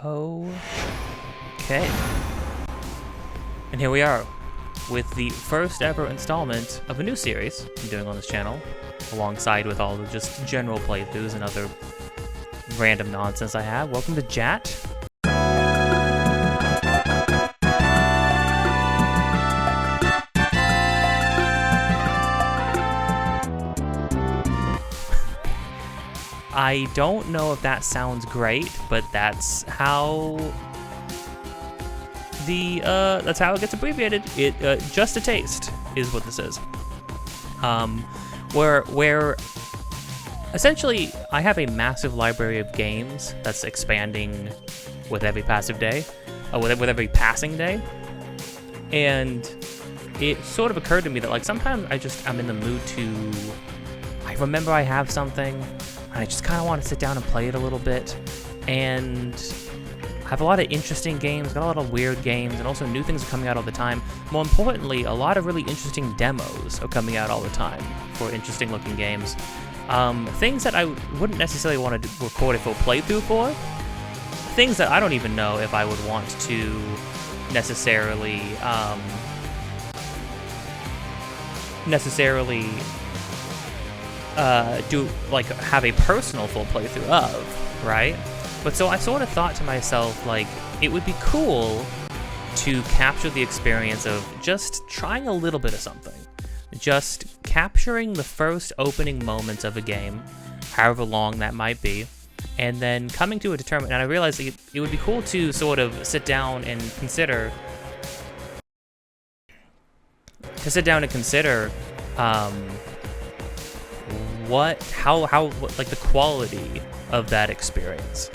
Okay. And here we are with the first ever installment of a new series I'm doing on this channel, alongside with all the just general playthroughs and other random nonsense I have. Welcome to JAT. I don't know if that sounds great, but that's how it gets abbreviated. Just a taste is what this is. Where essentially I have a massive library of games that's expanding with every passive day, with every passing day, and it sort of occurred to me that like sometimes I'm in the mood to. I remember I have something, and I just kind of want to sit down and play it a little bit, and I have a lot of interesting games, got a lot of weird games, and also new things are coming out all the time. More importantly, a lot of really interesting demos are coming out all the time for interesting looking games. Things that I wouldn't necessarily want to record a full playthrough for, things that I don't even know if I would want to necessarily do like have a personal full playthrough of, right? But so I sort of thought to myself, like, it would be cool to capture the experience of just trying a little bit of something. Just capturing the first opening moments of a game, however long that might be, and then coming to a determination. And I realized it would be cool to sort of sit down and consider like the quality of that experience.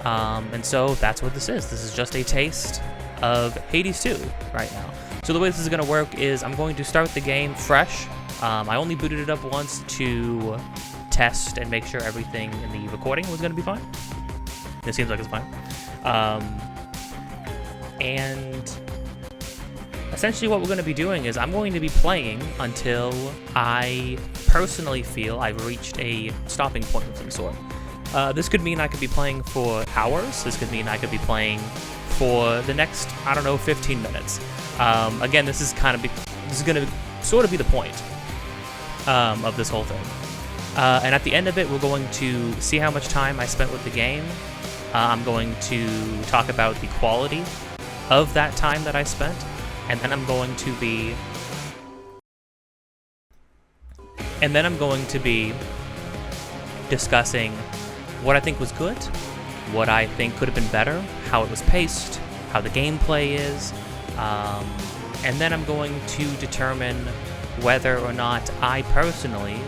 And so that's what this is. This is just a taste of Hades 2 right now. So the way this is going to work is I'm going to start the game fresh. I only booted it up once to test and make sure everything in the recording was going to be fine. It seems like it's fine. And essentially what we're going to be doing is I'm going to be playing until I personally feel I've reached a stopping point of some sort. This could mean I could be playing for hours. This could mean I could be playing for the next, 15 minutes. Again, this is going to sort of be the point of this whole thing. And at the end of it, we're going to see how much time I spent with the game. I'm going to talk about the quality of that time that I spent. And then I'm going to be discussing what I think was good, what I think could have been better, how it was paced, how the gameplay is, and then I'm going to determine whether or not I personally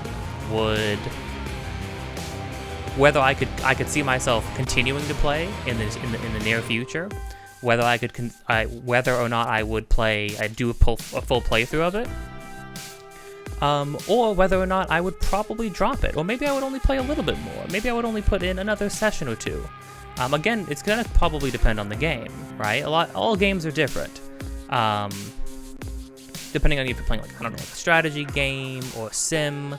whether I could see myself continuing to play in the near future. Whether or not I would do a full playthrough of it, or whether or not I would probably drop it, or maybe I would only play a little bit more. Maybe I would only put in another session or two. Again, it's gonna probably depend on the game, right? All games are different. Depending on if you're playing like a strategy game or a sim,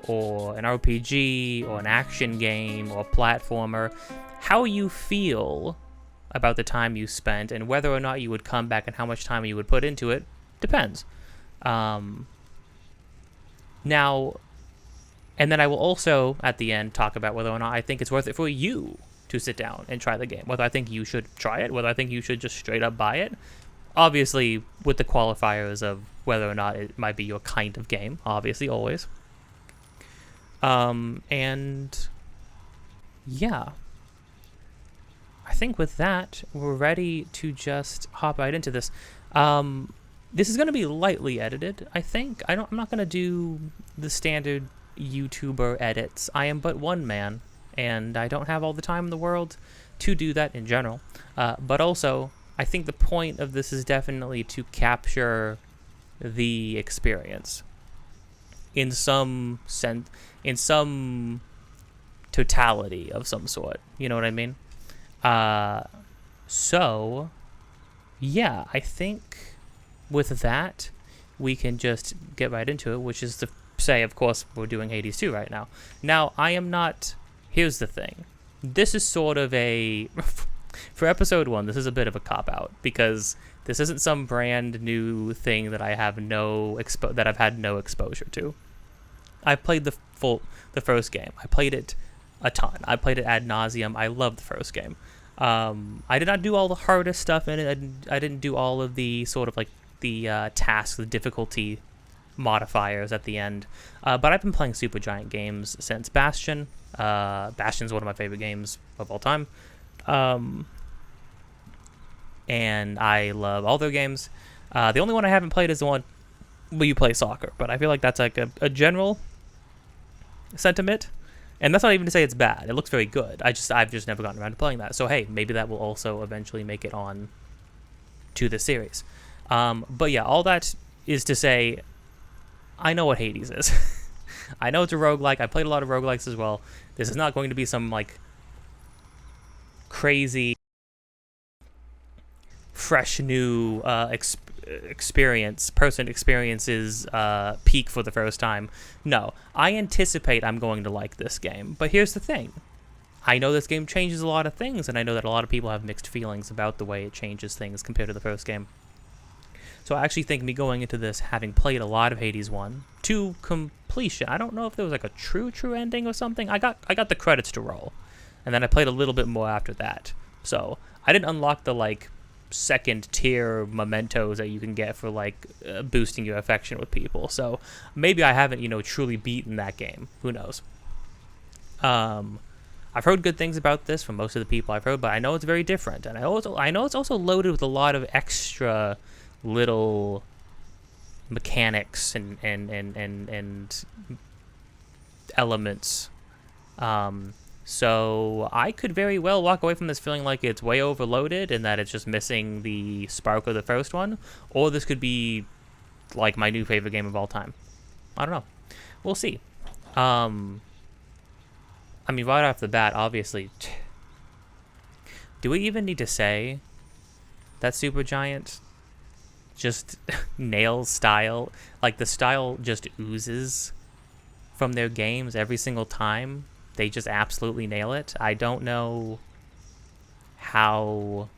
or an RPG, or an action game, or a platformer, how you feel about the time you spent and whether or not you would come back and how much time you would put into it depends. Now, and then I will also at the end talk about whether or not I think it's worth it for you to sit down and try the game, whether I think you should try it, whether I think you should just straight up buy it, obviously with the qualifiers of whether or not it might be your kind of game, obviously, always. And yeah, I think with that, we're ready to just hop right into this. This is going to be lightly edited, I think. I'm not going to do the standard YouTuber edits. I am but one man, and I don't have all the time in the world to do that in general. But also, I think the point of this is definitely to capture the experience in some sense, in some totality of some sort. You know what I mean? So, yeah, I think with that, we can just get right into it, which is to say, of course, we're doing Hades 2 right now. Now, I am not... Here's the thing. This is sort of a... For episode 1, this is a bit of a cop-out, because this isn't some brand new thing that I have that I've had no exposure to. I played the first game. I played it a ton. I played it ad nauseum. I loved the first game. I did not do all the hardest stuff in it. I didn't do all of the sort of like the tasks, the difficulty modifiers at the end. But I've been playing Supergiant games since Bastion. Bastion's one of my favorite games of all time. And I love all their games. The only one I haven't played is the one where you play soccer, but I feel like that's like a general sentiment. And that's not even to say it's bad. It looks very good. I've just never gotten around to playing that. So hey, maybe that will also eventually make it on to the series. But yeah, all that is to say, I know what Hades is. I know it's a roguelike. I played a lot of roguelikes as well. This is not going to be some like crazy, fresh new person experiences peak for the first time. No, I anticipate I'm going to like this game. But here's the thing. I know this game changes a lot of things, and I know that a lot of people have mixed feelings about the way it changes things compared to the first game. So I actually think me going into this, having played a lot of Hades 1 to completion, I don't know if there was like a true ending or something. I got the credits to roll, and then I played a little bit more after that. So I didn't unlock the like second tier mementos that you can get for like boosting your affection with people. So maybe I haven't truly beaten that game. Who knows? I've heard good things about this from most of the people I've heard, but I know it's very different, and I know it's also loaded with a lot of extra little mechanics and elements. So I could very well walk away from this feeling like it's way overloaded and that it's just missing the spark of the first one, or this could be like my new favorite game of all time. I don't know. We'll see. I mean, right off the bat, obviously, do we even need to say that Supergiant just nails style? Like, the style just oozes from their games every single time. They just absolutely nail it. I don't know how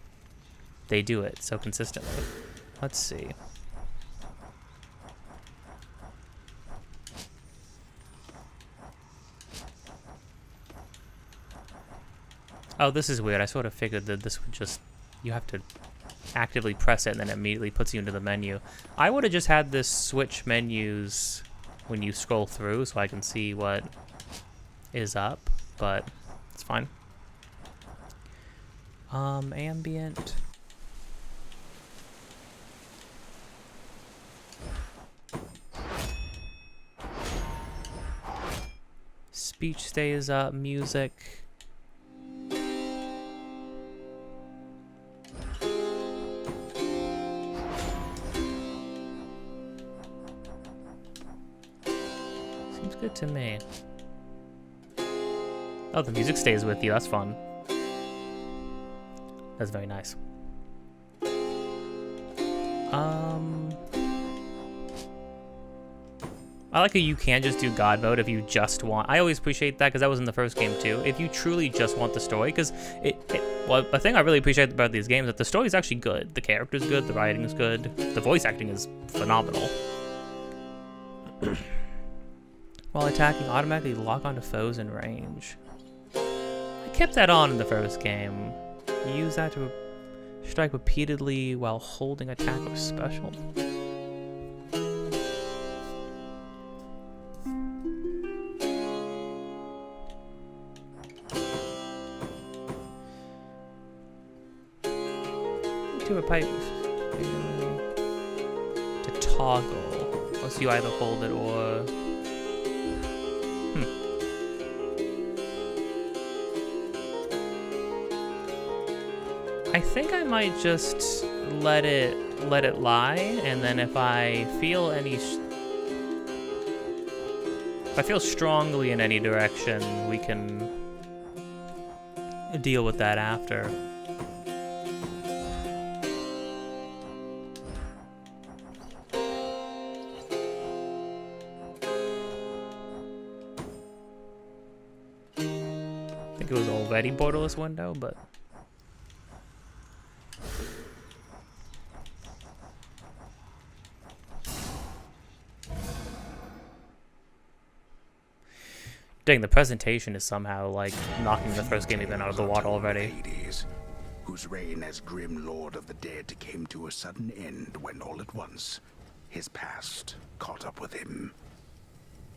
they do it so consistently. Let's see. Oh, this is weird. I sort of figured that this would just... You have to actively press it and then it immediately puts you into the menu. I would have just had this switch menus when you scroll through so I can see what is up, but it's fine. Ambient. Speech stays up, music. Seems good to me. Oh, the music stays with you. That's fun. That's very nice. I like how you can just do God mode if you just want. I always appreciate that because that was in the first game too. If you truly just want the story, because well, the thing I really appreciate about these games is that the story is actually good. The character's good. The writing is good. The voice acting is phenomenal. While attacking, automatically lock onto foes in range. I kept that on in the first game. You use that to strike repeatedly while holding attack or special. To a pipe to toggle. Unless you either hold it or... I think I might just let it lie, and then if I feel strongly in any direction, we can deal with that after. I think it was already borderless window, but Dang, the presentation is somehow like knocking the first game even out of the water already. Hades, whose reign as grim lord of the dead came to a sudden end when all at once his past caught up with him.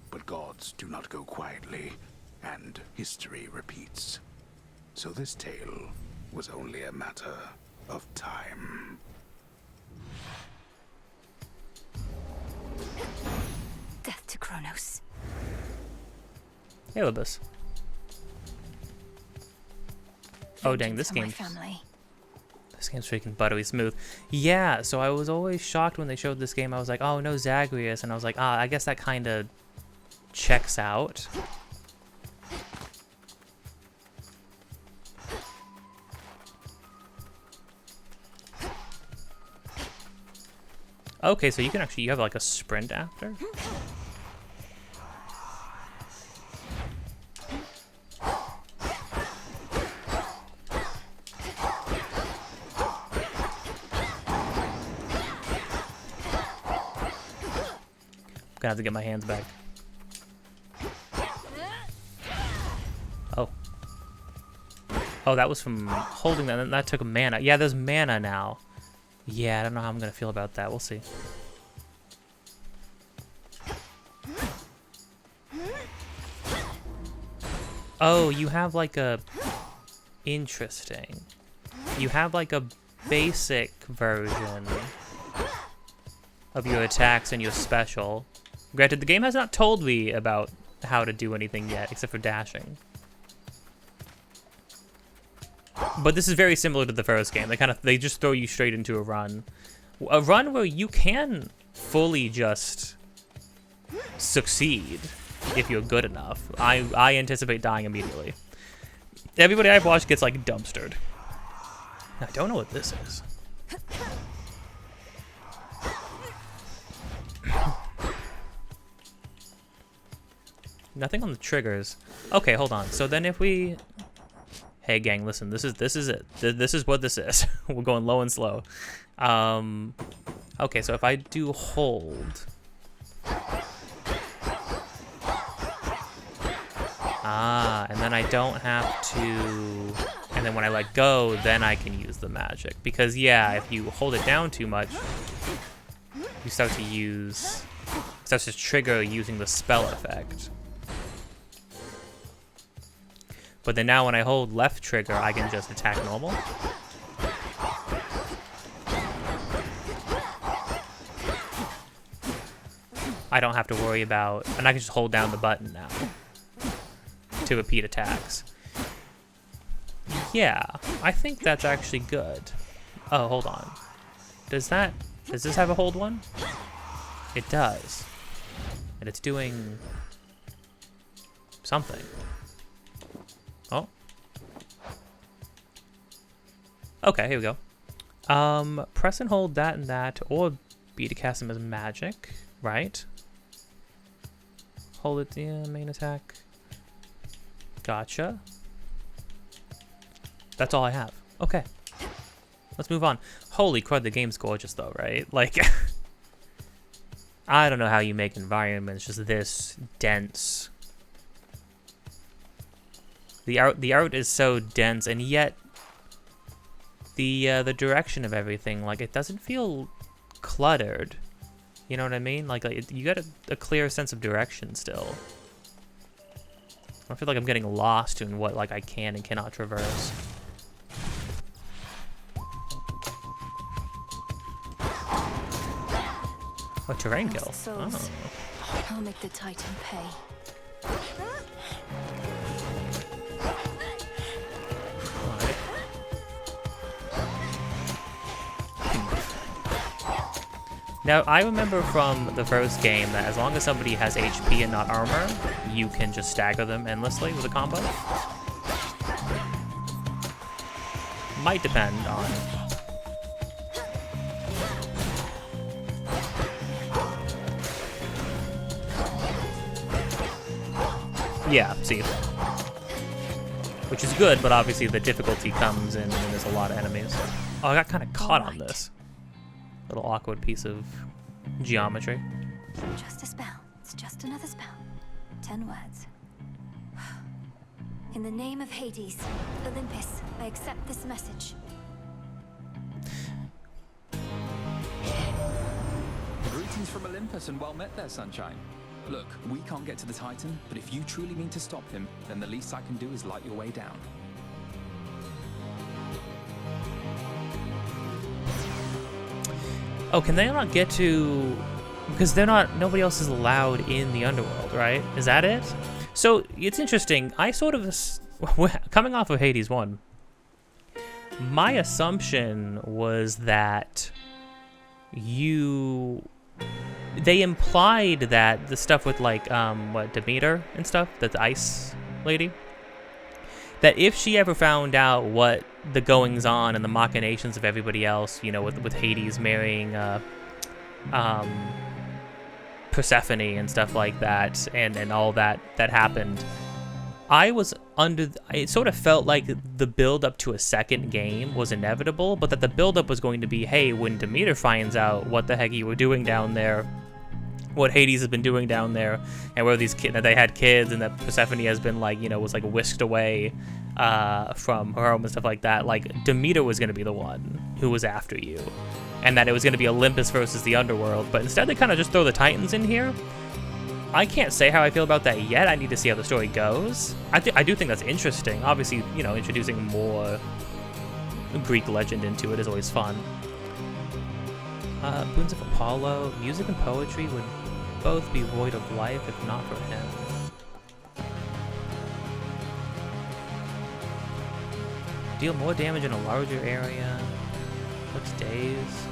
But gods do not go quietly, and history repeats. So this tale was only a matter of time. Death to Kronos. Hey, Libus. Oh dang, this game's freaking buttery smooth. Yeah, so I was always shocked when they showed this game. I was like, oh no, Zagreus, and I was like, I guess that kind of checks out. Okay, so you can actually, you have like a sprint after? Gonna have to get my hands back. Oh. Oh, that was from holding that. That took mana. Yeah, there's mana now. Yeah, I don't know how I'm gonna feel about that. We'll see. Oh, you have like a... Interesting. You have like a basic version of your attacks and your special. Granted, the game has not told me about how to do anything yet, except for dashing. But this is very similar to the first game. They just throw you straight into a run. A run where you can fully just succeed if you're good enough. I anticipate dying immediately. Everybody I've watched gets like dumpstered. I don't know what this is. Nothing on the triggers. Okay, hold on. So then if we... Hey gang, listen, this is it. This is what this is. We're going low and slow. Okay, so if I do hold... and then I don't have to... And then when I let go, then I can use the magic. Because yeah, if you hold it down too much, you start to use... It starts to trigger using the spell effect. But then now when I hold left trigger, I can just attack normal. I don't have to worry about... And I can just hold down the button now to repeat attacks. Yeah, I think that's actually good. Oh, hold on. Does this have a hold one? It does. And it's doing something. Oh. Okay, here we go. Press and hold that and that, or B to cast them as magic, right? Hold it, yeah, main attack. Gotcha. That's all I have. Okay. Let's move on. Holy crud, the game's gorgeous though, right? Like, I don't know how you make environments just this dense. The art is so dense, and yet the direction of everything, like, it doesn't feel cluttered. You know what I mean? Like you got a clear sense of direction still. I don't feel like I'm getting lost in what like I can and cannot traverse. Oh, terrain kill. Oh. I'll make the Titan pay. Now, I remember from the first game that as long as somebody has HP and not armor, you can just stagger them endlessly with a combo. Might depend on... Yeah, see. which is good, but obviously the difficulty comes in when there's a lot of enemies. Oh, I got kind of caught on this. Little awkward piece of geometry. Just a spell. It's just another spell. 10 words. In the name of Hades, Olympus, I accept this message. Greetings from Olympus and well met there, Sunshine. Look, we can't get to the Titan, but if you truly mean to stop him, then the least I can do is light your way down. Oh, can they not get to... Because they're not... Nobody else is allowed in the underworld, right? Is that it? So, it's interesting. I sort of... Coming off of Hades 1, my assumption was that they implied that the stuff with, like, Demeter and stuff, that the ice lady, that if she ever found out what the goings-on and the machinations of everybody else, you know, with Hades marrying Persephone and stuff like that, and all that happened, I was it sort of felt like the build-up to a second game was inevitable, but that the build-up was going to be, hey, when Demeter finds out what the heck you were doing down there, what Hades has been doing down there, and where these kids, that they had kids, and that Persephone has been, like, you know, was, like, whisked away from her home and stuff like that, like, Demeter was going to be the one who was after you, and that it was going to be Olympus versus the underworld, but instead they kind of just throw the Titans in here. I can't say how I feel about that yet. I need to see how the story goes. I do think that's interesting. Obviously, you know, introducing more Greek legend into it is always fun. Boons of Apollo, music and poetry would both be void of life if not for him. Deal more damage in a larger area. What's days?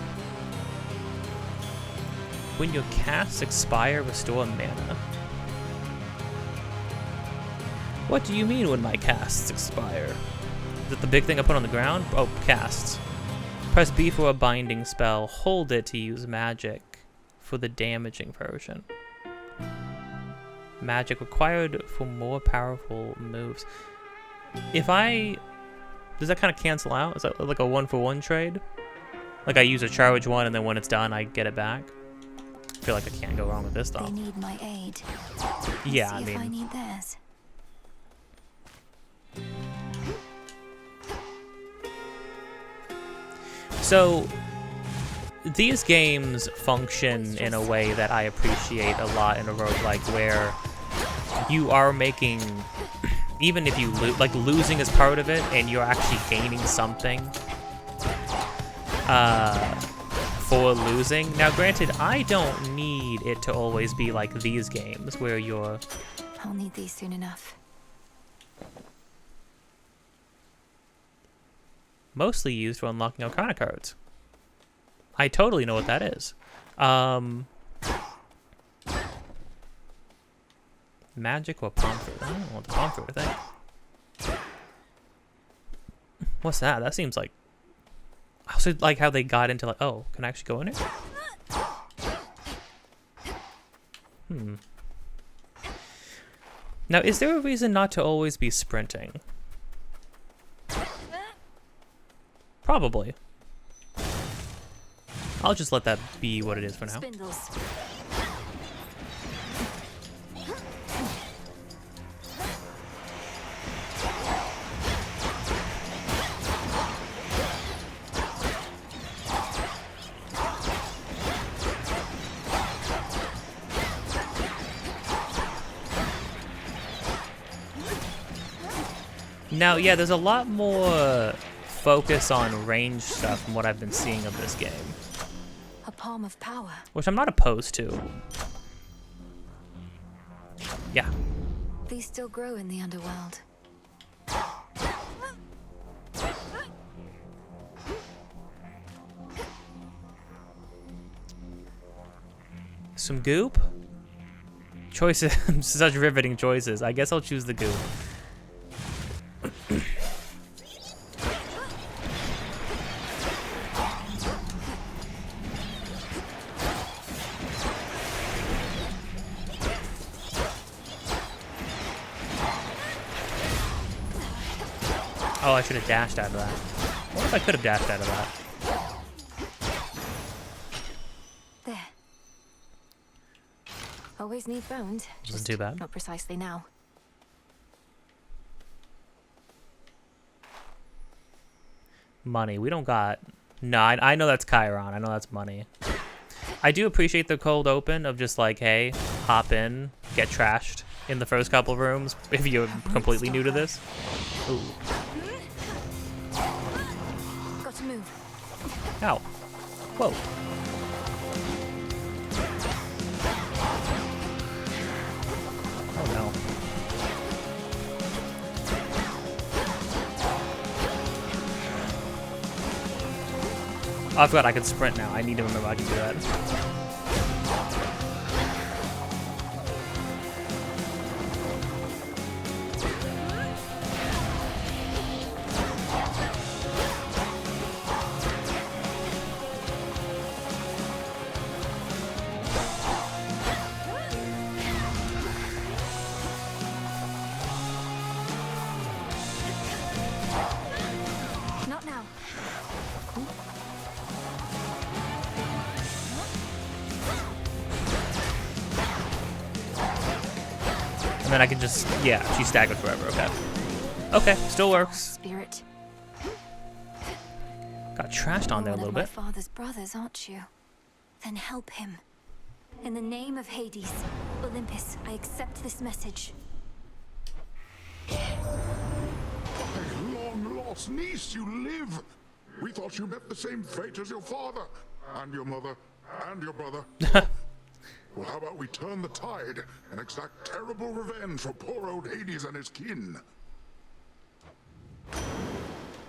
When your casts expire, restore mana. What do you mean when my casts expire? Is it the big thing I put on the ground? Oh, casts. Press B for a binding spell. Hold it to use magic for the damaging version. Magic required for more powerful moves. Does that kind of cancel out? Is that like a 1-for-1 trade? Like I use a charge one and then when it's done, I get it back? I feel like I can't go wrong with this though. They need my aid. Yeah, See I mean... if I need theirs. So, these games function in a way that I appreciate a lot in a roguelike, where you are making, even if you like losing is part of it, and you're actually gaining something for losing. Now, granted, I don't need it to always be like these games where you're... I'll need these soon enough. Mostly used for unlocking Arcana cards. I totally know what that is. Magic or palm fruit? I don't know what the palm fruit thing. What's that? That seems like... I also like how they got into like... Oh, can I actually go in it? Now, is there a reason not to always be sprinting? Probably. I'll just let that be what it is for now. Spindles. Now, yeah, there's a lot more focus on range stuff from what I've been seeing of this game, A palm of power. which I'm not opposed to. Yeah. These still grow in the underworld. Some goop? Choices, such riveting choices. I guess I'll choose the goop. Oh, I should have dashed out of that. What if I could have dashed out of that? There. Always need bones. Wasn't too bad. Not precisely now. Money. We don't got... No, I know that's Chiron. I know that's money. I do appreciate the cold open of just like, hey, hop in, get trashed in the first couple rooms if you're completely new to this. Ooh. Got to move. Ow. Whoa. Oh no. Oh, I forgot I can sprint now. I need to remember I can do that. Not now. And then I can just, yeah, she staggered forever, okay. Okay, still works. Spirit. Got trashed on there a You're little one bit. of my father's brothers, aren't you? Then help him. In the name of Hades, Olympus, I accept this message. Long-lost niece, you live! We thought you met the same fate as your father, and your mother, and your brother. Well, how about we turn the tide and exact terrible revenge for poor old Hades and his kin?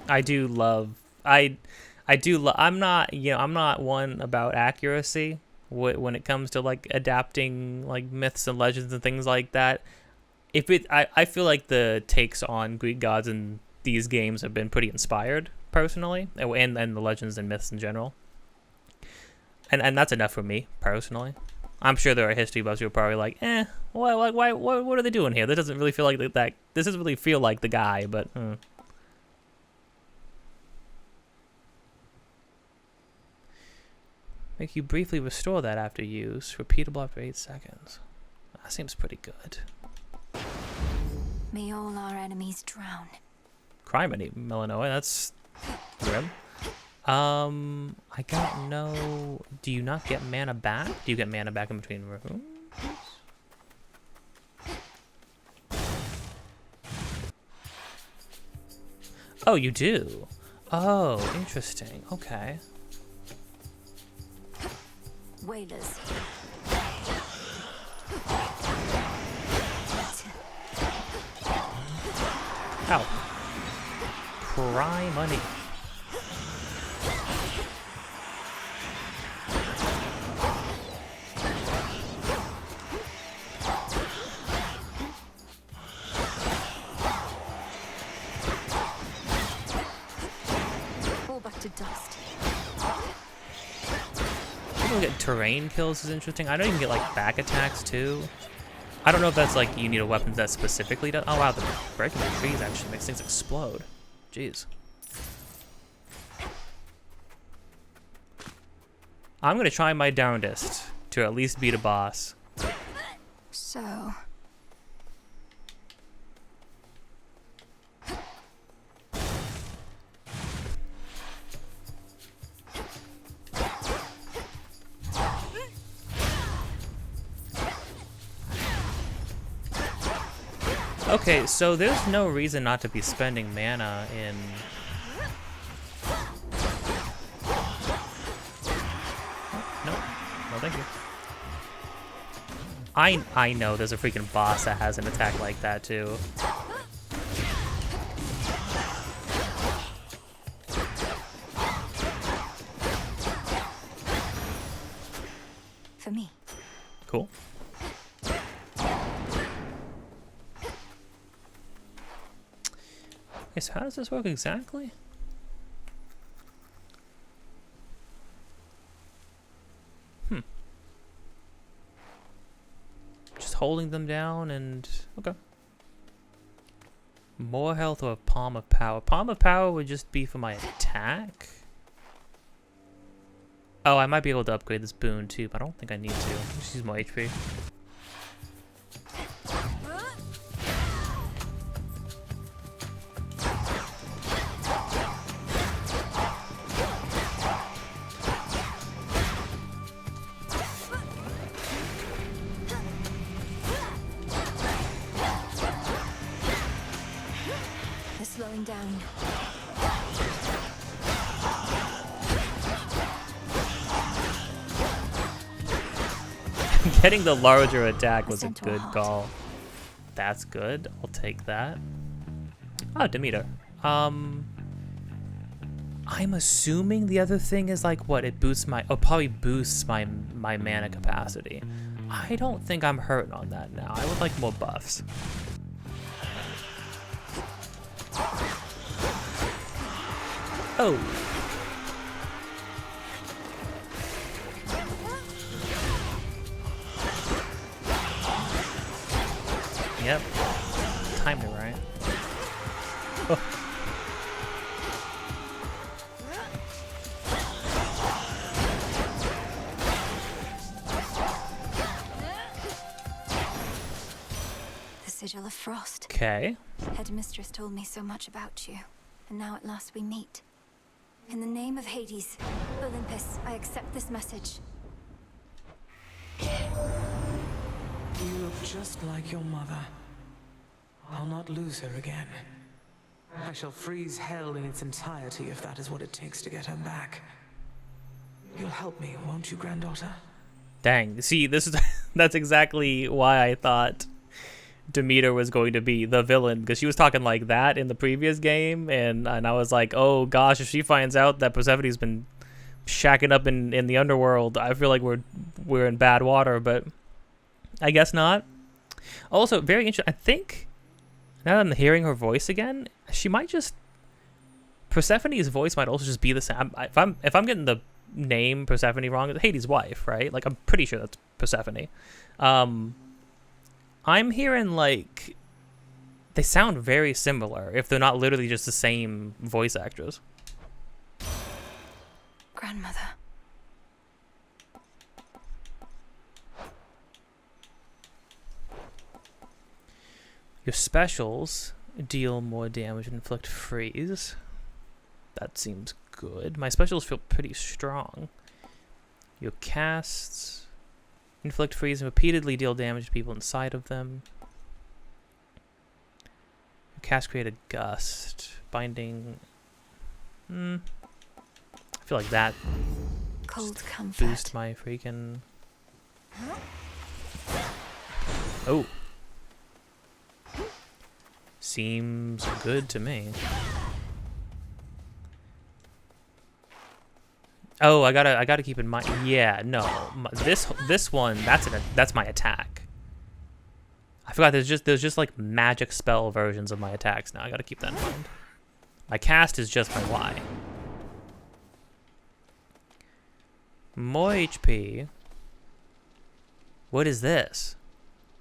I do love, I'm not, you know, I'm not one about accuracy when it comes to like adapting like myths and legends and things like that. I feel like the takes on Greek gods in these games have been pretty inspired personally, and the legends and myths in general. And that's enough for me personally. I'm sure there are history buffs who are probably like, what are they doing here? This doesn't really feel like that. This doesn't really feel like the guy, but. Make you briefly restore that after use. Repeatable after 8 seconds. That seems pretty good. May all our enemies drown. Criminy, Illinois. That's grim. I don't know. Do you not get mana back? Do you get mana back in between rooms? Oh, you do. Oh, interesting. Okay. Whalers. Ow. Cry money. All back to dust. People get terrain kills is interesting. I know you can get like back attacks too. I don't know if that's like you need a weapon that specifically does. Oh wow, the breaking the trees actually makes things explode. Jeez. I'm gonna try my darndest to at least beat a boss. So. Okay, so there's no reason not to be spending mana in... No, no thank you. I know there's a freaking boss that has an attack like that too. For me. Cool. Okay, so how does this work exactly? Just holding them down and... Okay. More health or a palm of power? Palm of power would just be for my attack. Oh, I might be able to upgrade this boon too, but I don't think I need to. Just use more HP. They're slowing down. Getting the larger attack was a Ascent to a good halt. call. That's good. I'll take that. Oh, Demeter. I'm assuming the other thing is like what it boosts my. Oh, probably boosts my mana capacity. I don't think I'm hurt on that now. I would like more buffs. Oh. Yep. Timed it right. Oh. The Sigil of Frost. Okay. Headmistress told me so much about you, and now at last we meet. In the name of Hades, Olympus, I accept this message. You look just like your mother. I'll not lose her again. I shall freeze hell in its entirety if that is what it takes to get her back. You'll help me, won't you, granddaughter? Dang. See, this is that's exactly why I thought Demeter was going to be the villain, because she was talking like that in the previous game, and I was like, oh gosh, if she finds out that Persephone's been shacking up in the underworld, I feel like we're in bad water, but I guess not. Also, very interesting. I think now that I'm hearing her voice again, she might just Persephone's voice might also just be the same. If I'm getting the name Persephone wrong, it's Hades' wife, right? Like I'm pretty sure that's Persephone. I'm hearing like they sound very similar if they're not literally just the same voice actress. Grandmother. Your specials deal more damage and inflict freeze. That seems good. My specials feel pretty strong. Your casts inflict freeze and repeatedly deal damage to people inside of them. Your casts create a gust. Binding. I feel like that Cold comfort. boost my freaking. Oh. Seems good to me. Oh, I gotta keep in mind. Yeah, no, this one that's my attack. I forgot there's just like magic spell versions of my attacks now. I gotta keep that in mind. My cast is just my Y. More HP. What is this?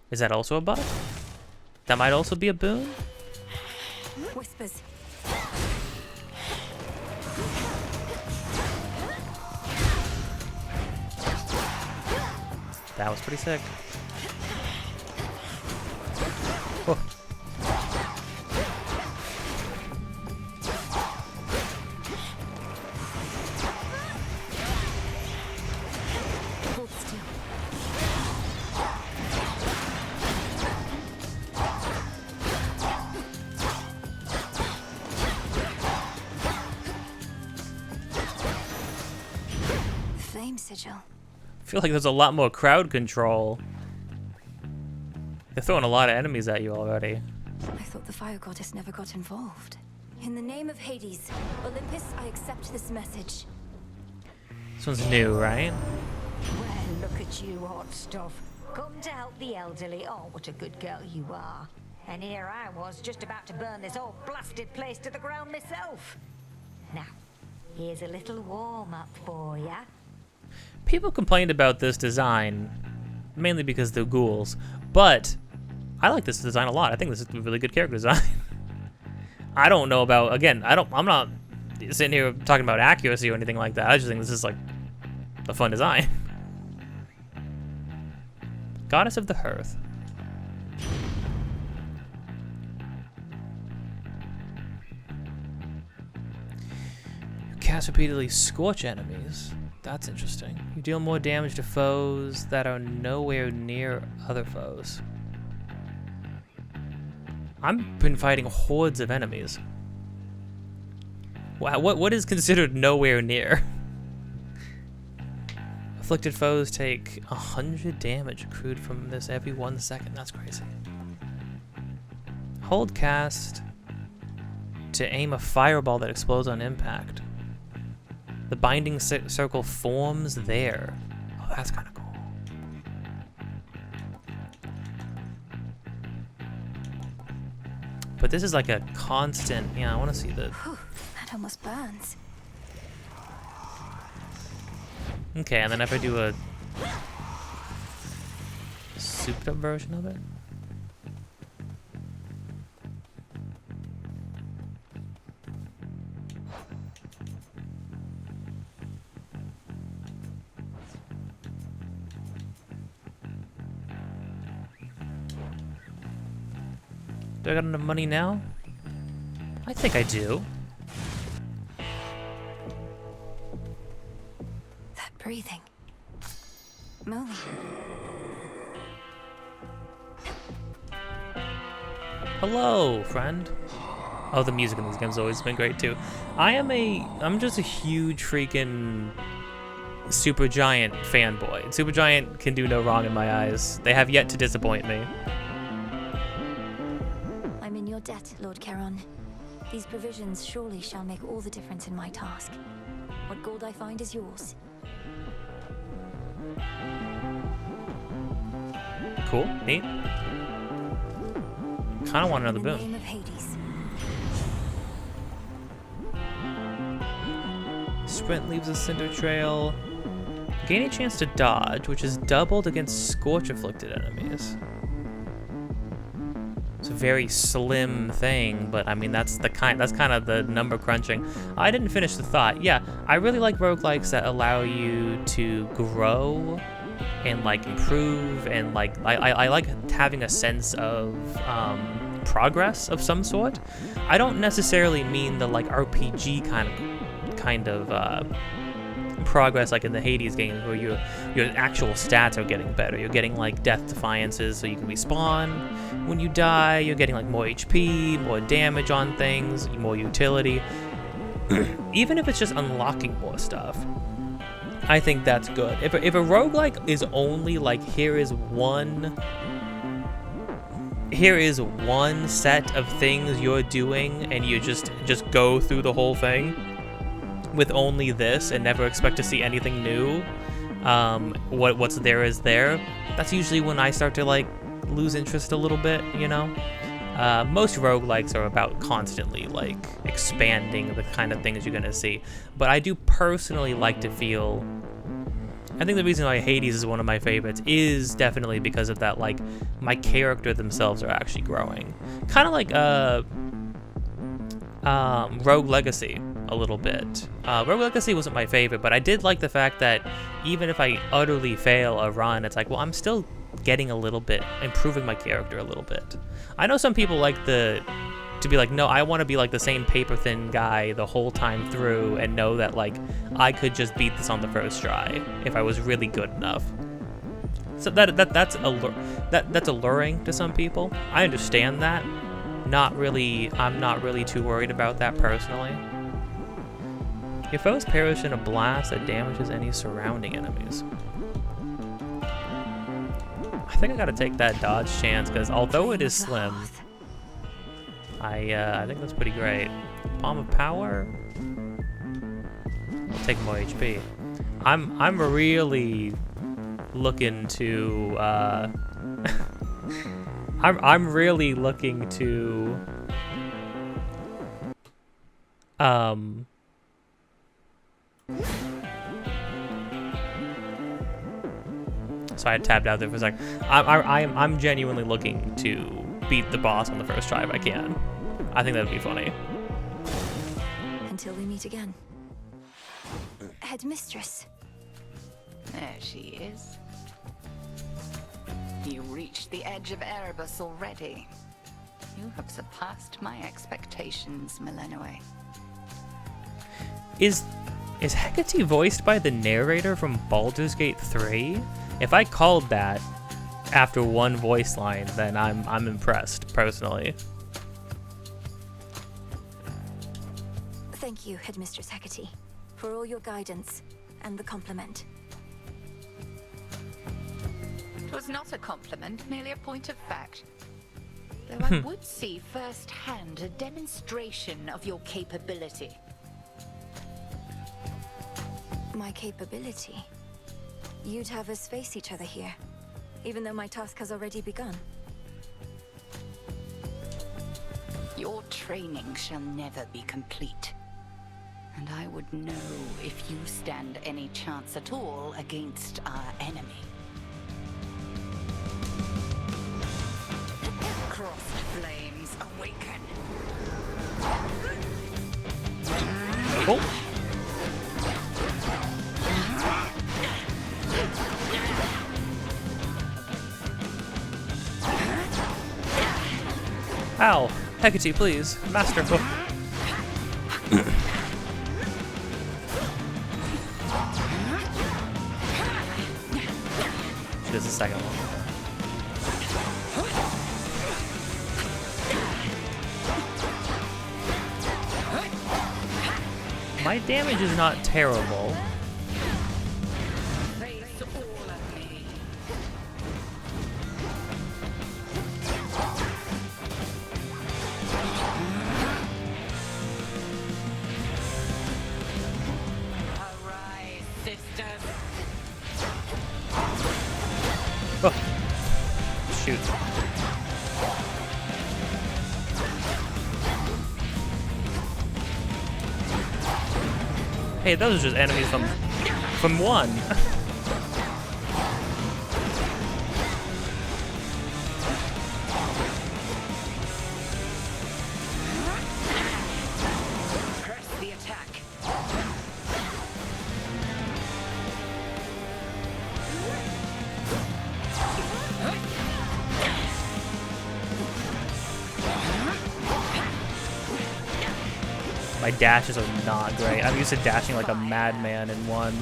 Is that also a buff? That might also be a boon? Whispers. That was pretty sick. Oh. Hold still. Flame sigil. I feel like there's a lot more crowd control. They're throwing a lot of enemies at you already. I thought the fire goddess never got involved. In the name of Hades, Olympus, I accept this message. This one's new, right? Well, look at you, hot stuff. Come to help the elderly. Oh, what a good girl you are. And here I was, just about to burn this whole blasted place to the ground myself. Now, here's a little warm-up for ya. People complained about this design, mainly because they're ghouls, but I like this design a lot. I think this is a really good character design. I don't know about, again, I'm not sitting here talking about accuracy or anything like that. I just think this is like a fun design. Goddess of the Hearth. You cast repeatedly scorch enemies. That's interesting. You deal more damage to foes that are nowhere near other foes. I've been fighting hordes of enemies. Wow, what is considered nowhere near? Afflicted foes take 100 damage accrued from this every 1 second. That's crazy. Hold cast to aim a fireball that explodes on impact. The binding circle forms there. Oh, that's kind of cool. But this is like a constant. Yeah, I want to see the. Whew, that almost burns. Okay, and then if I do a souped up version of it. Do I got enough money now? I think I do. That breathing. Molly. Hello, friend. Oh, the music in these games has always been great too. I'm just a huge freaking Supergiant fanboy. Supergiant can do no wrong in my eyes. They have yet to disappoint me. I'm in your debt, Lord Charon. These provisions surely shall make all the difference in my task. What gold I find is yours. Cool, neat. Kind of want another In the boon. name of Hades. Sprint leaves a cinder trail. Gain a chance to dodge, which is doubled against scorch afflicted enemies. It's a very slim thing, but I mean that's kind of the number crunching. I didn't finish the thought. Yeah, I really like roguelikes that allow you to grow and like improve, and like I like having a sense of progress of some sort. I don't necessarily mean the like RPG kind of progress like in the Hades games where your actual stats are getting better. You're getting like death defiances so you can respawn when you die. You're getting like more HP, more damage on things, more utility. Even if it's just unlocking more stuff, I think that's good. If a roguelike is only like here is one set of things you're doing and you just go through the whole thing with only this and never expect to see anything new, what's there is there, that's usually when I start to like lose interest a little bit, you know? Most roguelikes are about constantly like expanding the kind of things you're gonna see, but I do personally like to feel, I think the reason why Hades is one of my favorites is definitely because of that, like my character themselves are actually growing. Kind of like Rogue Legacy a little bit. Rogue Legacy wasn't my favorite, but I did like the fact that even if I utterly fail a run, it's like, well, I'm still getting a little bit, improving my character a little bit. I know some people like to be like, no, I want to be like the same paper thin guy the whole time through and know that like I could just beat this on the first try if I was really good enough. So that's alluring to some people. I understand that. I'm not really too worried about that personally. Your foes perish in a blast that damages any surrounding enemies. I think I gotta take that dodge chance because although it is slim, I think that's pretty great. Palm of Power. I'll take more HP. I'm really looking to I'm really looking to so I tabbed out there for a sec. I'm genuinely looking to beat the boss on the first try if I can. I think that'd be funny. Until we meet again. Headmistress. There she is. You reached the edge of Erebus already. You have surpassed my expectations, Millennium. Is Hecate voiced by the narrator from Baldur's Gate 3? If I called that after one voice line, then I'm impressed, personally. Thank you, Headmistress Hecate, for all your guidance and the compliment. It was not a compliment, merely a point of fact. Though I would see firsthand a demonstration of your capability. My capability? You'd have us face each other here, even though my task has already begun. Your training shall never be complete. And I would know if you stand any chance at all against our enemy. Crossed flames awaken. Oh. Ow. Hecate, please. Masterful. She does the second one. My damage is not terrible. Face all of me. Arise, sisters. Oh. Shoot. Hey, those are just enemies from one. Press the attack. My dashes are not great. I'm used to dashing like a madman in one.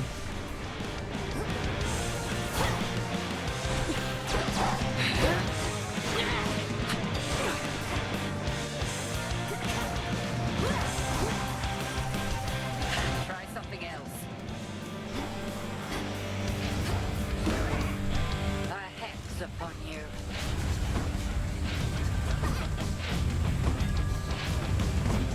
Try something else. A hex upon you.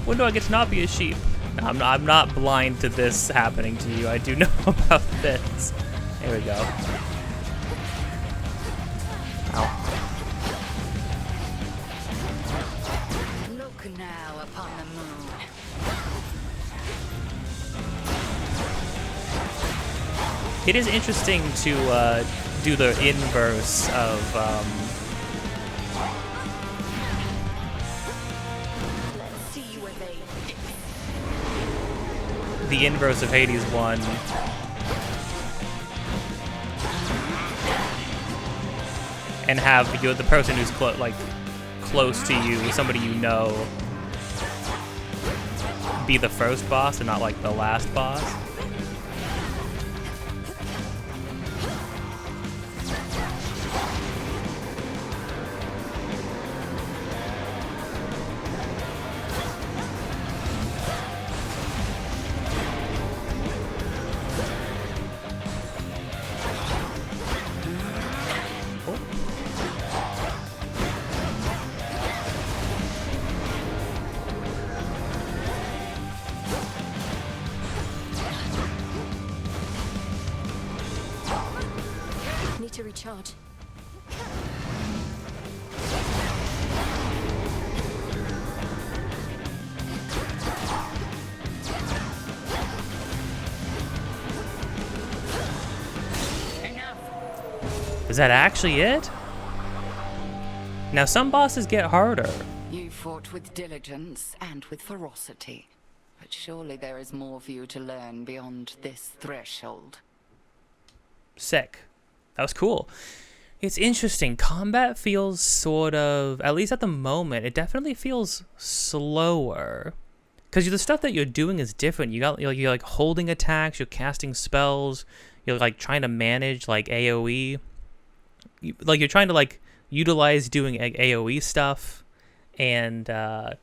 When do I get to not be a sheep? I'm not blind to this happening to you. I do know about this. Here we go. Ow. Look now upon the moon. It is interesting to do the inverse of Let's see where they the inverse of Hades 1. And have the person who's close to you, somebody you know, be the first boss and not like the last boss. Need to recharge. Is that actually it? Now some bosses get harder. You fought with diligence and with ferocity. But surely there is more for you to learn beyond this threshold. Sick. That was cool. It's interesting. Combat feels sort of, at least at the moment, it definitely feels slower. Because the stuff that you're doing is different. You're like holding attacks, you're casting spells, you're like trying to manage like AoE. You're trying to like utilize doing AoE stuff and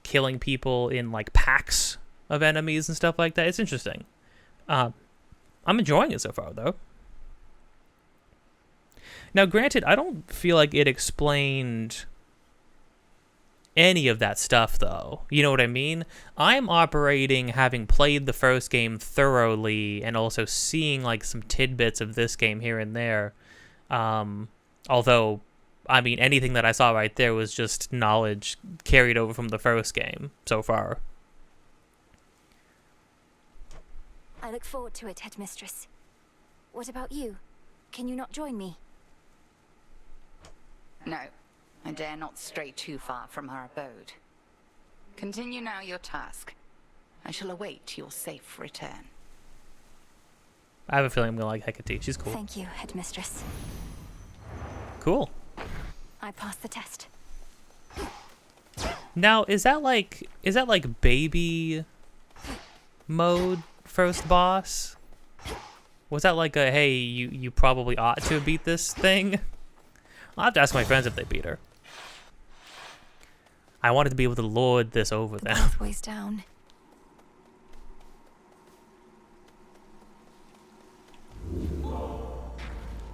killing people in like packs of enemies and stuff like that. It's interesting. I'm enjoying it so far though. Now granted, I don't feel like it explained any of that stuff though. You know what I mean? I'm operating having played the first game thoroughly and also seeing like some tidbits of this game here and there. Although, I mean, anything that I saw right there was just knowledge carried over from the first game so far. I look forward to it, Headmistress. What about you? Can you not join me? No, I dare not stray too far from her abode. Continue now your task. I shall await your safe return. I have a feeling I'm gonna like Hecate. She's cool. Thank you, Headmistress. Cool. I passed the test. Now, is that like baby mode first boss? Was that like a, hey, you probably ought to beat this thing? I'll have to ask my friends if they beat her. I wanted to be able to lord this over them. Pathways down.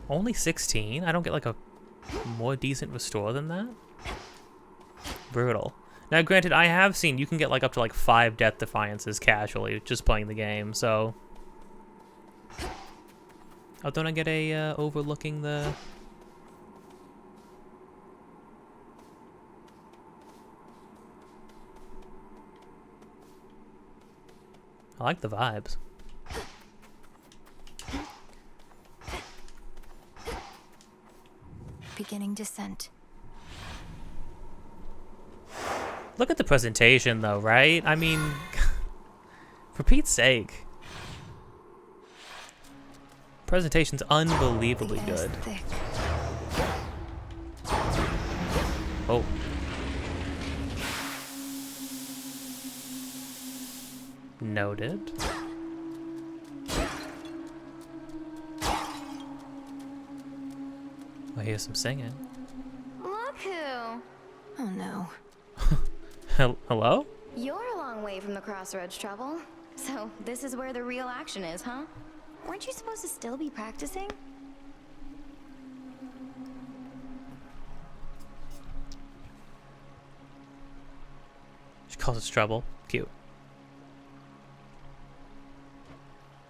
Only 16? I don't get like a more decent restore than that? Brutal. Now granted, I have seen you can get like up to like 5 Death Defiances casually just playing the game, so... Oh, don't I get a overlooking the... I like the vibes. Beginning descent. Look at the presentation though, right? I mean, for Pete's sake. Presentation's unbelievably The air's good. thick. Oh. Noted. I hear some singing. Look who! Oh no. Hello? You're a long way from the crossroads trouble. So this is where the real action is, huh? Weren't you supposed to still be practicing? She calls us trouble. Cute.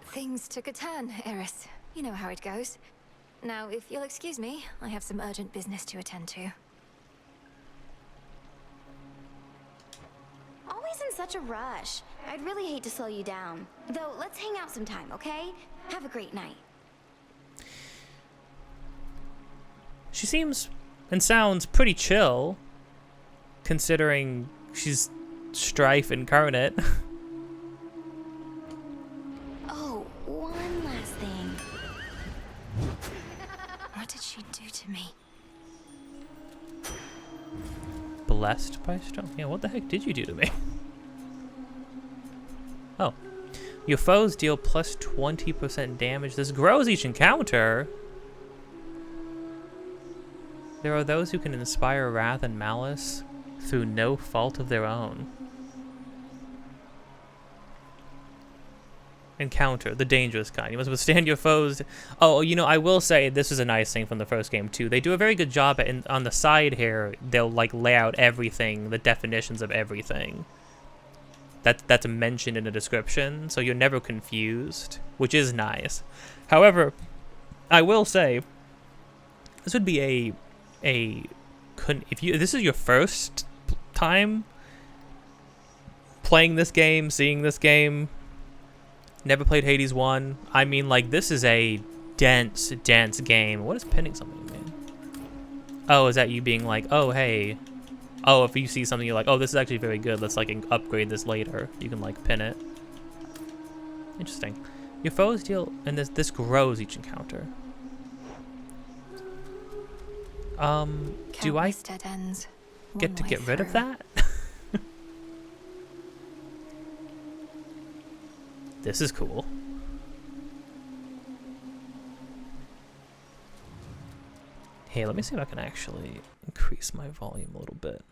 Things took a turn, Eris. You know how it goes. Now, if you'll excuse me, I have some urgent business to attend to. Always in such a rush. I'd really hate to slow you down. Though, let's hang out sometime, okay? Have a great night. She seems and sounds pretty chill, considering she's Strife incarnate. Oh, one last thing. What did she do to me? Blessed by strong. Yeah, what the heck did you do to me? Oh. Your foes deal plus 20% damage. This grows each encounter. There are those who can inspire wrath and malice through no fault of their own. Encounter, the dangerous kind. You must withstand your foes. Oh, you know, I will say this is a nice thing from the first game too. They do a very good job on the side here. They'll like lay out everything, the definitions of everything. That's mentioned in the description, so you're never confused, which is nice. However, I will say this would be if this is your first time playing this game, seeing this game, never played Hades 1. I mean, like, this is a dense game. What is pinning something mean? Oh, is that you being like, oh, hey, oh, if you see something you're like, oh, this is actually very good, let's like upgrade this later, you can like pin it. Interesting. Your foes deal, and this grows each encounter. Do I Dead ends, get to one get way rid of through. that? This is cool. Hey, let me see if I can actually increase my volume a little bit.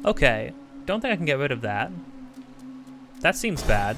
Okay, don't think I can get rid of that. That seems bad.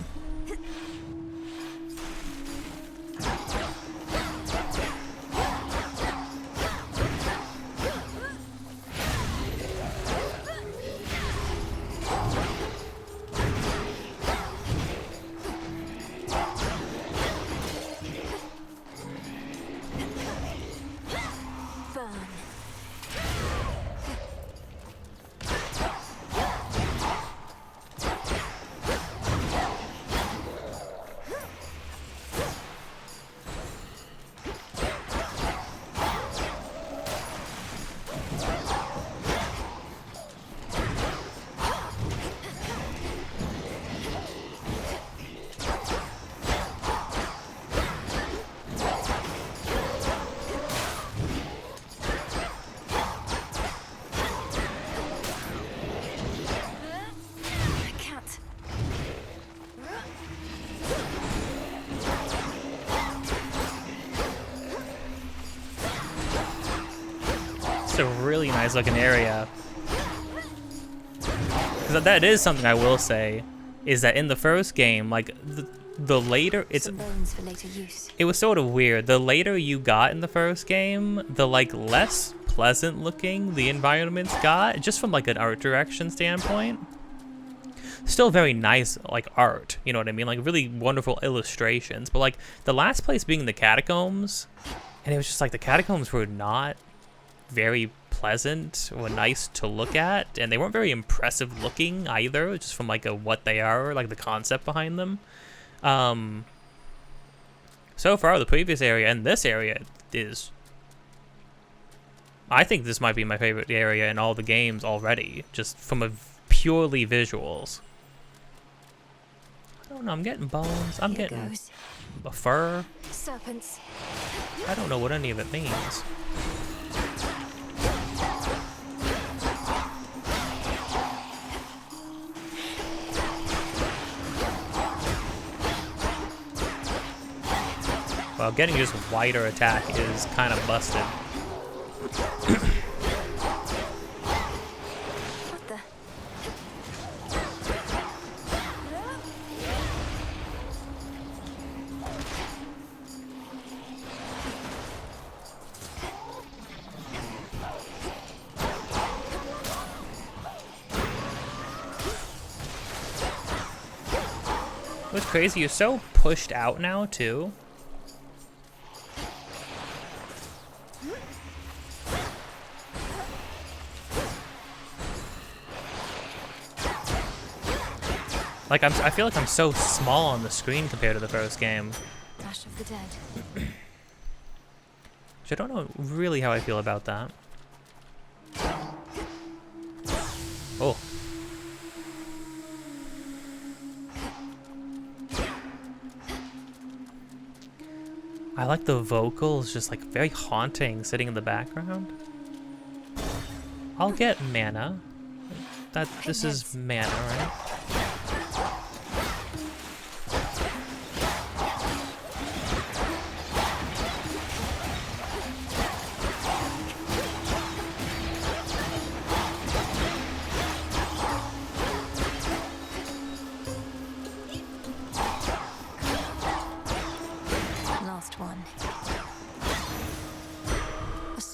It's a really nice looking area. Because that is something I will say, is that in the first game, like the later it's Some bones for later use. it was sort of weird. The later you got in the first game, the like less pleasant looking the environments got, just from like an art direction standpoint. Still very nice like art, you know what I mean? Like really wonderful illustrations. But like the last place being the catacombs, and it was just like the catacombs were not very pleasant or nice to look at, and they weren't very impressive looking either, just from like a what they are, like the concept behind them. So far the previous area and this area is, I think this might be my favorite area in all the games already, just from a purely visuals. I don't know, I'm getting bones, I'm Here getting goes. a fur. Serpents. I don't know what any of it means. Well, getting just wider attack is kind of busted. What the? What's crazy, you're so pushed out now, too. Like, I feel like I'm so small on the screen compared to the first game. Ash of the Dead. Which I don't know really how I feel about that. Oh. I like the vocals, just like very haunting, sitting in the background. I'll get mana. This is mana, right?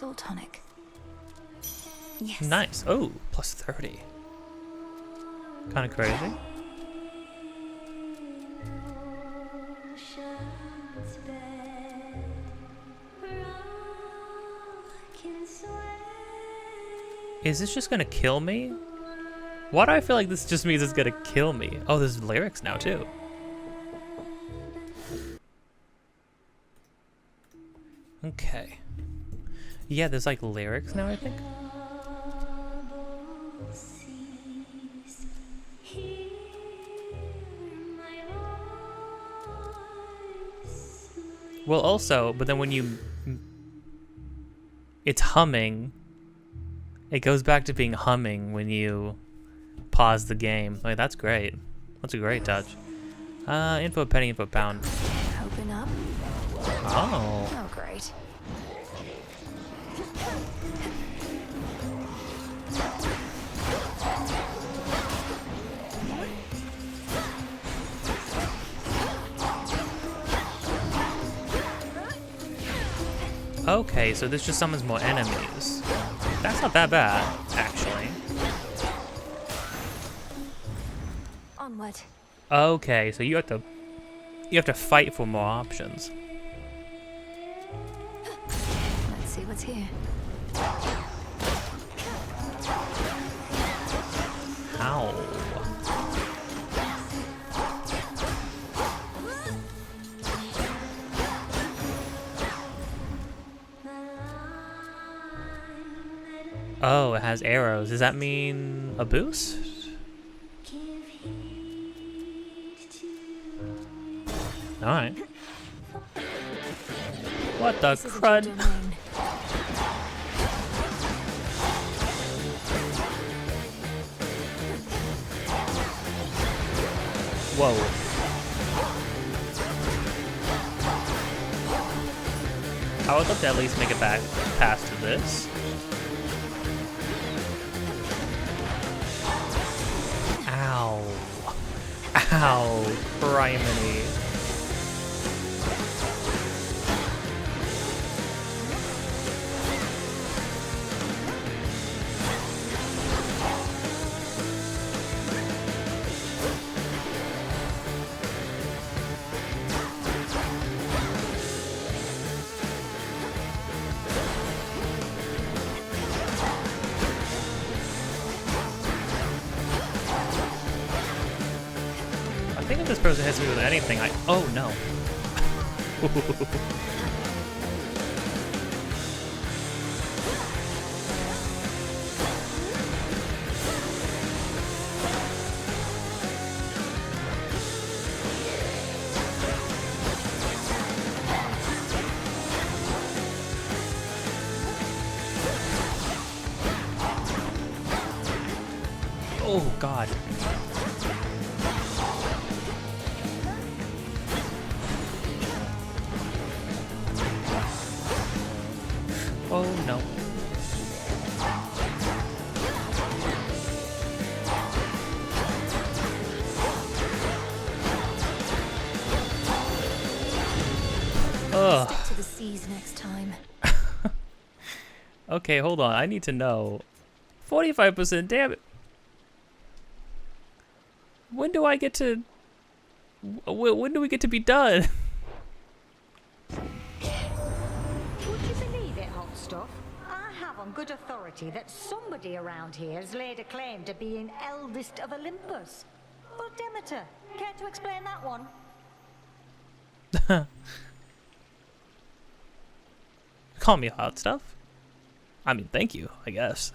soul tonic. Yes. Nice. Oh, plus 30. Kind of crazy. Is this just gonna kill me? Why do I feel like this just means it's gonna kill me? Oh, there's lyrics now too. Okay. Yeah, there's like lyrics now, I think. Well, also, but then when you... It's humming. It goes back to being humming when you pause the game. Like, that's great. That's a great touch. Info penny, info pound. Open up. Oh. Oh, great. Okay, so this just summons more enemies. That's not that bad, actually. Onward. Okay, so you have to fight for more options. Let's see what's here. How? Oh, it has arrows. Does that mean a boost? Alright. What the crud? Whoa. I would love to at least make it back past to this. Ow. Ow. Criminy. I think if this person hits me with anything, oh no. Oh god. Oh no. Ugh. Stick to the seas next time. Okay, hold on. I need to know. 45%, damn it. When do I get to... When do we get to be done? On good authority that somebody around here has laid a claim to being eldest of Olympus. Well, Demeter, care to explain that one? Call me hot stuff. I mean, thank you, I guess.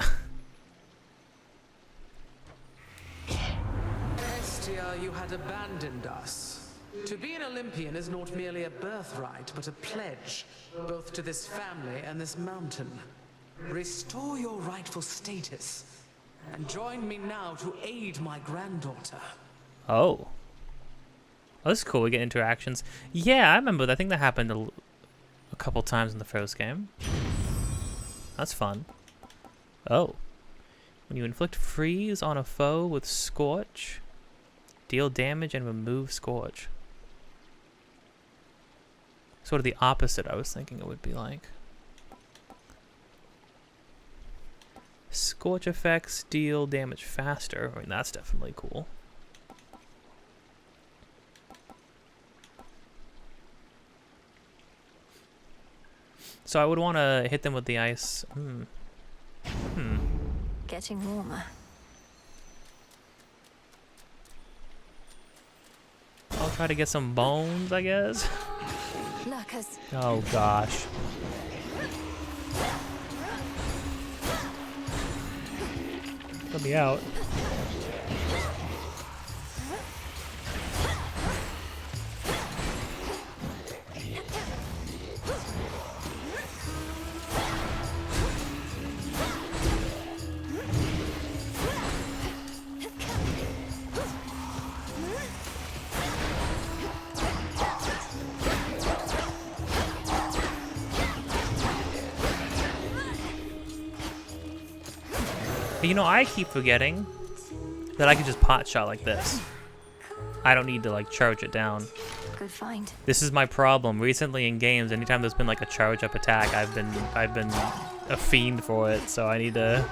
Estia, you had abandoned us. To be an Olympian is not merely a birthright, but a pledge, both to this family and this mountain. Restore your rightful status, and join me now to aid my granddaughter. Oh. Oh, this is cool. We get interactions. Yeah, I remember. I think that happened a couple times in the first game. That's fun. Oh. When you inflict freeze on a foe with Scorch, deal damage and remove Scorch. Sort of the opposite I was thinking it would be like. Scorch effects deal damage faster. I mean, that's definitely cool. So I would want to hit them with the ice. Getting warmer. I'll try to get some bones, I guess. Lurkers. Oh gosh. Let me out. You know, I keep forgetting that I can just pot shot like this. I don't need to like charge it down. Good find. This is my problem. Recently in games, anytime there's been like a charge up attack, I've been a fiend for it, so I need to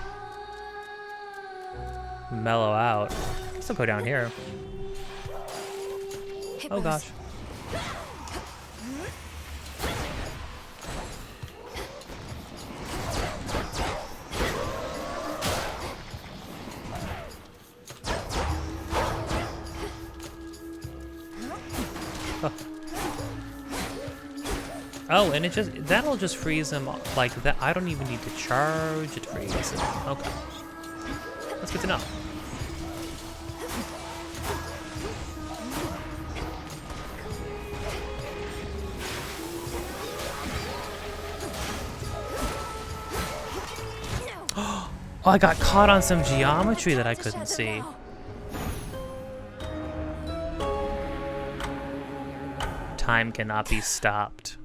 mellow out. Let's still go down here. Oh gosh. Oh, and that'll just freeze him like that. I don't even need to charge it, freeze him. Okay. That's good to know. Oh, I got caught on some geometry that I couldn't see. Time cannot be stopped.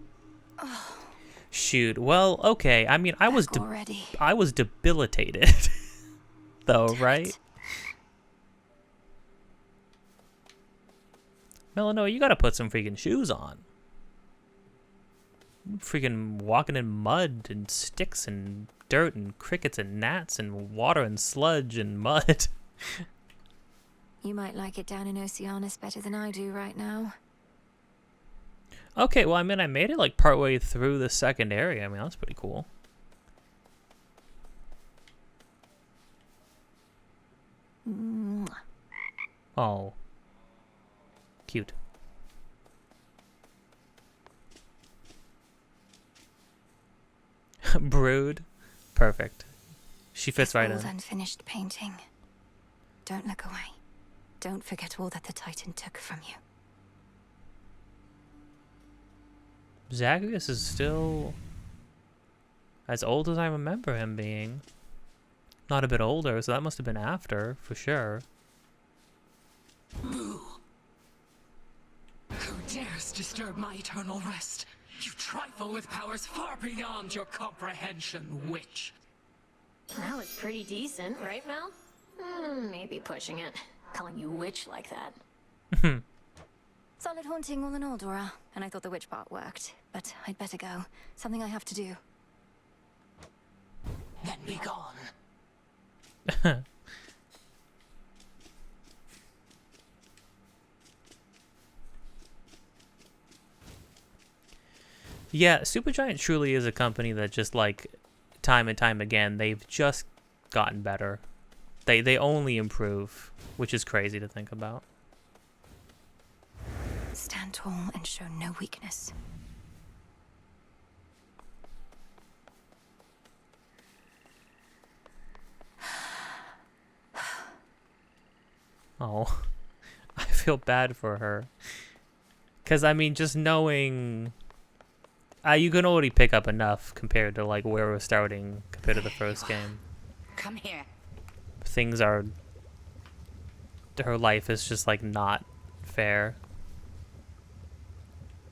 Shoot. Well, okay. I mean, I was debilitated, though, right? Melano, you gotta put some freaking shoes on. Freaking walking in mud and sticks and dirt and crickets and gnats and water and sludge and mud. You might like it down in Oceanus better than I do right now. Okay, well, I mean, I made it like partway through the second area. I mean, that's pretty cool. Oh. Cute. Brood. Perfect. She fits right in. Unfinished painting. Don't look away. Don't forget all that the Titan took from you. Zagreus is still as old as I remember him being. Not a bit older, so that must have been after, for sure. Who dares disturb my eternal rest? You trifle with powers far beyond your comprehension, witch. That was pretty decent, right, Mel? Maybe pushing it. Calling you witch like that. Solid haunting all in all, Dora. And I thought the witch part worked. But I'd better go. Something I have to do. Then be gone. Yeah, Supergiant truly is a company that just like time and time again, they've just gotten better. They only improve, which is crazy to think about. Stand tall and show no weakness. Oh, I feel bad for her. Because, I mean, just knowing... you can already pick up enough compared to, like, where we're starting compared to the first game. Come here. Things are... Her life is just, like, not fair.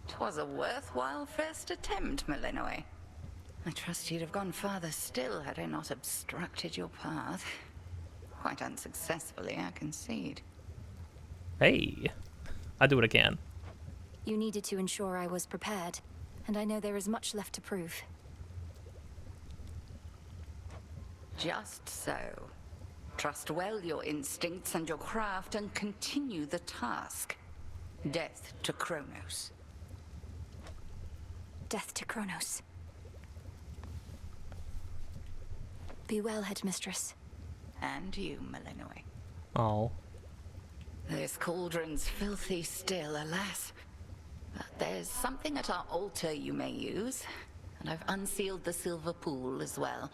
'Twas a worthwhile first attempt, Malinois. I trust you'd have gone farther still had I not obstructed your path. Quite unsuccessfully, I concede. Hey, I do what I can. You needed to ensure I was prepared, and I know there is much left to prove. Just so. Trust well your instincts and your craft and continue the task. Death to Kronos. Death to Kronos. Be well, Headmistress. And you, Malinois. Oh. This cauldron's filthy still, alas. But there's something at our altar you may use. And I've unsealed the silver pool as well.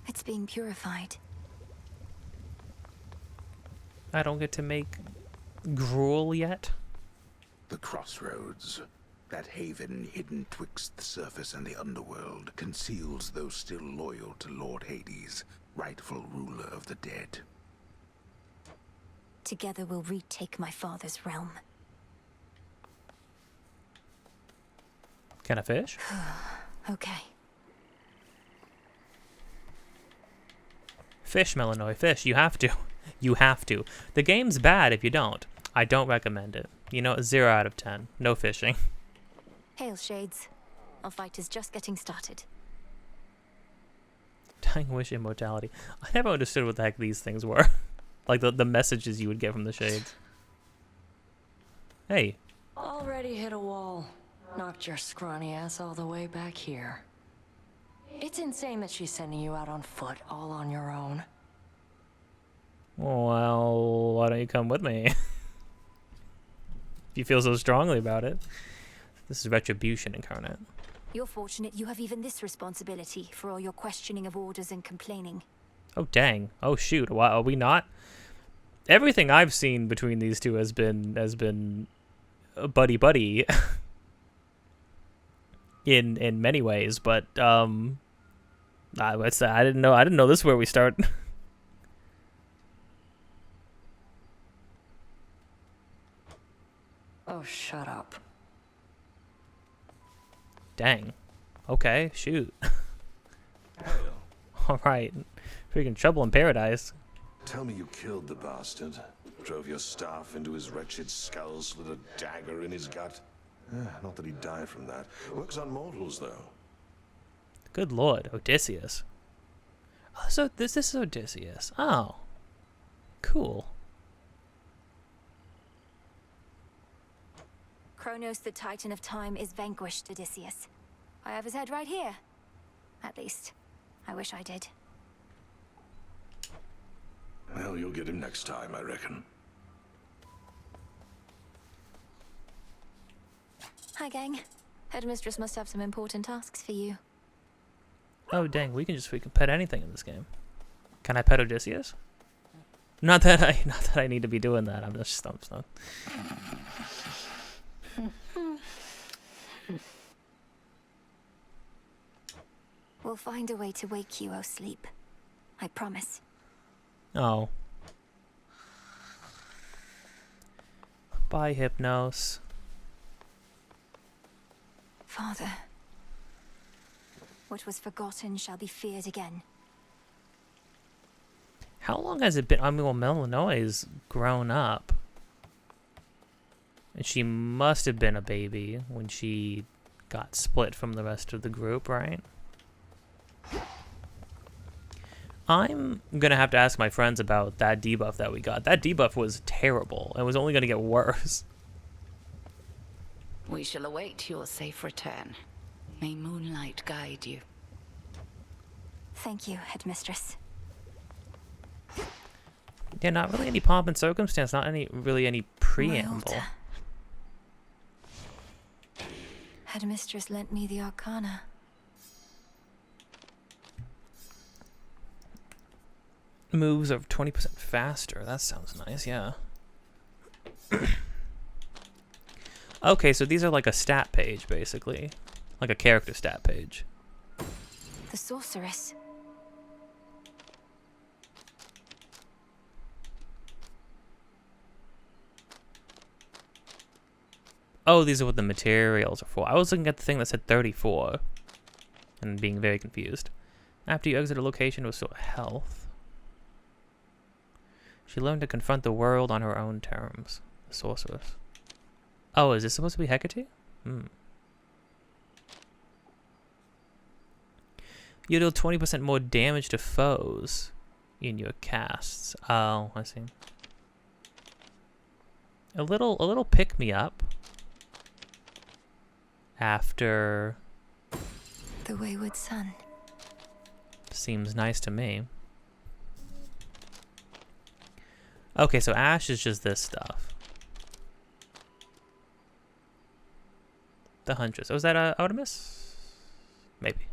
It's being purified. I don't get to make gruel yet. The crossroads, that haven hidden twixt the surface and the underworld, conceals those still loyal to Lord Hades, rightful ruler of the dead. Together we'll retake my father's realm. Can I fish? Okay. Fish, Malinois, fish. You have to. You have to. The game's bad if you don't. I don't recommend it. You know, 0 out of 10. No fishing. Hail, Shades. Our fight is just getting started. Dying wish immortality. I never understood what the heck these things were. Like the messages you would get from the Shades. Hey. Already hit a wall. Knocked your scrawny ass all the way back here. It's insane that she's sending you out on foot, all on your own. Well, why don't you come with me? If you feel so strongly about it. This is retribution incarnate. You're fortunate you have even this responsibility for all your questioning of orders and complaining. Oh, dang. Oh, shoot. Why are we not? Everything I've seen between these two has been buddy-buddy in many ways, but I didn't know this is where we start. Oh, shut up. Dang. Okay, shoot. Alright. Freaking trouble in paradise. Tell me you killed the bastard. Drove your staff into his wretched skull, slid a dagger in his gut. Not that he died from that. Works on mortals, though. Good lord, Odysseus. Oh, so this is Odysseus. Oh. Cool. Kronos, the Titan of Time, is vanquished, Odysseus. I have his head right here. At least, I wish I did. Well, you'll get him next time, I reckon. Hi, gang. Headmistress must have some important tasks for you. Oh, dang, we can pet anything in this game. Can I pet Odysseus? Not that I need to be doing that. I'm just stumped. We'll find a way to wake you, O sleep. I promise. Oh. Bye, Hypnos. Father, what was forgotten shall be feared again. How long has it been? I mean, well, Malinois grown up. And she must have been a baby when she got split from the rest of the group, right? I'm gonna have to ask my friends about that debuff that we got. That debuff was terrible. It was only gonna get worse. We shall await your safe return. May moonlight guide you. Thank you, Headmistress. Yeah, not really any pomp and circumstance. Not really any preamble. Headmistress lent me the Arcana. Moves are 20% faster. That sounds nice, yeah. Okay, so these are like a stat page, basically. Like a character stat page. The sorceress. Oh, these are what the materials are for. I was looking at the thing that said 34. And being very confused. After you exit a location, restore health. She learned to confront the world on her own terms. The sorceress. Oh, is this supposed to be Hecate? Hmm. You deal 20% more damage to foes in your casts. Oh, I see. A little pick me up after The wayward son. seems nice to me. Okay, so Ash is just this stuff. The Huntress. Oh, is that Artemis? Maybe.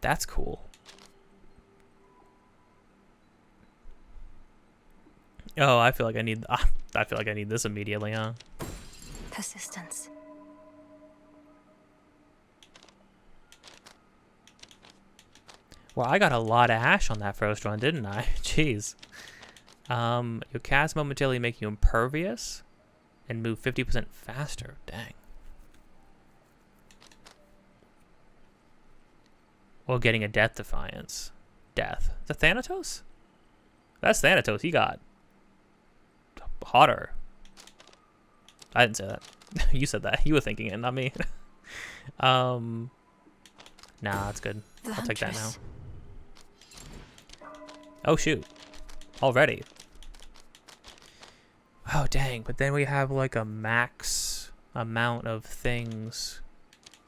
That's cool. Oh, I feel like I need this immediately, huh? Persistence. Well, I got a lot of Ash on that first run, didn't I? Jeez. Your cast momentarily make you impervious and move 50% faster. Dang. Or getting a Death Defiance. Death. Is that Thanatos? That's Thanatos. He got hotter. I didn't say that. You said that. You were thinking it, not me. Nah, that's good. I'll take that now. Oh, shoot. Already. Oh, dang. But then we have like a max amount of things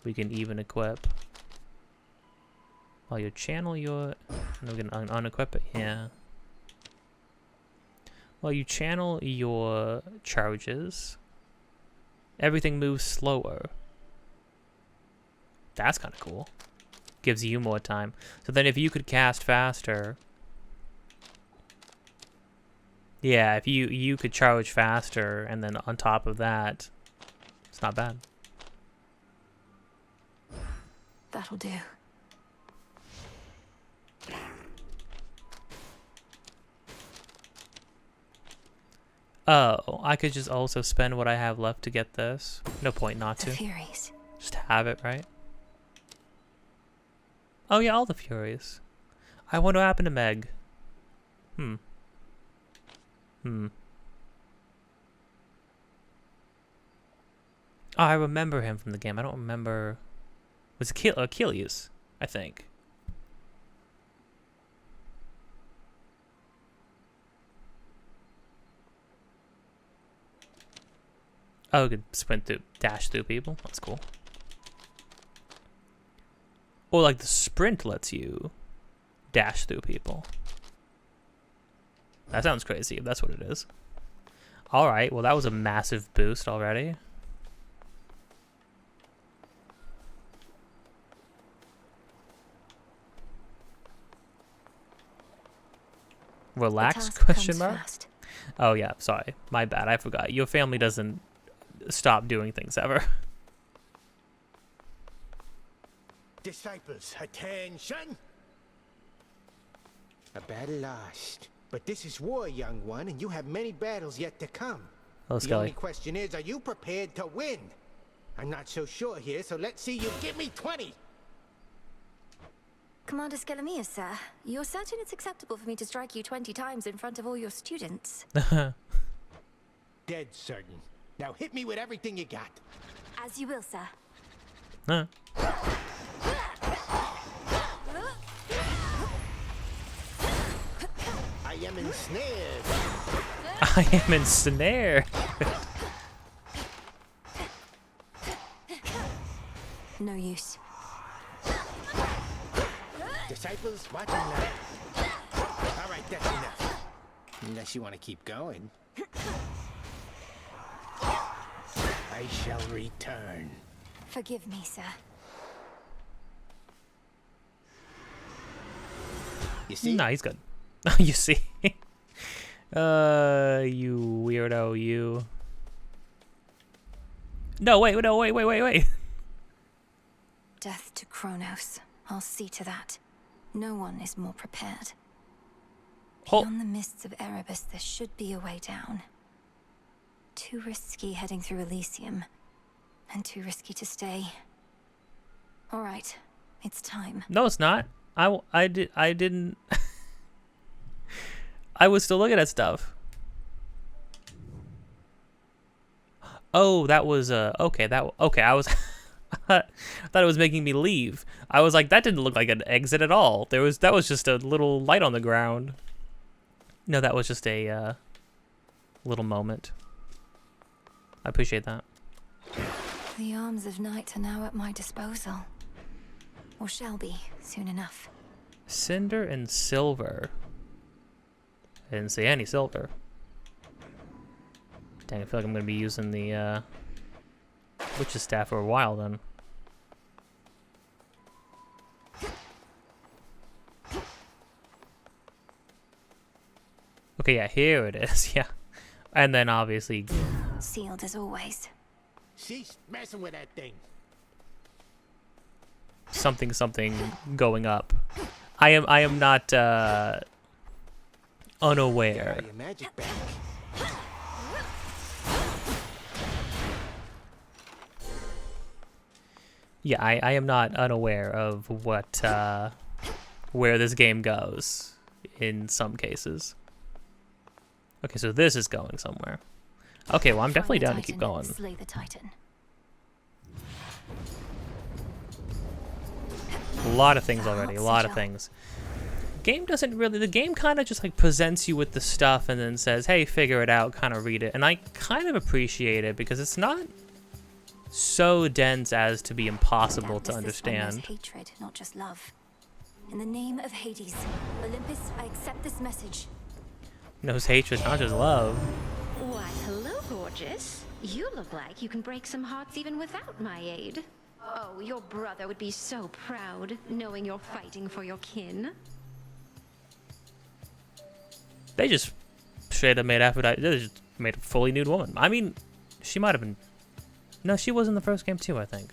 we can even equip. While you channel your... And we can unequip it. Yeah. While you channel your charges, everything moves slower. That's kind of cool. Gives you more time. So then if you could cast faster... Yeah, if you could charge faster, and then on top of that, it's not bad. That'll do. Oh, I could just also spend what I have left to get this. No point not to. The Furies. Just have it, right? Oh yeah, all the Furies. I wonder what happened to Meg. Oh, I remember him from the game. I don't remember... Was it Achilles, I think. Oh, you could sprint through, dash through people. That's cool. Or like the sprint lets you dash through people. That sounds crazy if that's what it is. Alright, well that was a massive boost already. Relax, question mark? Fast. Oh yeah, sorry. My bad, I forgot. Your family doesn't stop doing things ever. Disciples, attention! A battle lost. But this is war, young one, and you have many battles yet to come. Oh, the only question is, are you prepared to win? I'm not so sure here, so let's see you give me 20! Commander Skelemia, sir, you're certain it's acceptable for me to strike you 20 times in front of all your students? Dead certain. Now hit me with everything you got. As you will, sir. Huh. I am ensnared. I am ensnared. No use. Disciples, watch him now. All right, that's enough. Unless you want to keep going. I shall return. Forgive me, sir. You see? Nah, he's good. You see? You weirdo, you. No, wait. Death to Kronos. I'll see to that. No one is more prepared. Beyond the mists of Erebus, there should be a way down. Too risky heading through Elysium, and too risky to stay. All right, it's time. No, it's not. I didn't. I was still looking at stuff. Oh, that was okay. I was thought it was making me leave. I was like, that didn't look like an exit at all. That was just a little light on the ground. No, that was just a little moment. I appreciate that. The arms of night are now at my disposal. Or shall be, soon enough. Cinder and silver. I didn't see any silver. Dang, I feel like I'm going to be using the witch's staff for a while then. Okay, yeah, here it is, yeah. And then obviously... Sealed as always. She's messing with that thing. Something going up. I am not unaware. Your magic back. Yeah, I am not unaware of what where this game goes in some cases. Okay, so this is going somewhere. Okay, well I'm definitely down to keep going. Slay the Titan. A lot of things already, a lot of things. The game kind of just like presents you with the stuff and then says, hey, figure it out, kind of read it. And I kind of appreciate it because it's not so dense as to be impossible to understand. Hatred, not just love. In the name of Hades, Olympus, I accept this message. Knows hatred, not just love. Why, hello, gorgeous. You look like you can break some hearts even without my aid. Oh, your brother would be so proud, knowing you're fighting for your kin. They just straight up made Aphrodite. They just made a fully nude woman. I mean, she might have been. No, she was in the first game too, I think.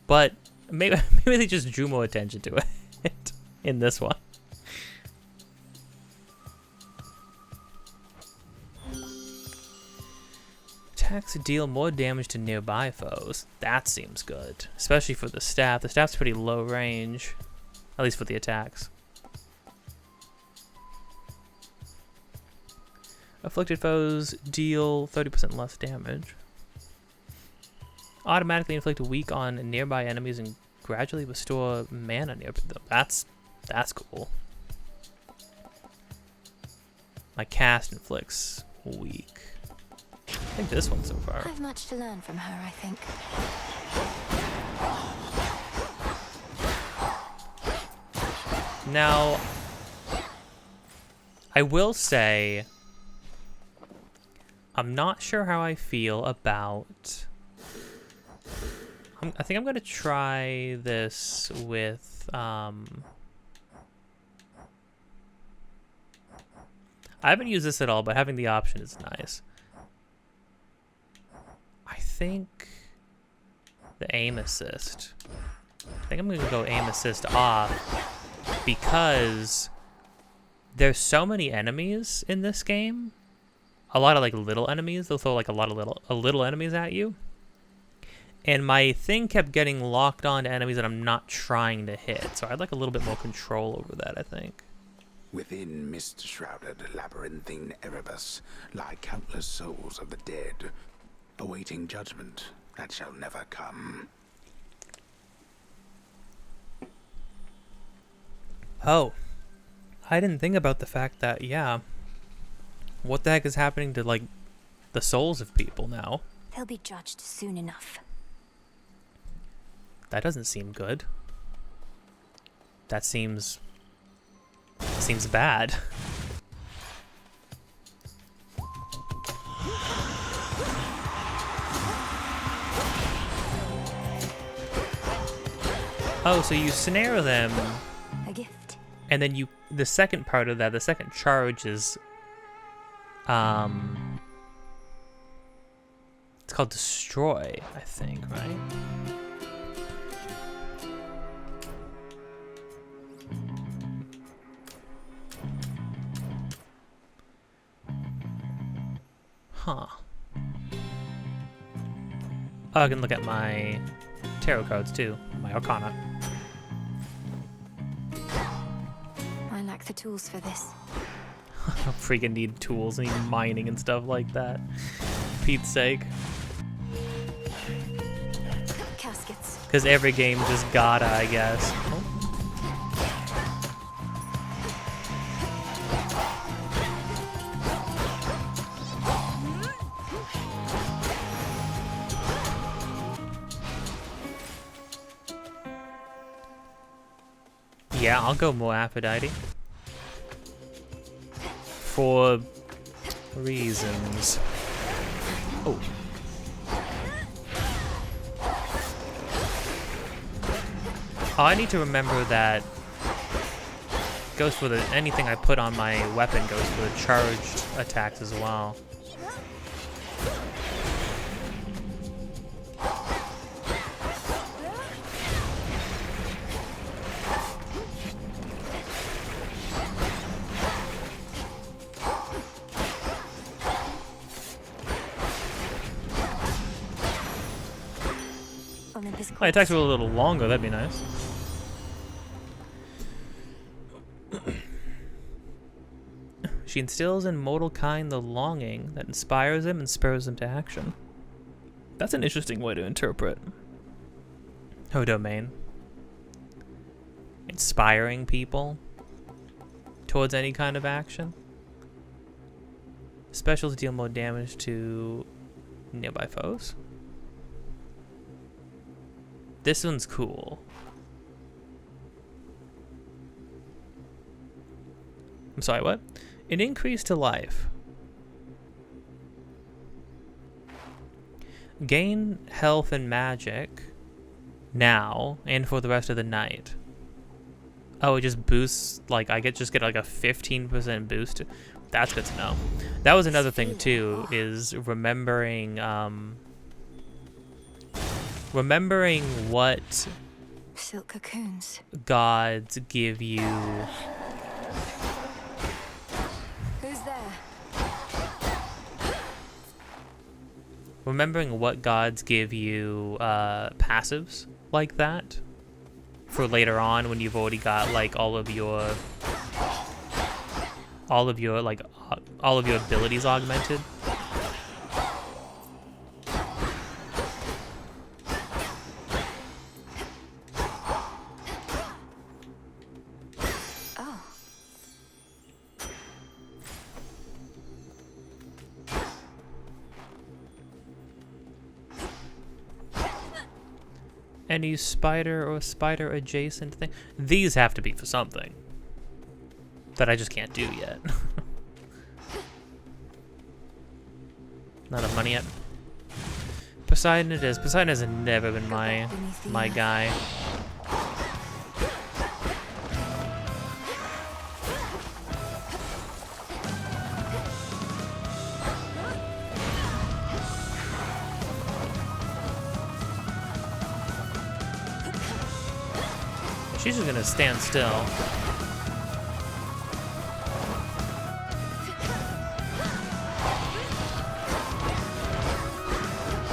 But maybe they just drew more attention to it in this one. Attacks deal more damage to nearby foes. That seems good, especially for the staff. The staff's pretty low range, at least for the attacks. Afflicted foes deal 30% less damage. Automatically inflict weak on nearby enemies and gradually restore mana nearby them. That's cool. My cast inflicts weak. I think this one so far. I've much to learn from her, I think. Now, I will say, I'm not sure how I feel about... I think I'm going to try this with... I haven't used this at all, but having the option is nice. I think the aim assist. I think I'm going to go aim assist off because there's so many enemies in this game. A lot of like little enemies. They'll throw like a lot of little enemies at you. And my thing kept getting locked on to enemies that I'm not trying to hit. So I'd like a little bit more control over that, I think. Within mist-shrouded labyrinthine Erebus lie countless souls of the dead, awaiting judgment that shall never come. Oh, I didn't think about the fact that, yeah, what the heck is happening to, like, the souls of people now? They'll be judged soon enough. That doesn't seem good. That seems bad. Oh, so you snare them. A gift. And then the second part of that, the second charge is, it's called Destroy, I think, right? Huh. Oh, I can look at my tarot cards too, my arcana. I lack the tools for this. I freaking need tools, I need mining and stuff like that. For Pete's sake. Because every game just gotta, I guess. Yeah, I'll go more Aphrodite. For reasons. Oh. Oh, I need to remember that goes for the anything I put on my weapon goes for the charged attacks as well. My attacks were a little longer, that'd be nice. She instills in mortal kind the longing that inspires them and spurs them to action. That's an interesting way to interpret her domain. Inspiring people towards any kind of action. Specials deal more damage to nearby foes. This one's cool. I'm sorry, what? An increase to life. Gain health and magic now and for the rest of the night. Oh, it just boosts, like, I just get like a 15% boost. That's good to know. That was another thing too, is remembering what silk cocoons gods give you. Who's there? Remembering what gods give you passives like that for later on when you've already got like all of your abilities augmented. Any spider or spider adjacent thing. These have to be for something that I just can't do yet. Not enough money yet. Poseidon it is. Poseidon has never been my guy. She's just gonna stand still.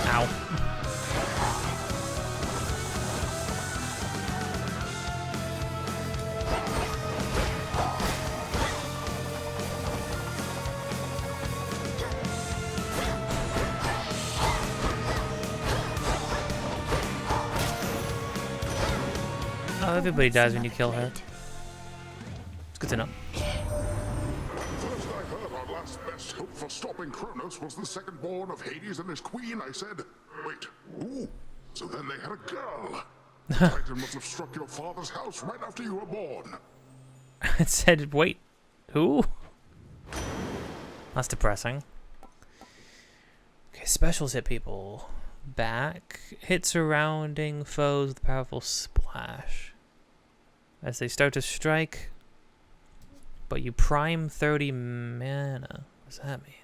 Ow. Oh, everybody dies when you kill her. It's good to know. First I heard our last best hope for stopping Kronos was the second born of Hades and his queen, I said, wait, who? So then they had a girl. The Titan must have struck your father's house right after you were born. It said, wait, who? That's depressing. Okay, specials hit people back. Hit surrounding foes with powerful splash. As they start to strike, but you prime 30 mana. What does that mean?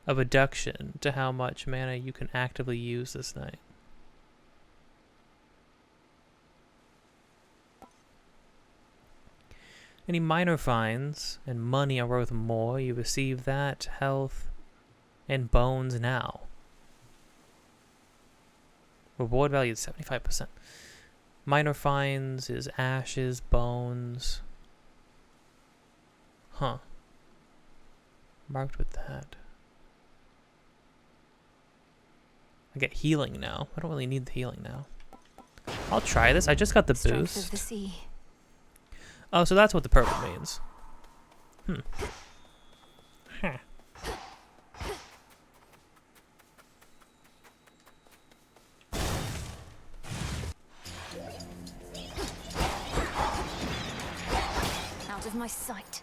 A reduction to how much mana you can actively use this night. Any minor fines and money are worth more. You receive that, health, and bones now. Reward value is 75%. Minor fines is ashes, bones. Huh. Marked with that. I get healing now. I don't really need the healing now. I'll try this. I just got the boost. Oh, so that's what the purple means. Huh. Out of my sight.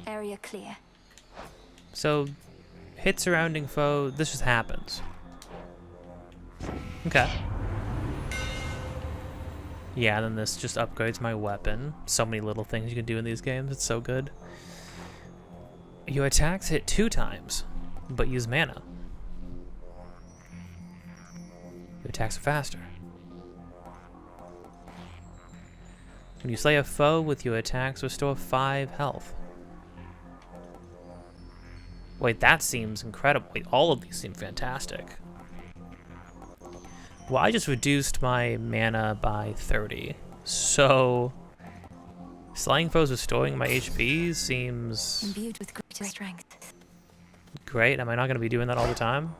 Area clear. So, hit surrounding foe. This just happens. Okay. Yeah, then this just upgrades my weapon. So many little things you can do in these games. It's so good. Your attacks hit 2 times, but use mana. Your attacks are faster. When you slay a foe with your attacks, restore 5 health. Wait, that seems incredible. Wait, all of these seem fantastic. Well, I just reduced my mana by 30. So, slaying foes restoring my HP seems imbued with greater strength. Great. Am I not going to be doing that all the time?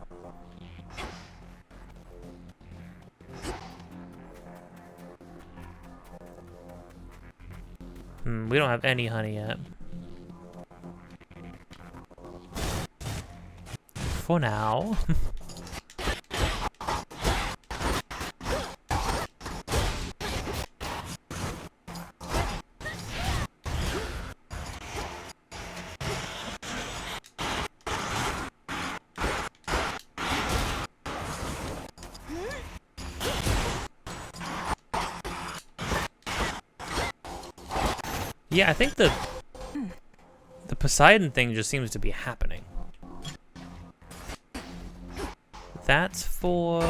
We don't have any honey yet. For now. Yeah, I think the Poseidon thing just seems to be happening. That's for...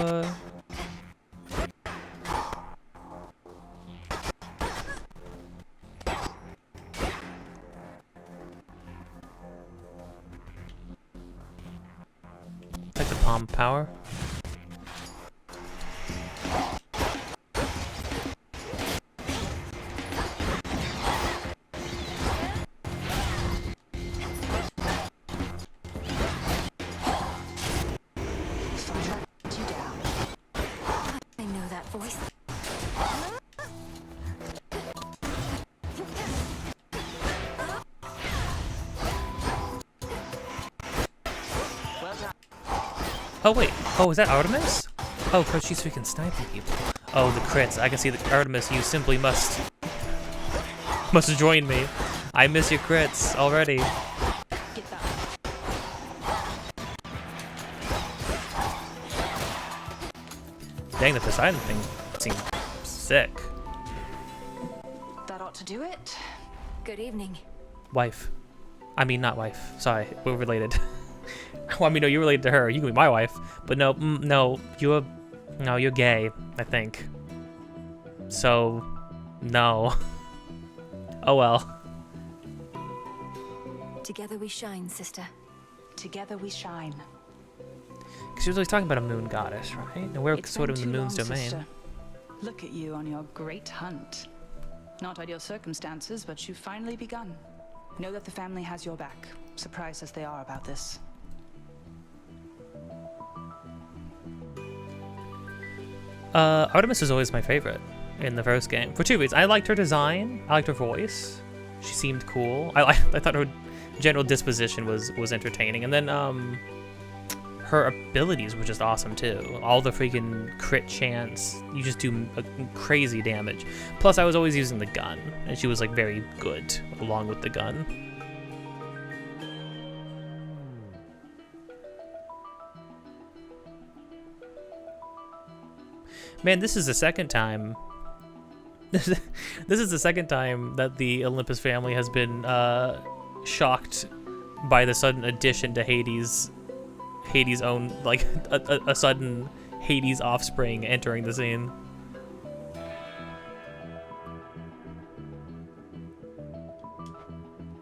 like the palm power. Oh wait, oh is that Artemis? Oh, cause she's freaking sniping people. Oh, the crits. I can see that Artemis, you simply must join me. I miss your crits already. Dang, the Poseidon thing seems sick. That ought to do it. Good evening. Wife. I mean, not wife. Sorry, we're related. Well, I mean, no, you're related to her. You can be my wife, but no, no, you're gay, I think. So, no. Oh well. Together we shine, sister. Together we shine. Because she was always talking about a moon goddess, right? And we're It's sort of been in the too moon's long, domain. sister. Look at you on your great hunt. Not ideal circumstances, but you've finally begun. Know that the family has your back, surprised as they are about this. Artemis was always my favorite in the first game for 2 reasons. I liked her design. I liked her voice. She seemed cool. I thought her general disposition was entertaining, and then her abilities were just awesome too. All the freaking crit chance. You just do crazy damage. Plus, I was always using the gun, and she was like very good along with the gun. Man, this is the second time. This is the second time that the Olympus family has been shocked by the sudden addition to Hades' own, like a sudden Hades offspring entering the scene.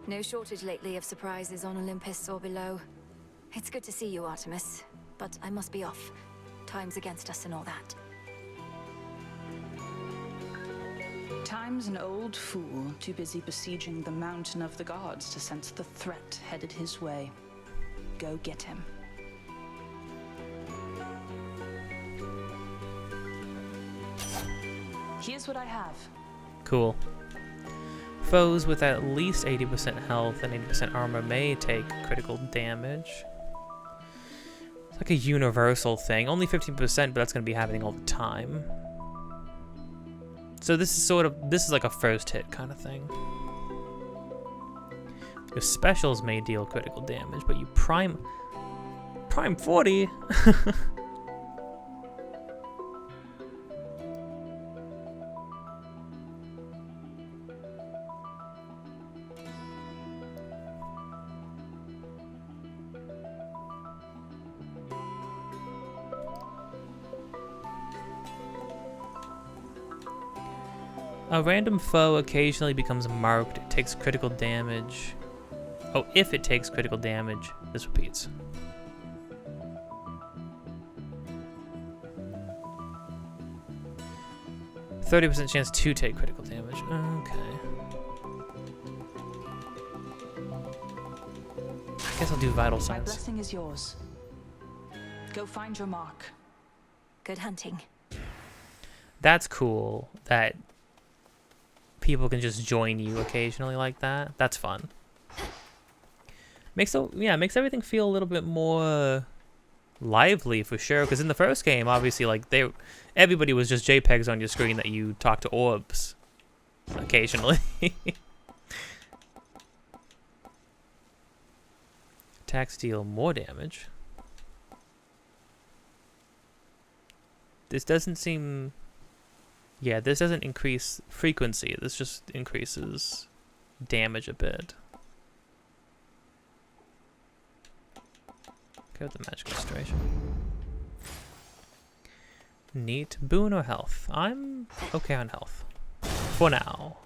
No shortage lately of surprises on Olympus or below. It's good to see you, Artemis, but I must be off. Time's against us and all that. Time's an old fool, too busy besieging the mountain of the gods to sense the threat headed his way. Go get him. Here's what I have. Cool. Foes with at least 80% health and 80% armor may take critical damage. It's like a universal thing. Only 15%, but that's going to be happening all the time. So this is like a first hit kind of thing. Your specials may deal critical damage, but you prime 40. A random foe occasionally becomes marked. It takes critical damage. Oh, if it takes critical damage, this repeats. %30% chance to take critical damage. Okay. I guess I'll do vital My signs. blessing is yours. Go find your mark. Good hunting. That's cool that people can just join you occasionally like that. That's fun. Makes everything feel a little bit more lively for sure. Because in the first game, obviously, like everybody was just JPEGs on your screen that you talk to orbs occasionally. Attacks deal more damage. This doesn't seem. Yeah, this doesn't increase frequency. This just increases damage a bit. Go with the magic restoration. Neat. Boon or health? I'm okay on health. For now.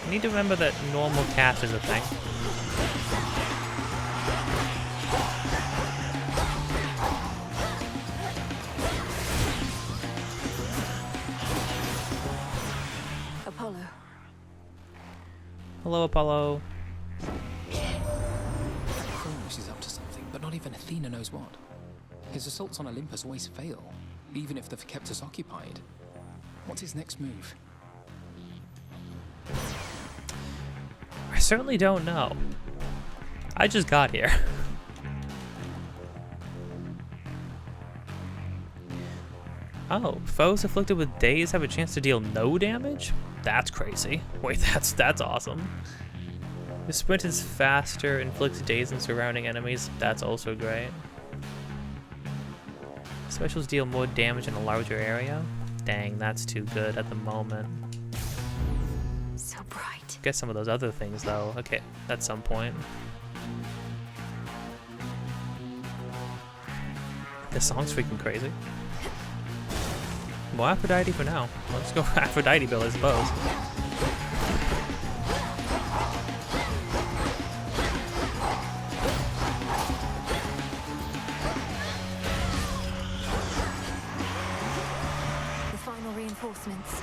I need to remember that normal cast is a thing. Apollo. Hello, Apollo. Kronos is up to something, but not even Athena knows what. His assaults on Olympus always fail, even if they've kept us occupied. What's his next move? I certainly don't know. I just got here. Oh, foes afflicted with daze have a chance to deal no damage? That's crazy. Wait, that's awesome. The sprint is faster, inflicts daze in surrounding enemies. That's also great. Specials deal more damage in a larger area. Dang, that's too good at the moment. So bright. Get some of those other things though. Okay, at some point. This song's freaking crazy. More Aphrodite for now. Let's go Aphrodite Bill, I suppose. The final reinforcements.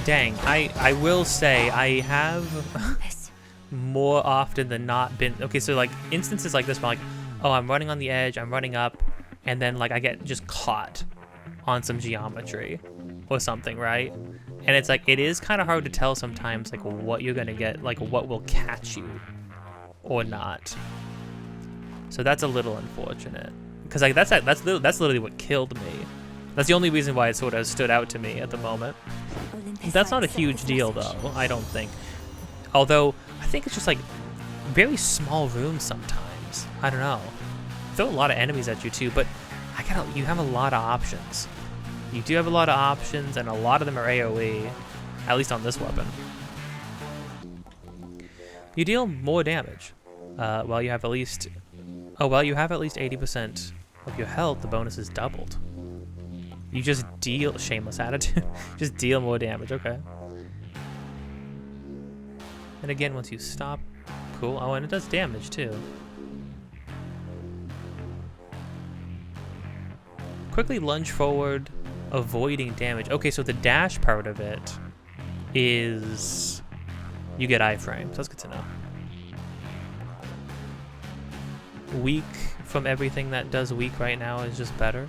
Dang, I will say I have more often than not been okay. So like instances like this, where like, oh, I'm running on the edge, I'm running up, and then like I get just caught on some geometry or something, right? And it's like it is kind of hard to tell sometimes like what you're gonna get, like what will catch you or not. So that's a little unfortunate. because like that's literally what killed me. That's the only reason why it sort of stood out to me at the moment. That's not a huge deal though, I don't think. Although I think it's just like very small rooms sometimes. I don't know. Throw a lot of enemies at you too, but you have a lot of options. You do have a lot of options, and a lot of them are AoE, at least on this weapon. You deal more damage. While you have at least 80% of your health, the bonus is doubled. You just deal shameless attitude. Just deal more damage. Okay. And again, once you stop, cool. Oh, and it does damage too. Quickly lunge forward, avoiding damage. Okay, so the dash part of it is you get iframes. That's good to know. Weak from everything that does weak right now is just better.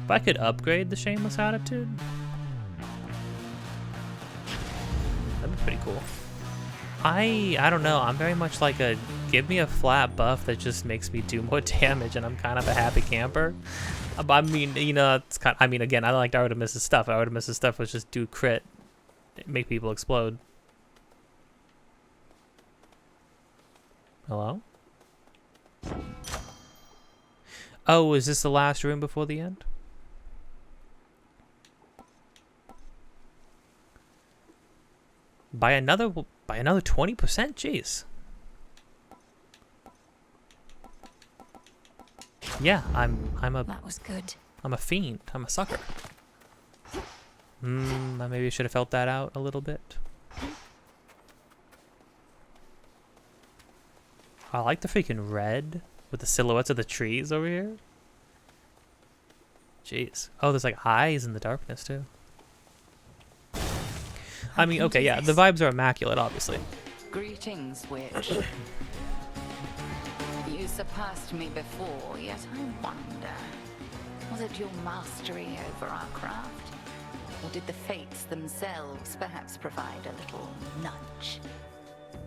If I could upgrade the shameless attitude, that'd be pretty cool. I don't know. I'm very much like a give me a flat buff that just makes me do more damage, and I'm kind of a happy camper. I mean, you know, it's kind. I mean, again, I liked Artemis's stuff. Artemis's stuff was just do crit, make people explode. Hello? Oh, is this the last room before the end? By another 20%? Jeez. Yeah, That was good. I'm a fiend. I'm a sucker. I maybe should have felt that out a little bit. I like the freaking red with the silhouettes of the trees over here. Jeez. Oh, there's like eyes in the darkness too. I mean, okay, yeah, the vibes are immaculate, obviously. Greetings, witch. You surpassed me before, yet I wonder, was it your mastery over our craft? Or did the fates themselves perhaps provide a little nudge?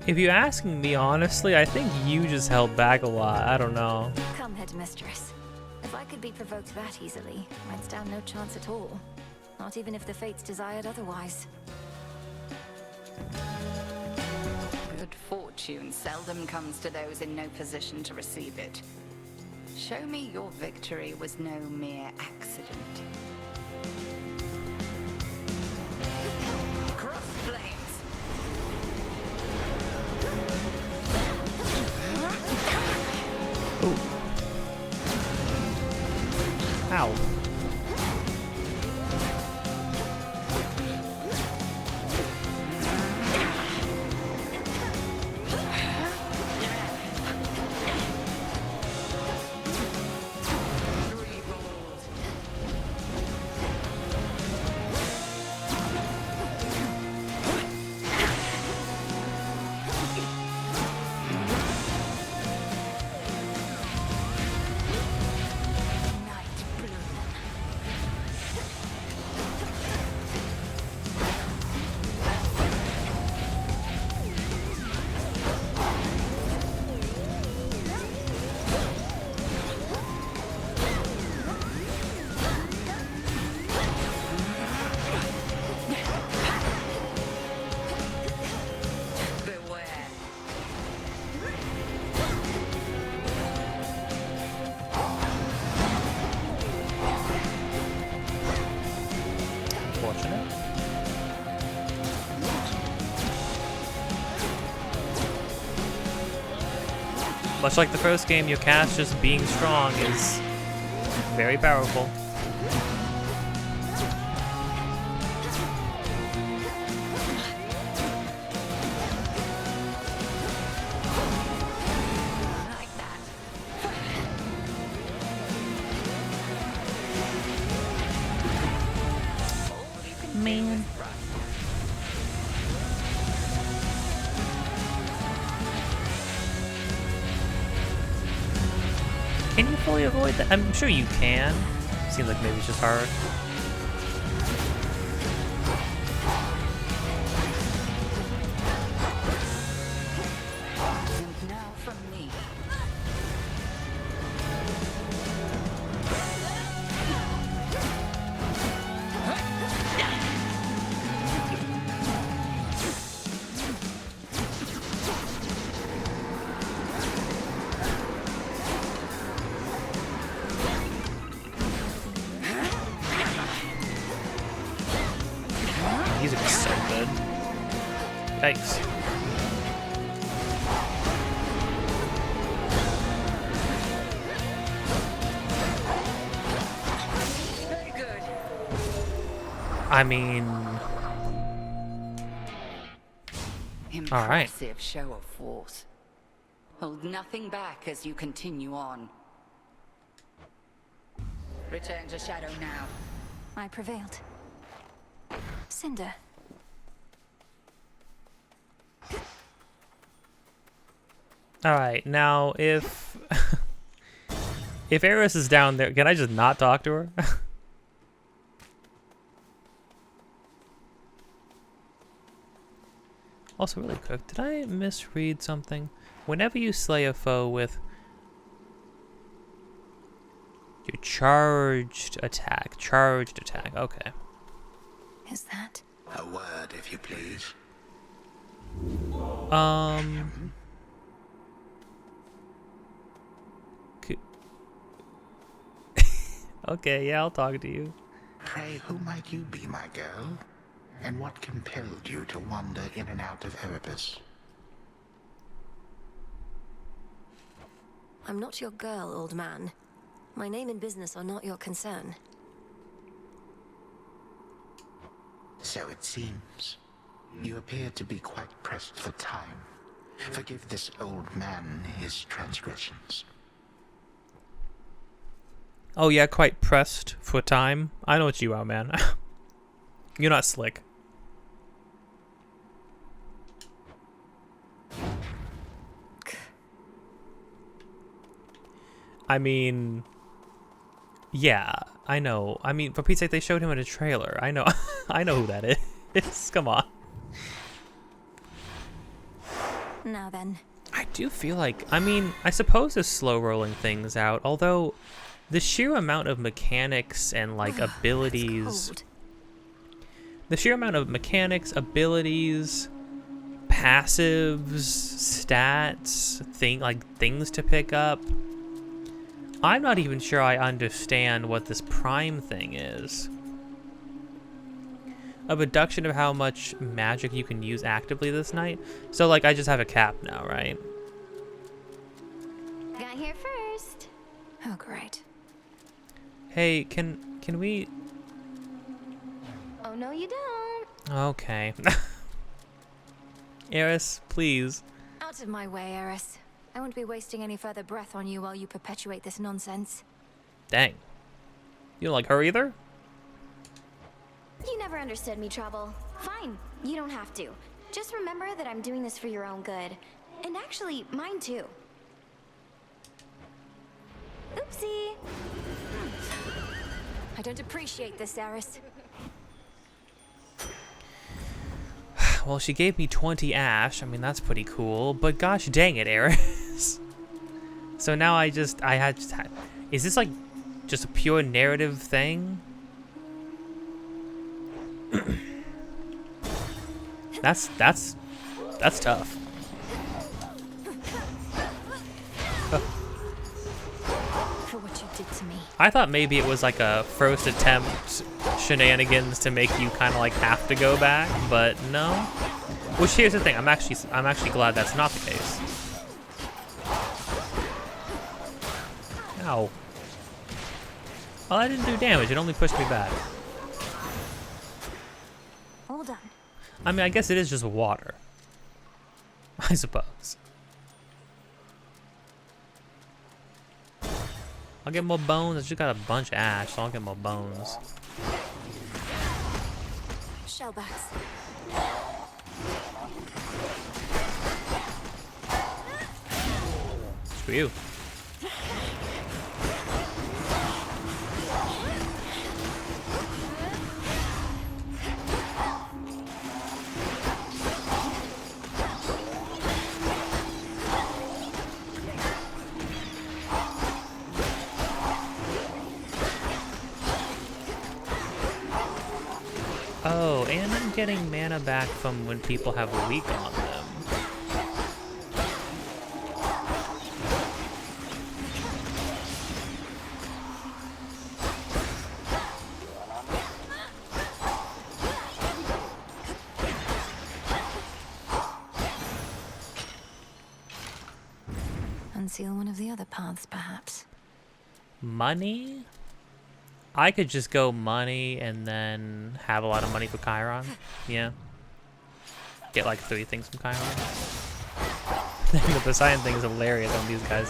If you're asking me honestly, I think you just held back a lot. I don't know. Come, headmistress. If I could be provoked that easily, I'd stand no chance at all. Not even if the fates desired otherwise. Good fortune seldom comes to those in no position to receive it. Show me your victory was no mere accident. Cross flames! Ooh. Ow. Much like the first game, your cast just being strong is very powerful. Man. Can you fully avoid that? I'm sure you can. Seems like maybe it's just hard. moves. Very good. I mean, all right. Impressive show of force. Hold nothing back as you continue on. Return to shadow now. I prevailed. Cinder. All right, now if if Eris is down there, can I just not talk to her? Also, really quick, did I misread something? Whenever you slay a foe with your charged attack, okay. Is that? A word, if you please. Okay, yeah, I'll talk to you. Pray, who might you be, my girl? And what compelled you to wander in and out of Erebus? I'm not your girl, old man. My name and business are not your concern. So it seems. You appear to be quite pressed for time. Forgive this old man his transgressions. Oh yeah, quite pressed for time. I know what you are, man. You're not slick. I mean, yeah, I know. I mean, for Pete's sake, they showed him in a trailer. I know, I know who that is. Come on. Now then. I do feel like, I mean, I suppose it's slow rolling things out, although the sheer amount of mechanics and like abilities, the sheer amount of mechanics, abilities, passives, stats, things to pick up. I'm not even sure I understand what this prime thing is. A reduction of how much magic you can use actively this night. So like I just have a cap now, right? Got here first. Oh great. Hey, can we? Oh no, you don't. Okay. Eris, please. Out of my way, Eris. I won't be wasting any further breath on you while you perpetuate this nonsense. Dang. You don't like her either? You never understood me, Trouble. Fine, you don't have to. Just remember that I'm doing this for your own good. And actually, mine too. Oopsie. I don't appreciate this, Eris. Well, she gave me 20 ash. I mean, that's pretty cool. But gosh dang it, Eris. So now is this like just a pure narrative thing? That's tough. For what you did to me. I thought maybe it was like a first attempt shenanigans to make you kind of like have to go back, but no. Which here's the thing, I'm actually glad that's not the case. Ow. Well, I didn't do damage, it only pushed me back. All done. I mean, I guess it is just water. I suppose. I'll get more bones. I just got a bunch of ash, so I'll get more bones. Shellbacks. Screw you. Oh, and I'm getting mana back from when people have a weak on them. conceal one of the other paths, perhaps. Money? I could just go money and then have a lot of money for Chiron. Yeah. Get like 3 things from Chiron. The Poseidon thing is hilarious on these guys.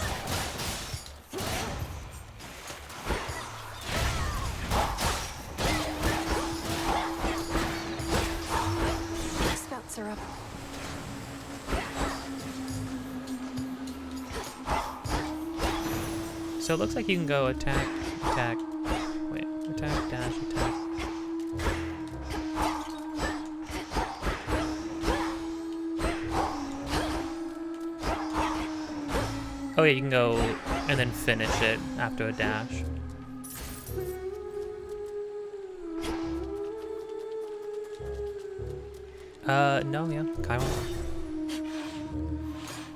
Spouts are up. So it looks like you can go attack, attack, wait, attack, dash, attack. Oh yeah, you can go and then finish it after a dash. No, yeah, Chiron.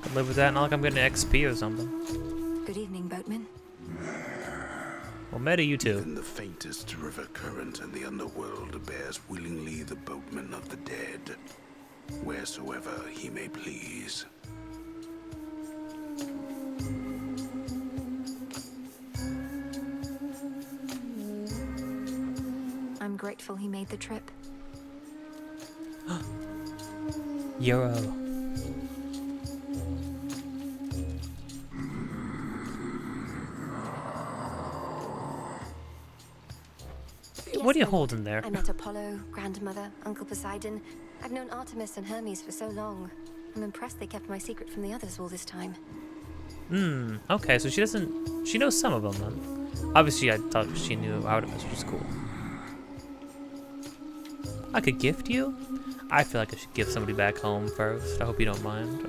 Could live with that, not like I'm getting XP or something. Good evening, boatman. Well, meta you too. Even the faintest river current in the underworld bears willingly the boatman of the dead, wheresoever he may please. I'm grateful he made the trip. Euro. What are you holding there? I met Apollo, Grandmother, Uncle Poseidon. I've known Artemis and Hermes for so long. I'm impressed they kept my secret from the others all this time. Okay, so she knows some of them then. Obviously, I thought she knew Artemis, which is cool. I could gift you? I feel like I should gift somebody back home first. I hope you don't mind.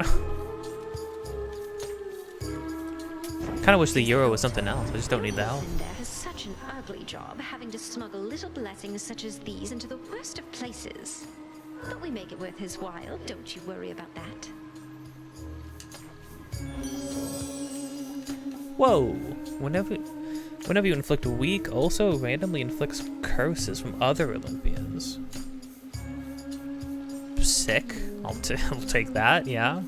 Kind of wish the euro was something else. I just don't need the help. There has such an ugly job having to smuggle little blessings such as these into the worst of places. But we make it worth his while. Don't you worry about that. Whoa! Whenever you inflict a weak, also randomly inflicts curses from other Olympians. Sick. I'll take that, yeah.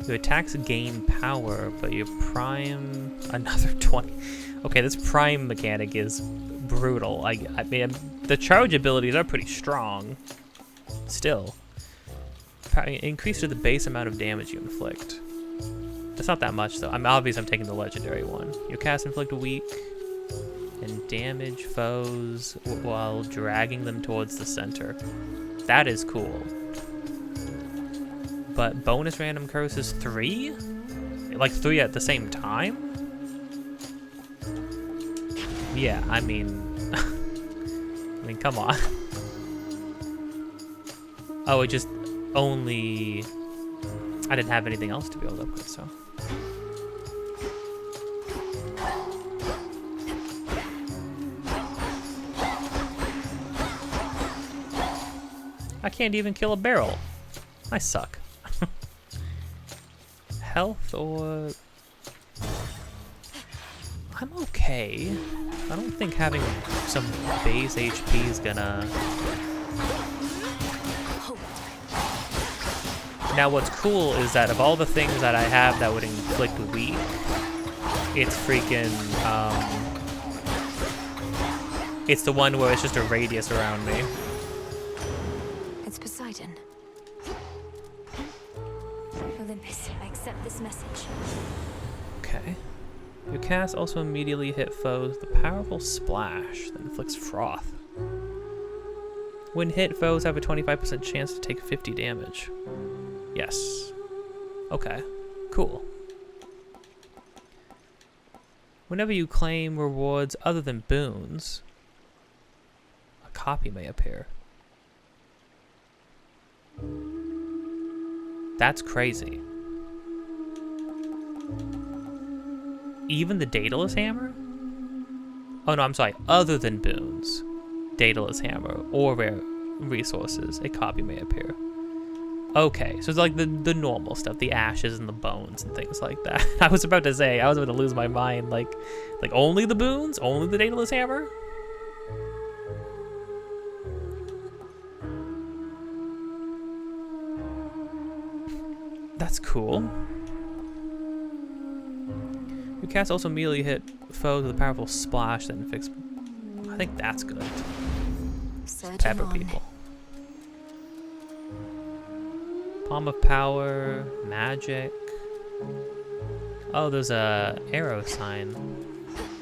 Your attacks gain power, but your prime... Another 20. Okay, this prime mechanic is brutal. I mean, the charge abilities are pretty strong. Still. Increase to the base amount of damage you inflict. That's not that much, though. I'm taking the legendary one. Your cast inflict weak and damage foes while dragging them towards the center. That is cool. But bonus random curse is 3? Like 3 at the same time? Yeah, I mean, come on. Oh, it just only... I didn't have anything else to be able to put, so... I can't even kill a barrel. I suck. Health or... I'm okay. I don't think having some base HP is gonna... Now what's cool is that of all the things that I have that would inflict weak, it's freaking, it's the one where it's just a radius around me. It's Poseidon. Olympus, I accept this message. Okay. Your cast also immediately hit foes with a powerful splash that inflicts froth. When hit, foes have a 25% chance to take 50 damage. Yes. Okay. Cool. Whenever you claim rewards other than boons, a copy may appear. That's crazy. Even the Daedalus Hammer? Oh no, I'm sorry. Other than boons, Daedalus Hammer, or rare resources, a copy may appear. Okay, so it's like the normal stuff, the ashes and the bones and things like that. I was about to lose my mind, like only the boons? Only the Daedalus Hammer? That's cool. We cast also immediately hit foes with a powerful splash, then fix. I think that's good. Pepper people. Palm of Power, magic. Oh, there's a arrow sign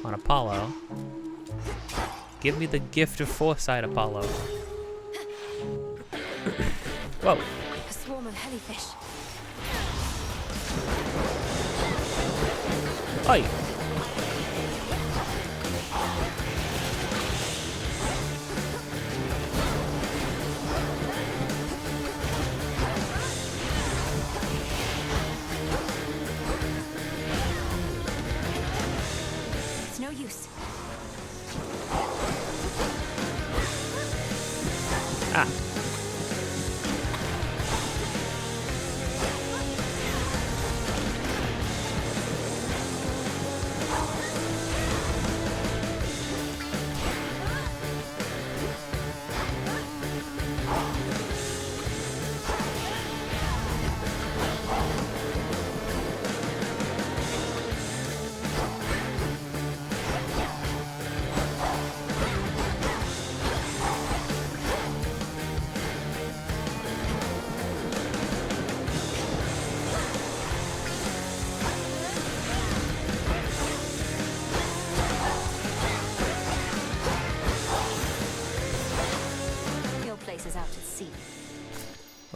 on Apollo. Give me the gift of foresight, Apollo. Whoa. A swarm of jellyfish. Oi. It's no use. Ah.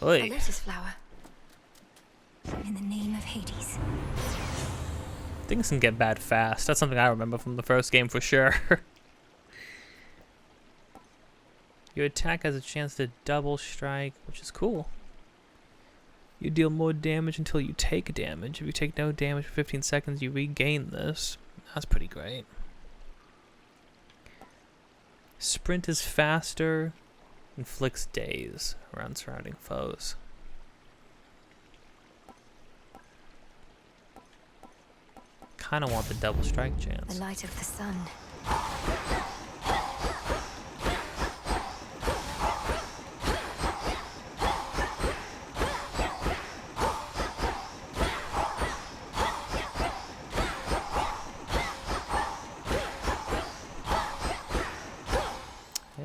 Oi. A lotus flower. In the name of Hades. Things can get bad fast. That's something I remember from the first game for sure. Your attack has a chance to double strike, which is cool. You deal more damage until you take damage. If you take no damage for 15 seconds, you regain this. That's pretty great. Sprint is faster. Inflicts daze around surrounding foes. Kinda want the double strike chance. The light of the sun.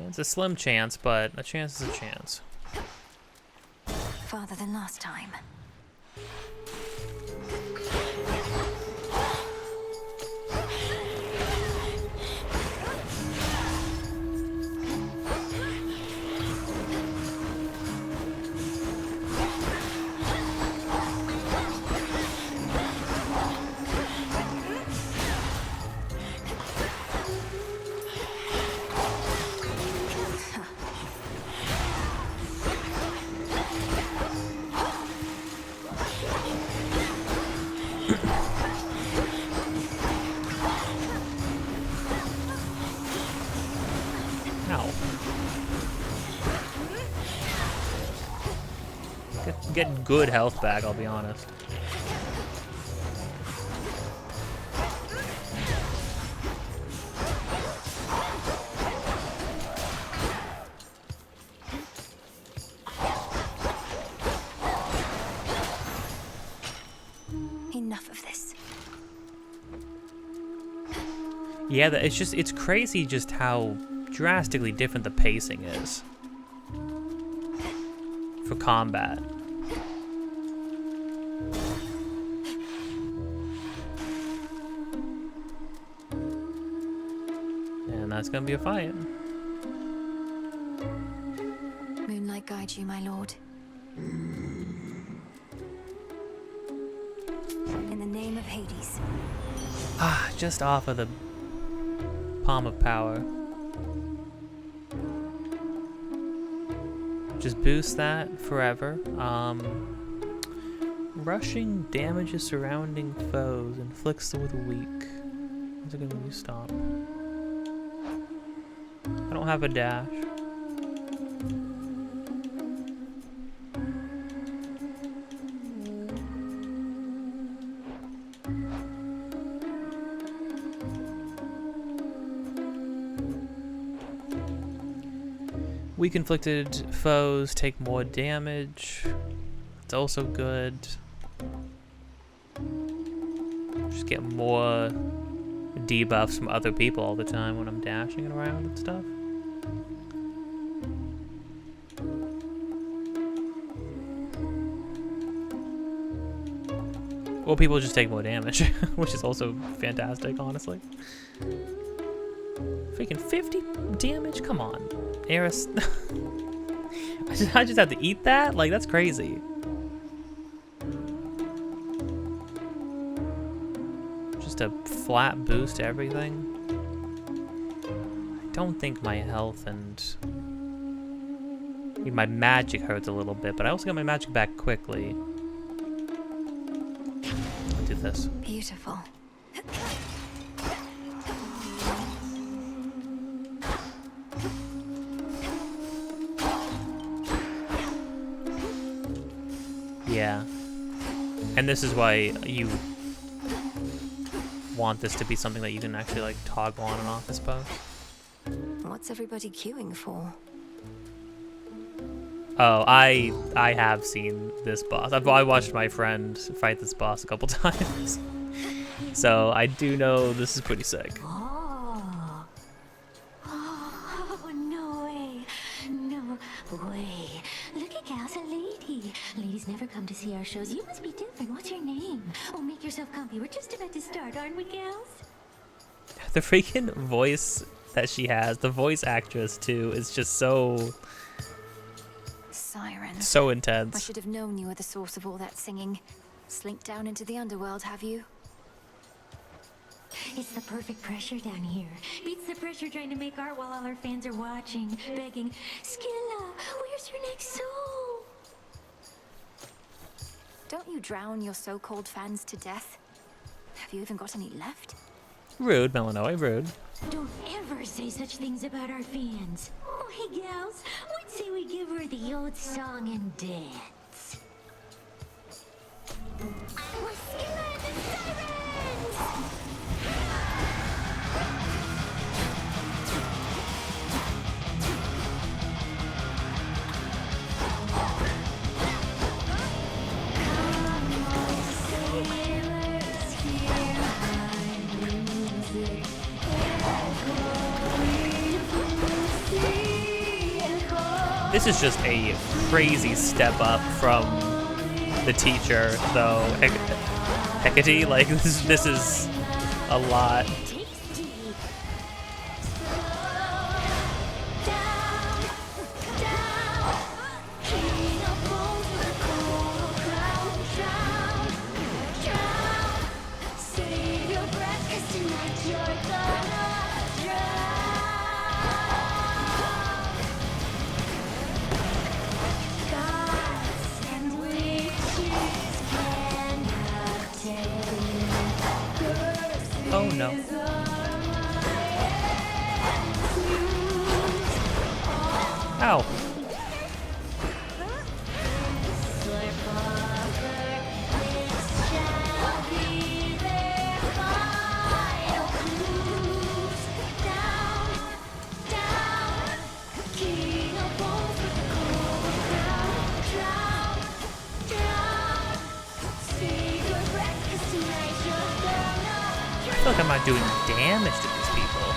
It's a slim chance, but a chance is a chance. Farther than last time. Get good health back, I'll be honest. Enough of this. Yeah, it's crazy just how drastically different the pacing is for combat. And that's gonna be a fight. Moonlight guide you, my lord. In the name of Hades. Ah, just off of the Palm of Power. Just boost that forever. Rushing damages surrounding foes, inflicts them with weak. When's it gonna stop? I don't have a dash. Weak inflicted foes take more damage. It's also good. Just get more debuffs from other people all the time when I'm dashing around and stuff. Or people just take more damage, which is also fantastic, honestly. Freaking 50 damage? Come on. Eris. I just have to eat that? Like, that's crazy. Just a flat boost to everything. I don't think my health and... I mean, my magic hurts a little bit, but I also got my magic back quickly. I'll do this. Beautiful. Yeah. And this is why you want this to be something that you can actually like toggle on and off, I suppose. What's everybody queuing for? Oh, I have seen this boss. I watched my friend fight this boss a couple times. So I do know this is pretty sick. Oh, no way. No way. Look at Gal's a lady. Ladies never come to see our shows. You must be different. What's your name? Oh, make yourself comfy. We're just about to start, aren't we, gals? The freaking voice that she has, the voice actress too, is just so... Siren. So I intense. should have known you were the source of all that singing. Slinked down into the underworld, have you? It's the perfect pressure down here. Beats the pressure trying to make art while all our fans are watching, begging, Skilla, where's your next soul? Don't you drown your so-called fans to death? Have you even got any left? Rude, Melanoe, rude. Don't ever say such things about our fans. Oh, hey, gals, what say we give her the old song and dance? We're Skilla and the Sirens! This is just a crazy step up from the teacher, though. Hecate, like this is a lot. Oh no. Ow. I feel like I'm not doing damage to these people.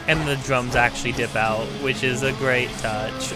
And the drums actually dip out, which is a great touch.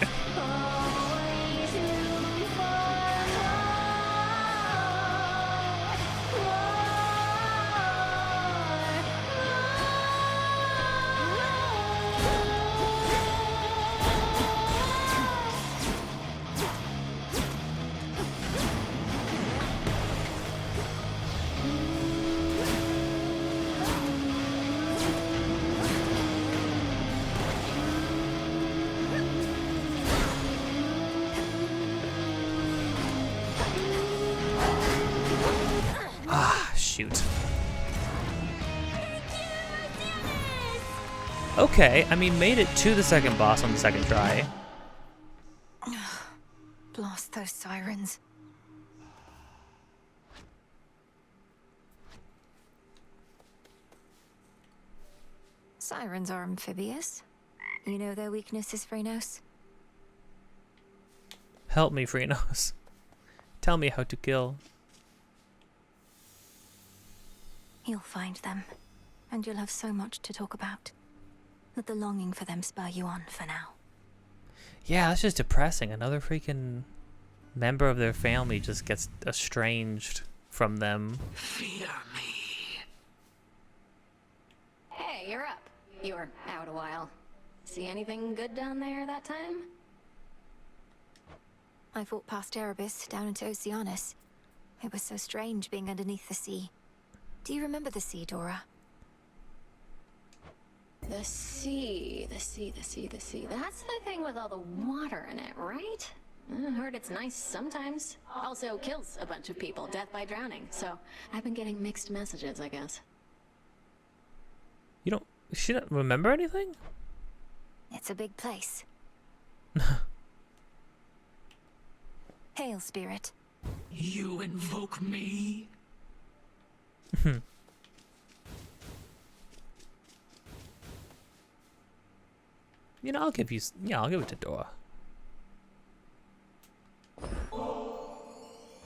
Shoot. Okay, I mean, made it to the second boss on the second try. Blast those sirens. Sirens are amphibious. You know their weakness is Phrenos? Help me, Phrenos. Tell me how to kill. You'll find them, and you'll have so much to talk about. Let the longing for them spur you on for now. Yeah, that's just depressing. Another freaking member of their family just gets estranged from them. Fear me. Hey, you're up. You were out a while. See anything good down there that time? I fought past Erebus down into Oceanus. It was so strange being underneath the sea. Do you remember the sea, Dora? The sea. That's the thing with all the water in it, right? I heard it's nice sometimes. Also kills a bunch of people, death by drowning. So I've been getting mixed messages, I guess. She don't remember anything? It's a big place. Hail, spirit. You invoke me? I'll give it to Dora.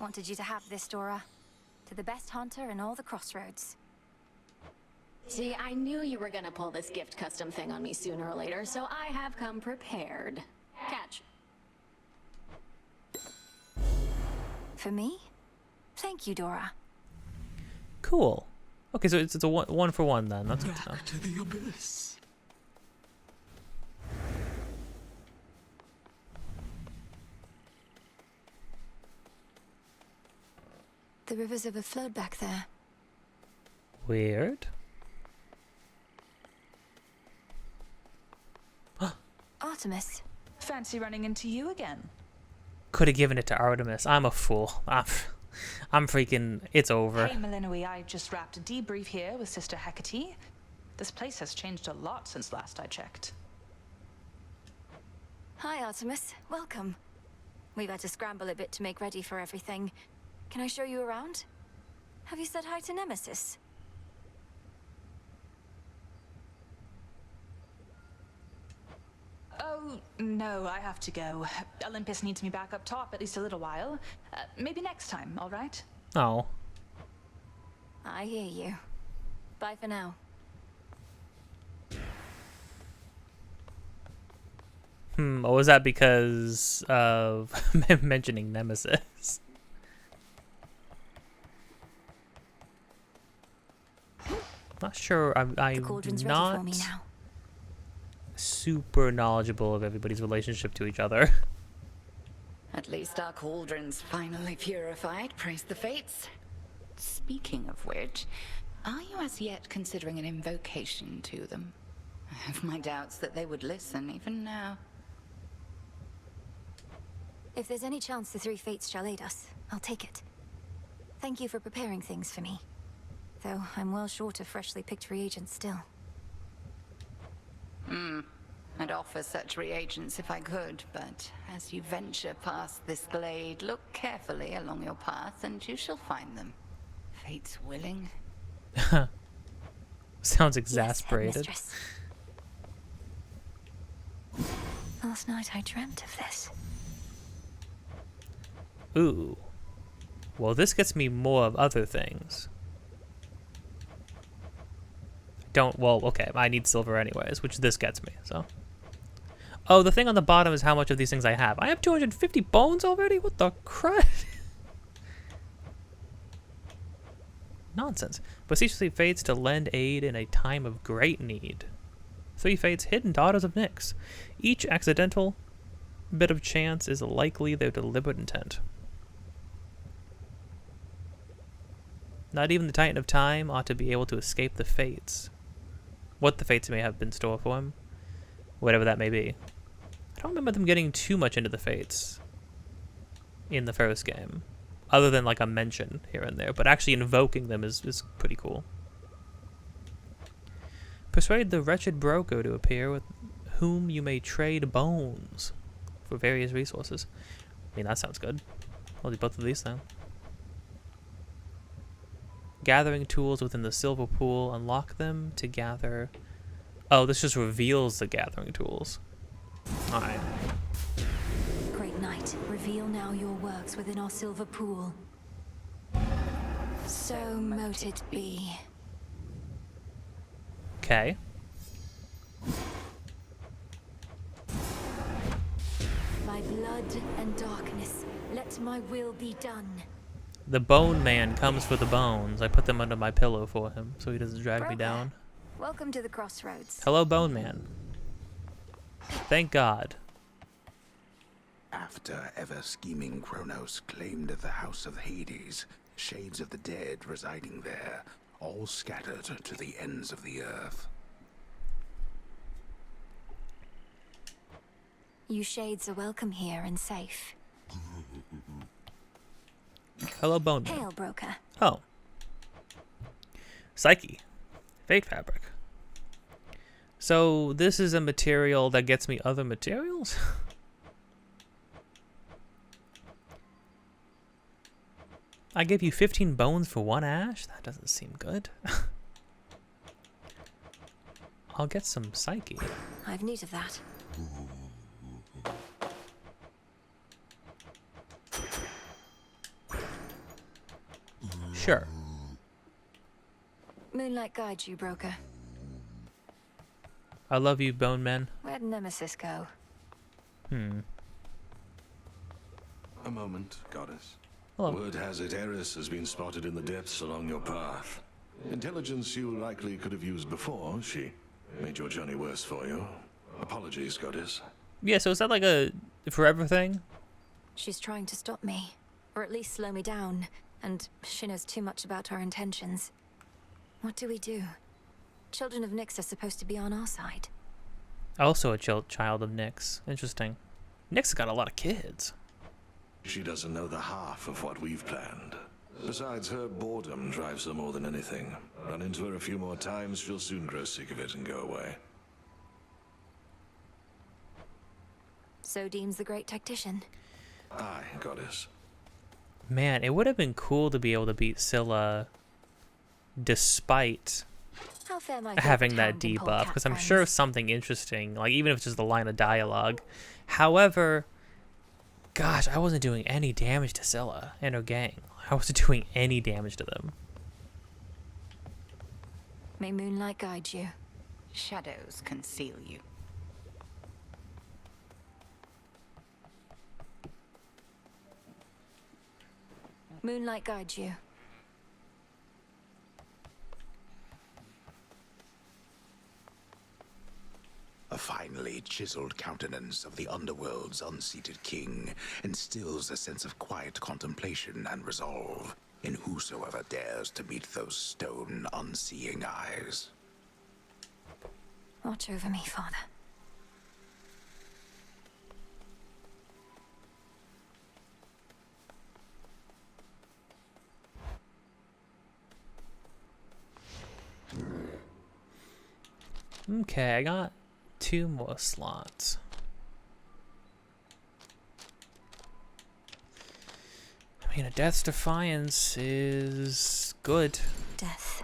Wanted you to have this, Dora. To the best hunter in all the crossroads. See, I knew you were gonna pull this gift custom thing on me sooner or later, so I have come prepared. Catch. For me? Thank you, Dora. Cool. Okay, so it's a one for one then. That's good to know. Back to the abyss. The river's overflowed back there. Weird. Artemis. Fancy running into you again. Could have given it to Artemis. I'm a fool. I'm freaking. It's over. Hey, Melinoi, I just wrapped a debrief here with Sister Hecate. This place has changed a lot since last I checked. Hi, Artemis. Welcome. We've had to scramble a bit to make ready for everything. Can I show you around? Have you said hi to Nemesis? Oh, no, I have to go. Olympus needs me back up top at least a little while. Maybe next time, all right? Oh. I hear you. Bye for now. Or was that because of mentioning Nemesis? Not sure. I'm not super knowledgeable of everybody's relationship to each other. At least our cauldron's finally purified, praise the fates. Speaking of which, are you as yet considering an invocation to them? I have my doubts that they would listen even now. If there's any chance the three fates shall aid us, I'll take it. Thank you for preparing things for me. Though I'm well short of freshly picked reagents still. I'd offer such reagents if I could, but as you venture past this glade, look carefully along your path and you shall find them. Fate's willing. Sounds exasperated. Yes, last night I dreamt of this. Ooh. Well, this gets me more of other things. Okay, I need silver anyways, which this gets me, so. Oh, the thing on the bottom is how much of these things I have. I have 250 bones already? What the crud? Nonsense. Beseechly fates to lend aid in a time of great need. 3 fates, hidden daughters of Nyx. Each accidental bit of chance is likely their deliberate intent. Not even the Titan of Time ought to be able to escape the fates. What the fates may have been stored for him. Whatever that may be. I don't remember them getting too much into the fates in the first game. Other than like a mention here and there. But actually invoking them is pretty cool. Persuade the wretched broker to appear with whom you may trade bones for various resources. I mean, that sounds good. I'll do both of these now. Gathering tools within the silver pool, unlock them to gather Oh, this just reveals the gathering tools. Alright. Great Knight, reveal now your works within our silver pool. So mote it be. Okay. By blood and darkness, let my will be done. The bone man comes for the bones. I put them under my pillow for him so he doesn't drag me Broker, down. welcome to the crossroads. Hello, bone man. Thank God. After ever-scheming Kronos claimed the House of Hades, shades of the dead residing there, all scattered to the ends of the earth. You shades are welcome here and safe. Hello, bone man. Hail, broker. Oh. Psyche. Fate fabric. So this is a material that gets me other materials? I give you 15 bones for 1 ash? That doesn't seem good. I'll get some Psyche. I've need of that. Sure. Moonlight guides you, broker. I love you, bone men. Where'd Nemesis go? A moment, goddess. Hello. Word has it Eris has been spotted in the depths along your path. Intelligence you likely could have used before. She made your journey worse for you. Apologies, goddess. Yeah, so is that like a forever thing? She's trying to stop me, or at least slow me down, and she knows too much about our intentions. What do we do? Children of Nyx are supposed to be on our side. Also a child of Nyx. Interesting. Nyx has got a lot of kids. She doesn't know the half of what we've planned. Besides, her boredom drives her more than anything. Run into her a few more times, she'll soon grow sick of it and go away. So deems the great tactician. Aye, goddess. Man, it would have been cool to be able to beat Scylla despite How fair my having that favorite hound and debuff, polecat because I'm friends. sure something interesting, like even if it's just a line of dialogue. However, gosh, I wasn't doing any damage to Scylla and her gang. I wasn't doing any damage to them. May moonlight guide you. Shadows conceal you. Moonlight guide you. A finely chiseled countenance of the underworld's unseated king instills a sense of quiet contemplation and resolve in whosoever dares to meet those stone, unseeing eyes. Watch over me, Father. Okay, I got 2 more slots. I mean, a Death's Defiance is good. Death.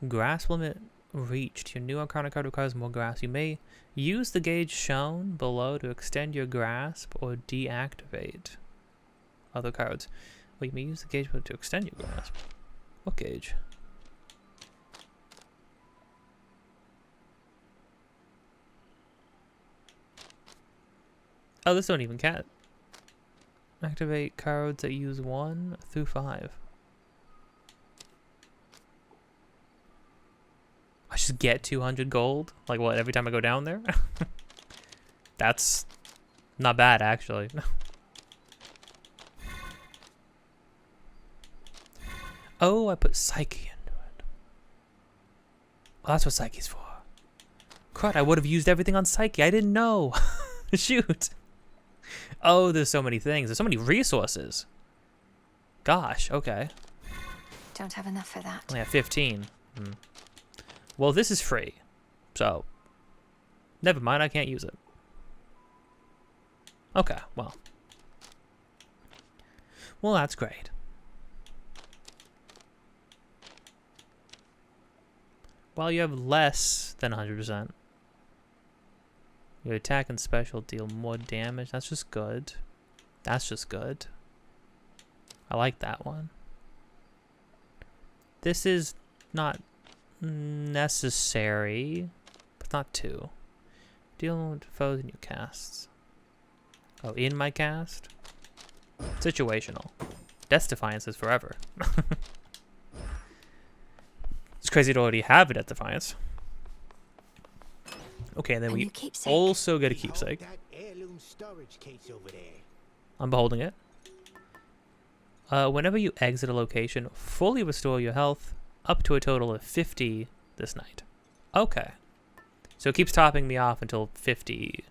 Grasp limit reached. Your new Arcana card requires more grasp. You may use the gauge shown below to extend your grasp or deactivate other cards. Well, you may use the gauge to extend your grasp. What gauge? Oh, this don't even count. Activate cards that use 1 through 5. I just get 200 gold? Like what, every time I go down there? That's not bad, actually. Oh, I put Psyche into it. Well, that's what Psyche's for. Crud, I would have used everything on Psyche. I didn't know. Shoot. Oh, there's so many things. There's so many resources. Gosh, okay. Don't have enough for that. Only have 15. Well, this is free. So, never mind, I can't use it. Okay, well. Well, that's great. Well, you have less than 100%. Your attack and special deal more damage. That's just good. That's just good. I like that one. This is not necessary, but not too. Deal with foes in your casts. Oh, in my cast? Situational. Death's Defiance is forever. It's crazy to already have it at Defiance. Okay, and then we also get a keepsake. I'm beholding it. Whenever you exit a location, fully restore your health up to a total of 50 this night. Okay. So it keeps topping me off until 50,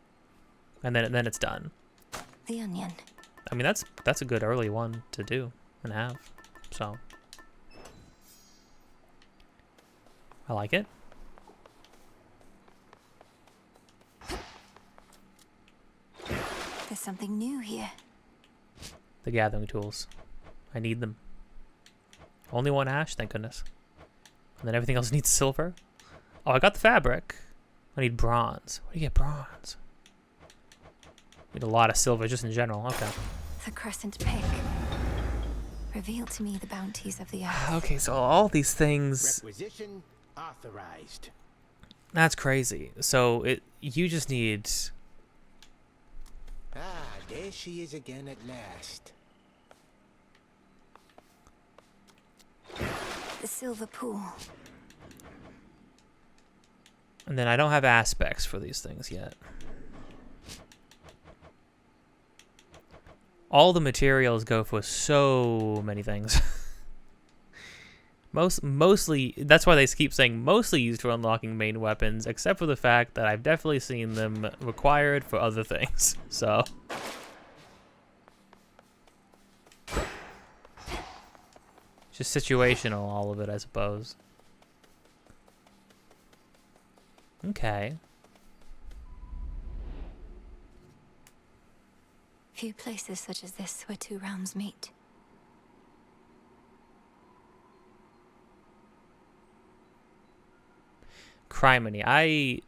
and then it's done. The onion. I mean, that's a good early one to do and have. So I like it. There's something new here. The gathering tools. I need them. Only one ash, thank goodness. And then everything else needs silver. Oh, I got the fabric. I need bronze. Where do you get bronze? Need a lot of silver just in general. Okay. The crescent pig. Reveal to me the bounties of the earth. Okay, so all these things. Requisition authorized. That's crazy. So you just need. Ah, there she is again at last. The silver pool. And then I don't have aspects for these things yet. All the materials go for so many things. Mostly, that's why they keep saying mostly used for unlocking main weapons, except for the fact that I've definitely seen them required for other things. So. Just situational, all of it, I suppose. Okay. Few places such as this where two realms meet. Criminy. I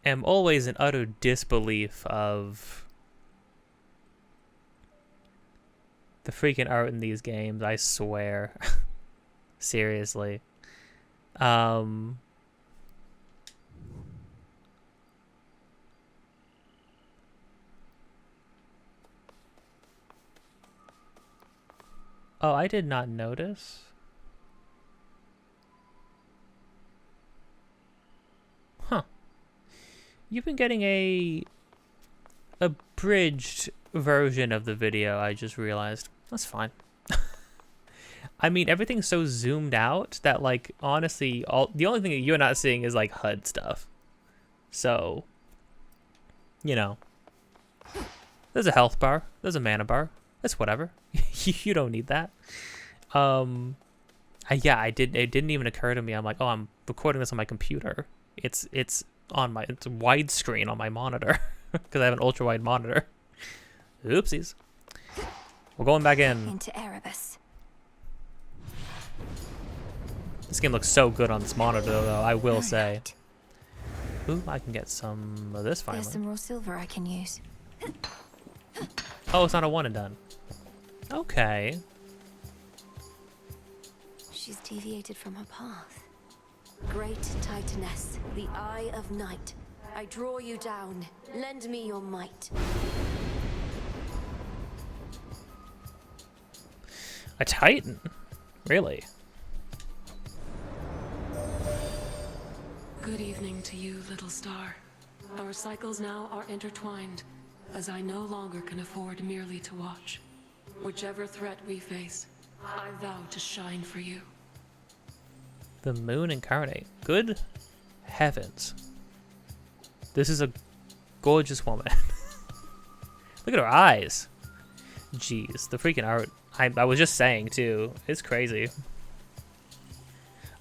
am always in utter disbelief of the freaking art in these games, I swear. Seriously. Oh, I did not notice. Huh. You've been getting a abridged version of the video, I just realized. That's fine. I mean, everything's so zoomed out that, like, honestly, the only thing that you're not seeing is, like, HUD stuff. So, you know. There's a health bar. There's a mana bar. That's whatever. You don't need that. It didn't even occur to me. I'm like, oh, I'm recording this on my computer. It's widescreen on my monitor because I have an ultra wide monitor. Oopsies. We're going back in. Into Erebus. This game looks so good on this monitor, though, I will say. Ooh, I can get some of this finally. There's some raw silver I can use. Oh, it's not a one and done. Okay. She's deviated from her path. Great Titaness, the Eye of Night. I draw you down. Lend me your might. A Titan? Really? Good evening to you, little star. Our cycles now are intertwined, as I no longer can afford merely to watch. Whichever threat we face, I vow to shine for you. The moon incarnate. Good heavens. This is a gorgeous woman. Look at her eyes. Jeez, the freaking art. I was just saying, too. It's crazy.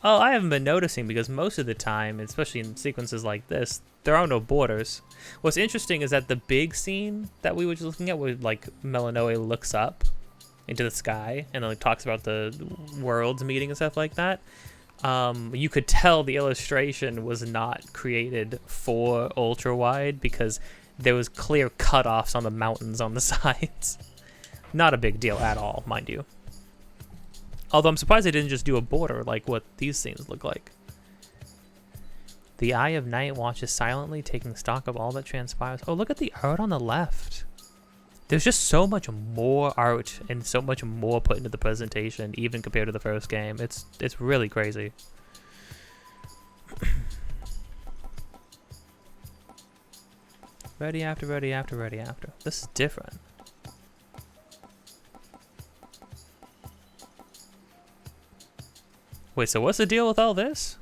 Oh, I haven't been noticing because most of the time, especially in sequences like this, there are no borders. What's interesting is that the big scene that we were just looking at, where like Melanoe looks up into the sky and then like talks about the worlds meeting and stuff like that, you could tell the illustration was not created for ultra wide because there was clear cutoffs on the mountains on the sides. Not a big deal at all, mind you. Although I'm surprised they didn't just do a border like what these things look like. The Eye of Night watches silently, taking stock of all that transpires. Oh, look at the art on the left. There's just so much more art and so much more put into the presentation, even compared to the first game. It's really crazy. Ready after, ready after, ready after. This is different. Wait, so what's the deal with all this?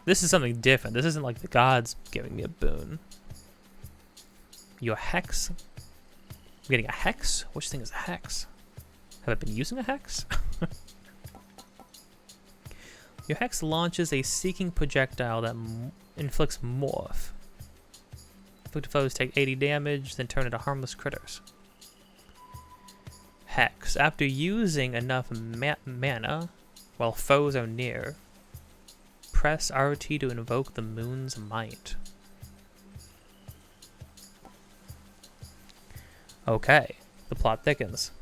This is something different. This isn't like the gods giving me a boon. Your hex? I'm getting a hex? Which thing is a hex? Have I been using a hex? Your hex launches a seeking projectile that inflicts morph. Afflicted foes take 80 damage, then turn into harmless critters. Hex. After using enough mana while foes are near, press RT to invoke the moon's might. Okay, the plot thickens.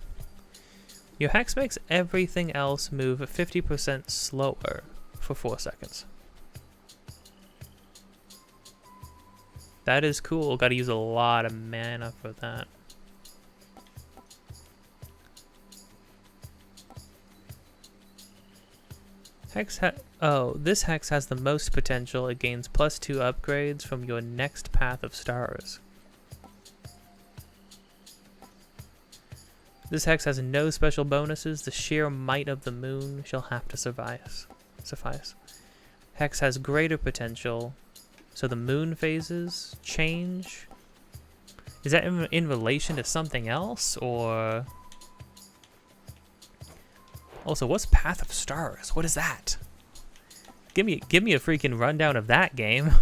Your hex makes everything else move 50% slower for 4 seconds. That is cool. Gotta use a lot of mana for that. This hex has the most potential. It gains +2 upgrades from your next path of stars. This hex has no special bonuses. The sheer might of the moon shall have to suffice. Hex has greater potential. So the moon phases change. Is that in relation to something else, or? Also, what's Path of Stars? What is that? Give me a freaking rundown of that game.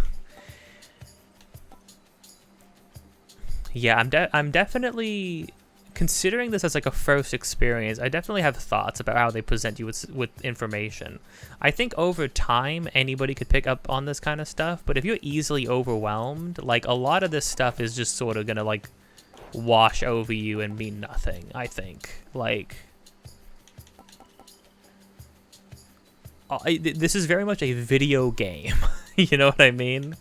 Yeah, I'm definitely considering this as like a first experience. I definitely have thoughts about how they present you with information. I think over time anybody could pick up on this kind of stuff, but if you're easily overwhelmed, like a lot of this stuff is just sort of gonna like wash over you and mean nothing. I think like this is very much a video game. You know what I mean?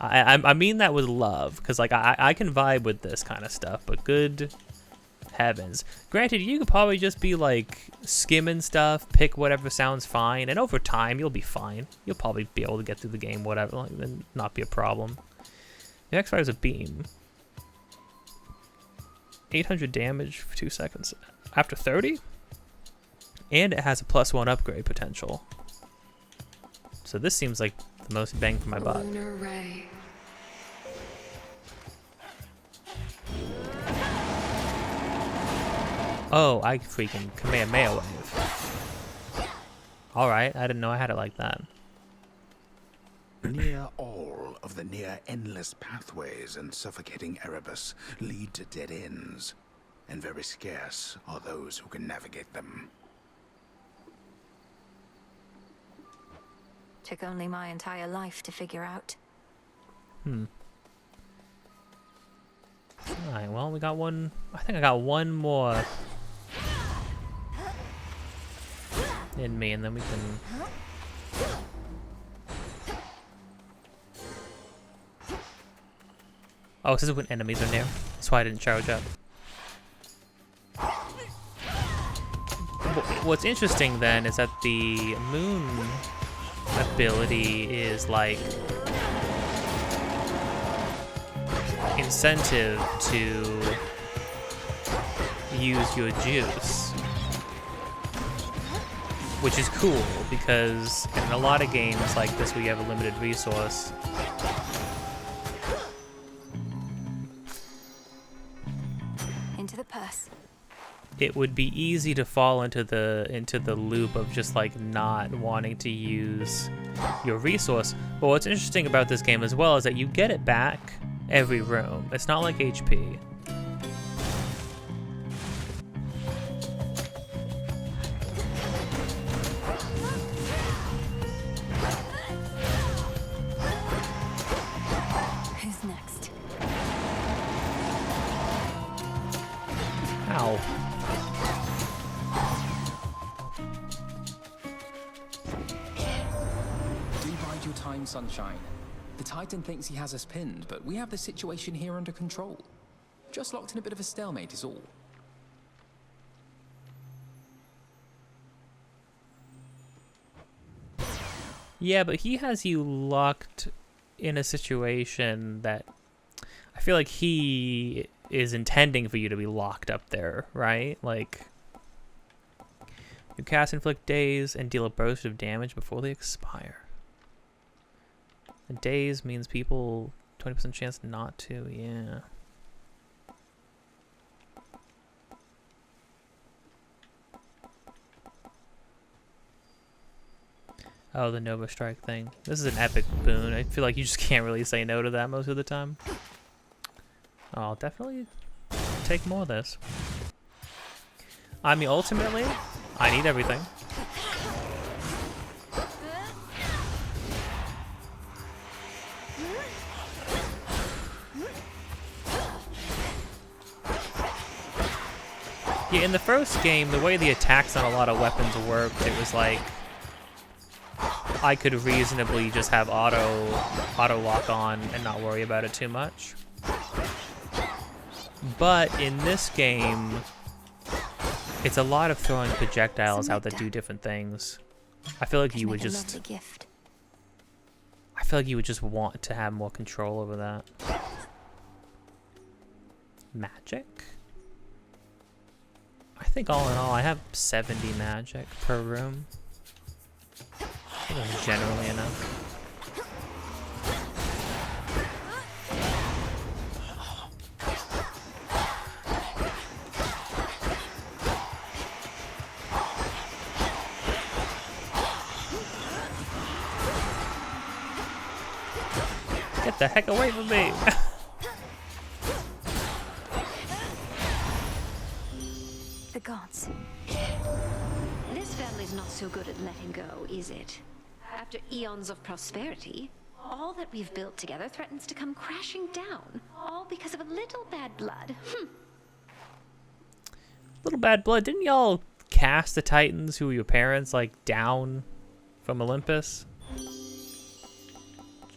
I mean that with love, because like I can vibe with this kind of stuff, but good heavens. Granted, you could probably just be like skimming stuff, pick whatever sounds fine, and over time you'll be fine. You'll probably be able to get through the game, whatever, like, and not be a problem. The X fires a beam. 800 damage for 2 seconds after 30, and it has a +1 upgrade potential. So this seems like the most bang for my buck. Lunar Ray. Oh, I freaking Kamehameha wave. Alright, I didn't know I had it like that. Near all of the near-endless pathways and suffocating Erebus lead to dead ends, and very scarce are those who can navigate them. Took only my entire life to figure out. Alright, well, we got one. I think I got one more in me, and then we can. Oh, this is when enemies are near. That's why I didn't charge up. What's interesting then is that the moon ability is like incentive to use your juice, which is cool because in a lot of games like this where you have a limited resource, into the purse. It would be easy to fall into the loop of just like not wanting to use your resource. But what's interesting about this game as well is that you get it back every room. It's not like HP. time, Sunshine. The Titan thinks he has us pinned, but we have the situation here under control. Just locked in a bit of a stalemate is all. Yeah, but he has you locked in a situation that I feel like he is intending for you to be locked up there, right? Like, you cast inflict daze and deal a burst of damage before they expire. And daze means people 20% chance not to, yeah. Oh, the Nova Strike thing. This is an epic boon. I feel like you just can't really say no to that most of the time. I'll definitely take more of this. I mean, ultimately, I need everything. Yeah, in the first game, the way the attacks on a lot of weapons worked, it was like I could reasonably just have auto lock on and not worry about it too much. But in this game, it's a lot of throwing projectiles out that do different things. I feel like you would just I feel like you would just want to have more control over that. Magic? I think all in all, I have 70 magic per room. I think that's generally enough. Get the heck away from me! The gods. This family's not so good at letting go, is it? After eons of prosperity, all that we've built together threatens to come crashing down, all because of a little bad blood. Little bad blood. Didn't y'all cast the Titans, who were your parents, like, down from Olympus?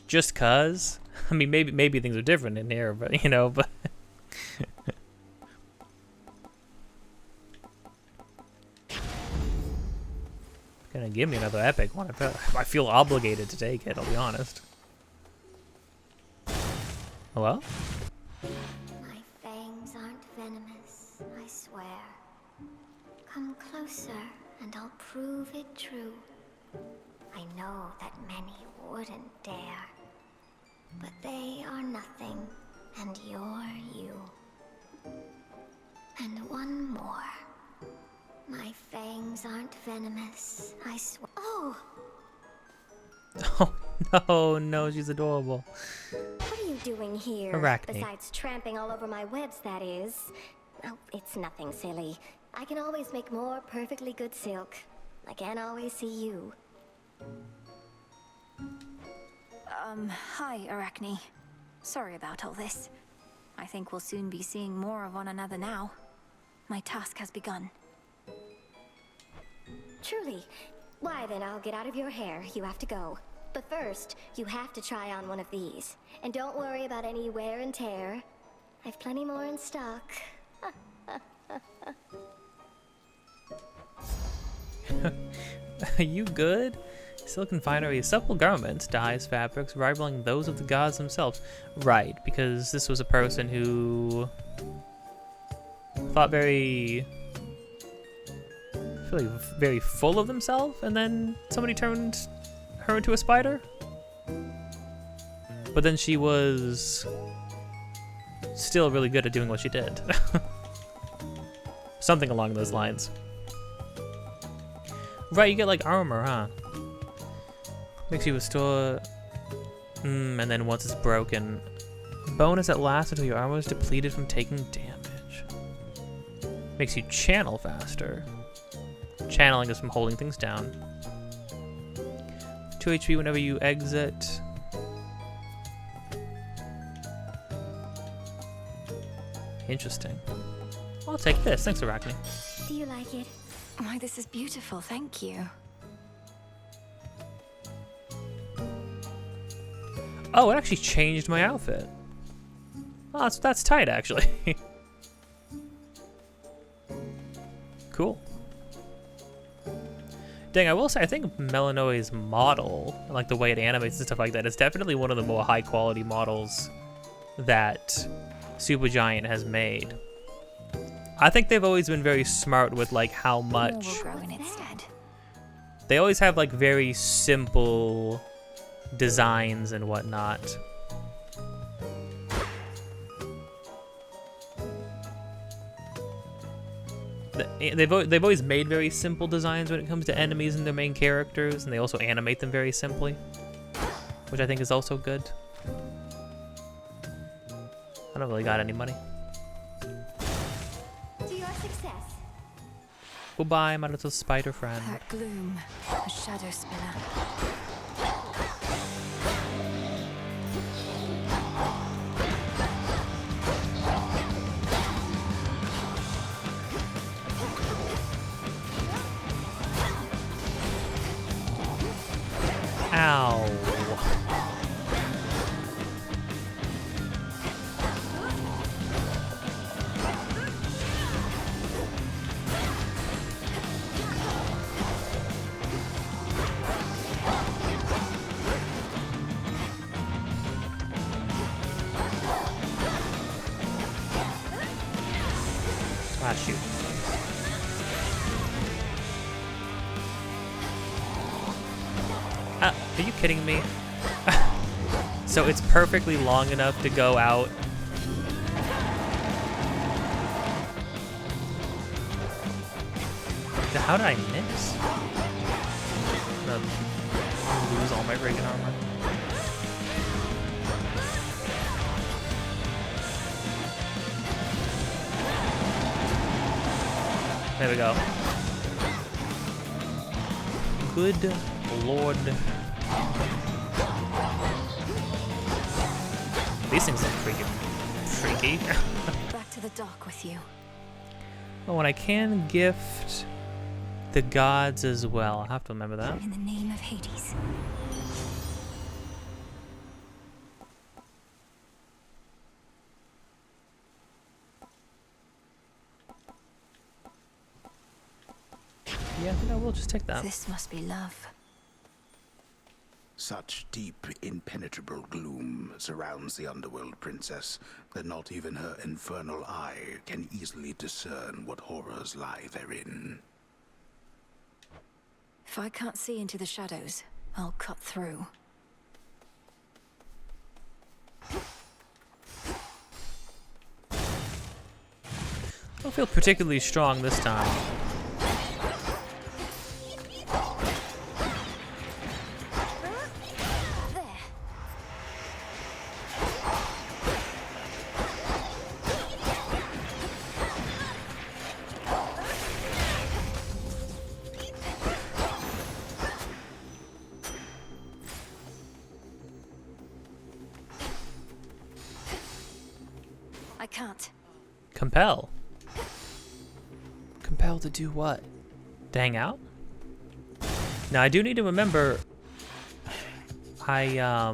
Just cuz? I mean, maybe things are different in here, but, you know, but... Gonna give me another epic one. I feel obligated to take it, I'll be honest. Hello? My fangs aren't venomous, I swear. Come closer, and I'll prove it true. I know that many wouldn't dare, but they are nothing, and you're you. And one more. My fangs aren't venomous, I swear. Oh! Oh, no, she's adorable. What are you doing here? Arachne. Besides tramping all over my webs, that is. Oh, it's nothing silly. I can always make more perfectly good silk. I can't always see you. Hi, Arachne. Sorry about all this. I think we'll soon be seeing more of one another now. My task has begun. Truly. Why then, I'll get out of your hair. You have to go. But first, you have to try on one of these. And don't worry about any wear and tear. I've plenty more in stock. Are you good? Silken finery, supple garments, dyes, fabrics, rivaling those of the gods themselves. Right, because this was a person who thought very full of themselves, and then somebody turned her into a spider. But then she was still really good at doing what she did. Something along those lines. Right, you get like armor, huh? Makes you restore, and then once it's broken, bonus that lasts until your armor is depleted from taking damage. Makes you channel faster. Channeling is from holding things down. 2 HP whenever you exit. Interesting. I'll take this. Thanks, Arachne. Do you like it? Why, this is beautiful, thank you. Oh, it actually changed my outfit. Oh, that's tight, actually. Cool. Dang, I will say, I think Melanoe's model, like the way it animates and stuff like that, is definitely one of the more high-quality models that Supergiant has made. I think they've always been very smart with, like, how much... More will grow in its stead. They always have, like, very simple designs and whatnot. They've always made very simple designs when it comes to enemies and their main characters, and they also animate them very simply, which I think is also good. I don't really got any money. To your success. Goodbye, my little spider friend. That gloom, a shadow spinner. Ow. Ah, shoot. Are you kidding me? So it's perfectly long enough to go out. How did I miss? I'm gonna lose all my friggin' armor. There we go. Good Lord. These things look freaky. Back to the dock with you. Oh, and I can gift the gods as well. I have to remember that. In the name of Hades. Yeah, I think I will just take that. This must be love. Such deep, impenetrable gloom surrounds the underworld, princess, that not even her infernal eye can easily discern what horrors lie therein. If I can't see into the shadows, I'll cut through. I don't feel particularly strong this time. I can't. Compel. Compel to do what? To hang out? Now I do need to remember yeah,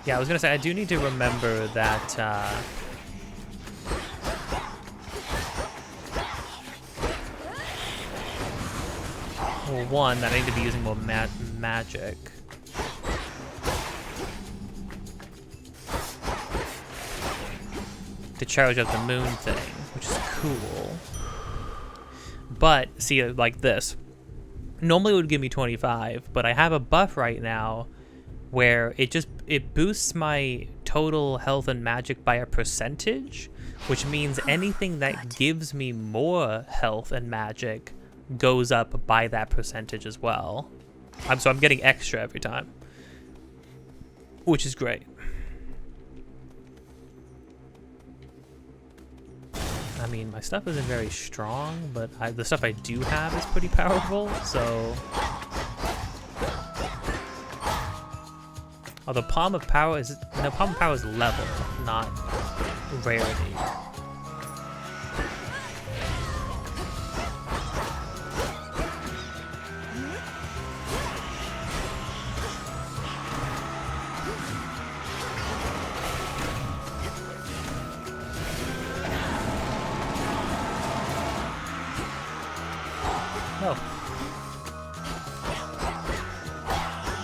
I was gonna say I do need to remember that well, one, that I need to be using more magic. To charge up the moon thing, which is cool. But, see, like this. Normally it would give me 25, but I have a buff right now where it boosts my total health and magic by a percentage, which means anything that gives me more health and magic goes up by that percentage as well. So I'm getting extra every time, which is great. I mean, my stuff isn't very strong, but the stuff I do have is pretty powerful, so... Oh, the Palm of Power is... No, Palm of Power is level, not rarity.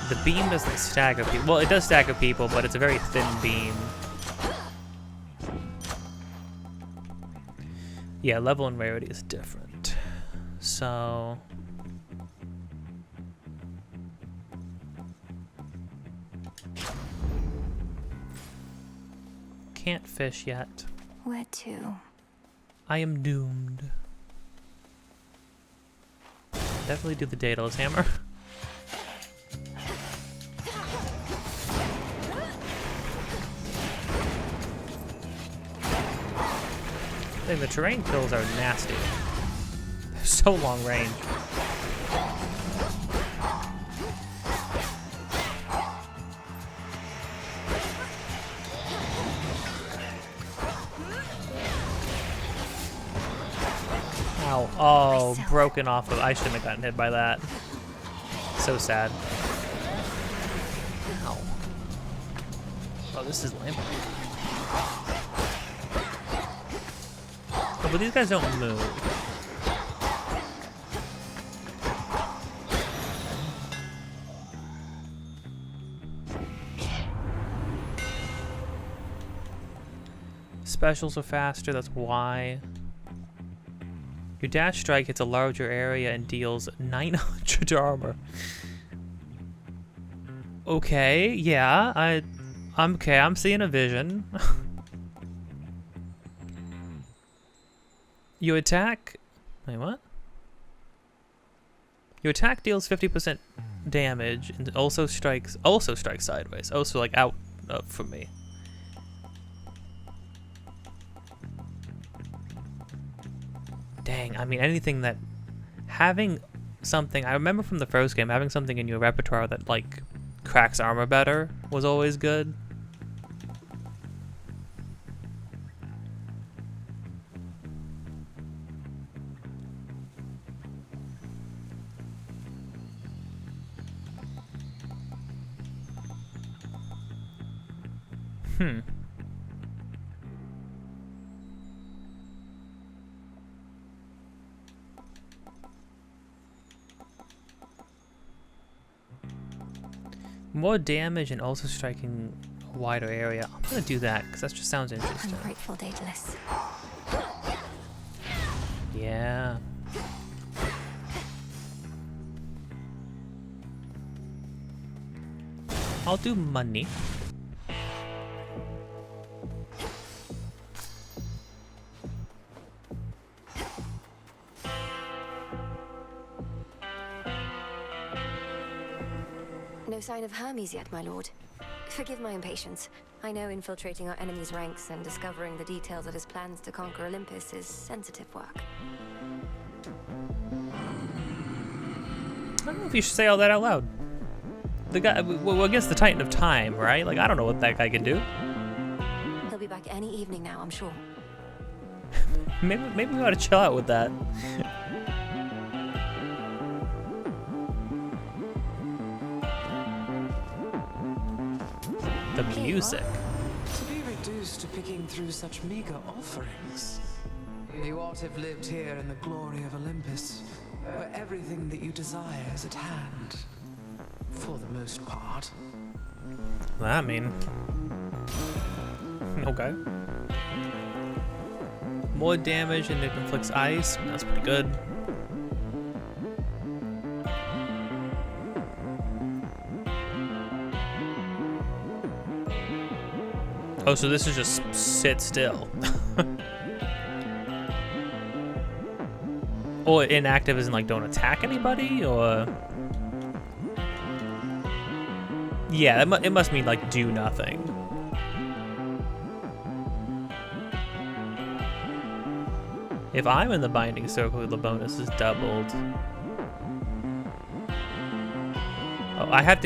The beam doesn't stagger people. Well, it does stagger people, but it's a very thin beam. Yeah, level and rarity is different. So... Can't fish yet. Where to? I am doomed. Definitely do the Daedalus Hammer. The terrain kills are nasty. They're so long range. Ow. Oh, broken off of. I shouldn't have gotten hit by that. So sad. Ow. Oh, this is lame. But these guys don't move. Specials are faster, that's why. Your dash strike hits a larger area and deals 900 armor. Okay, yeah, I'm okay, I'm seeing a vision. You attack... Wait, what? Your attack deals 50% damage and also strikes sideways. Oh, so like out from me. Dang, I mean anything that... Having something... I remember from the first game, having something in your repertoire that like cracks armor better was always good. More damage and also striking a wider area. I'm gonna do that because that just sounds interesting. I'm grateful, Daedalus. Yeah. I'll do money. No sign of Hermes yet, my lord. Forgive my impatience. I know infiltrating our enemy's ranks and discovering the details of his plans to conquer Olympus is sensitive work. I don't know if you should say all that out loud. The guy, well, against the Titan of Time, right? Like, I don't know what that guy can do. He'll be back any evening now, I'm sure. maybe we ought to chill out with that. The music. To be reduced to picking through such meager offerings. You ought to have lived here in the glory of Olympus, where everything that you desire is at hand. For the most part. I mean... Okay. More damage and it inflicts ice. That's pretty good. Oh, so this is just sit still. Or inactive isn't like don't attack anybody, or... Yeah, it must mean like do nothing. If I'm in the binding circle, the bonus is doubled. Oh, I have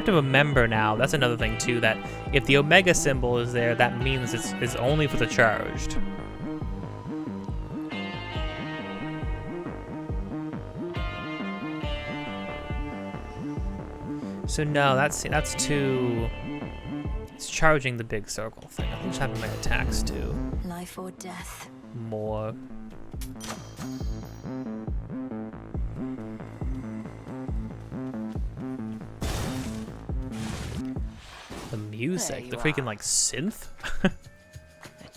to remember now. That's another thing too. That if the Omega symbol is there, that means it's only for the charged. So no, that's too. It's charging the big circle thing. I think it's having my attacks too. Life or death. More. The music, the freaking like synth. A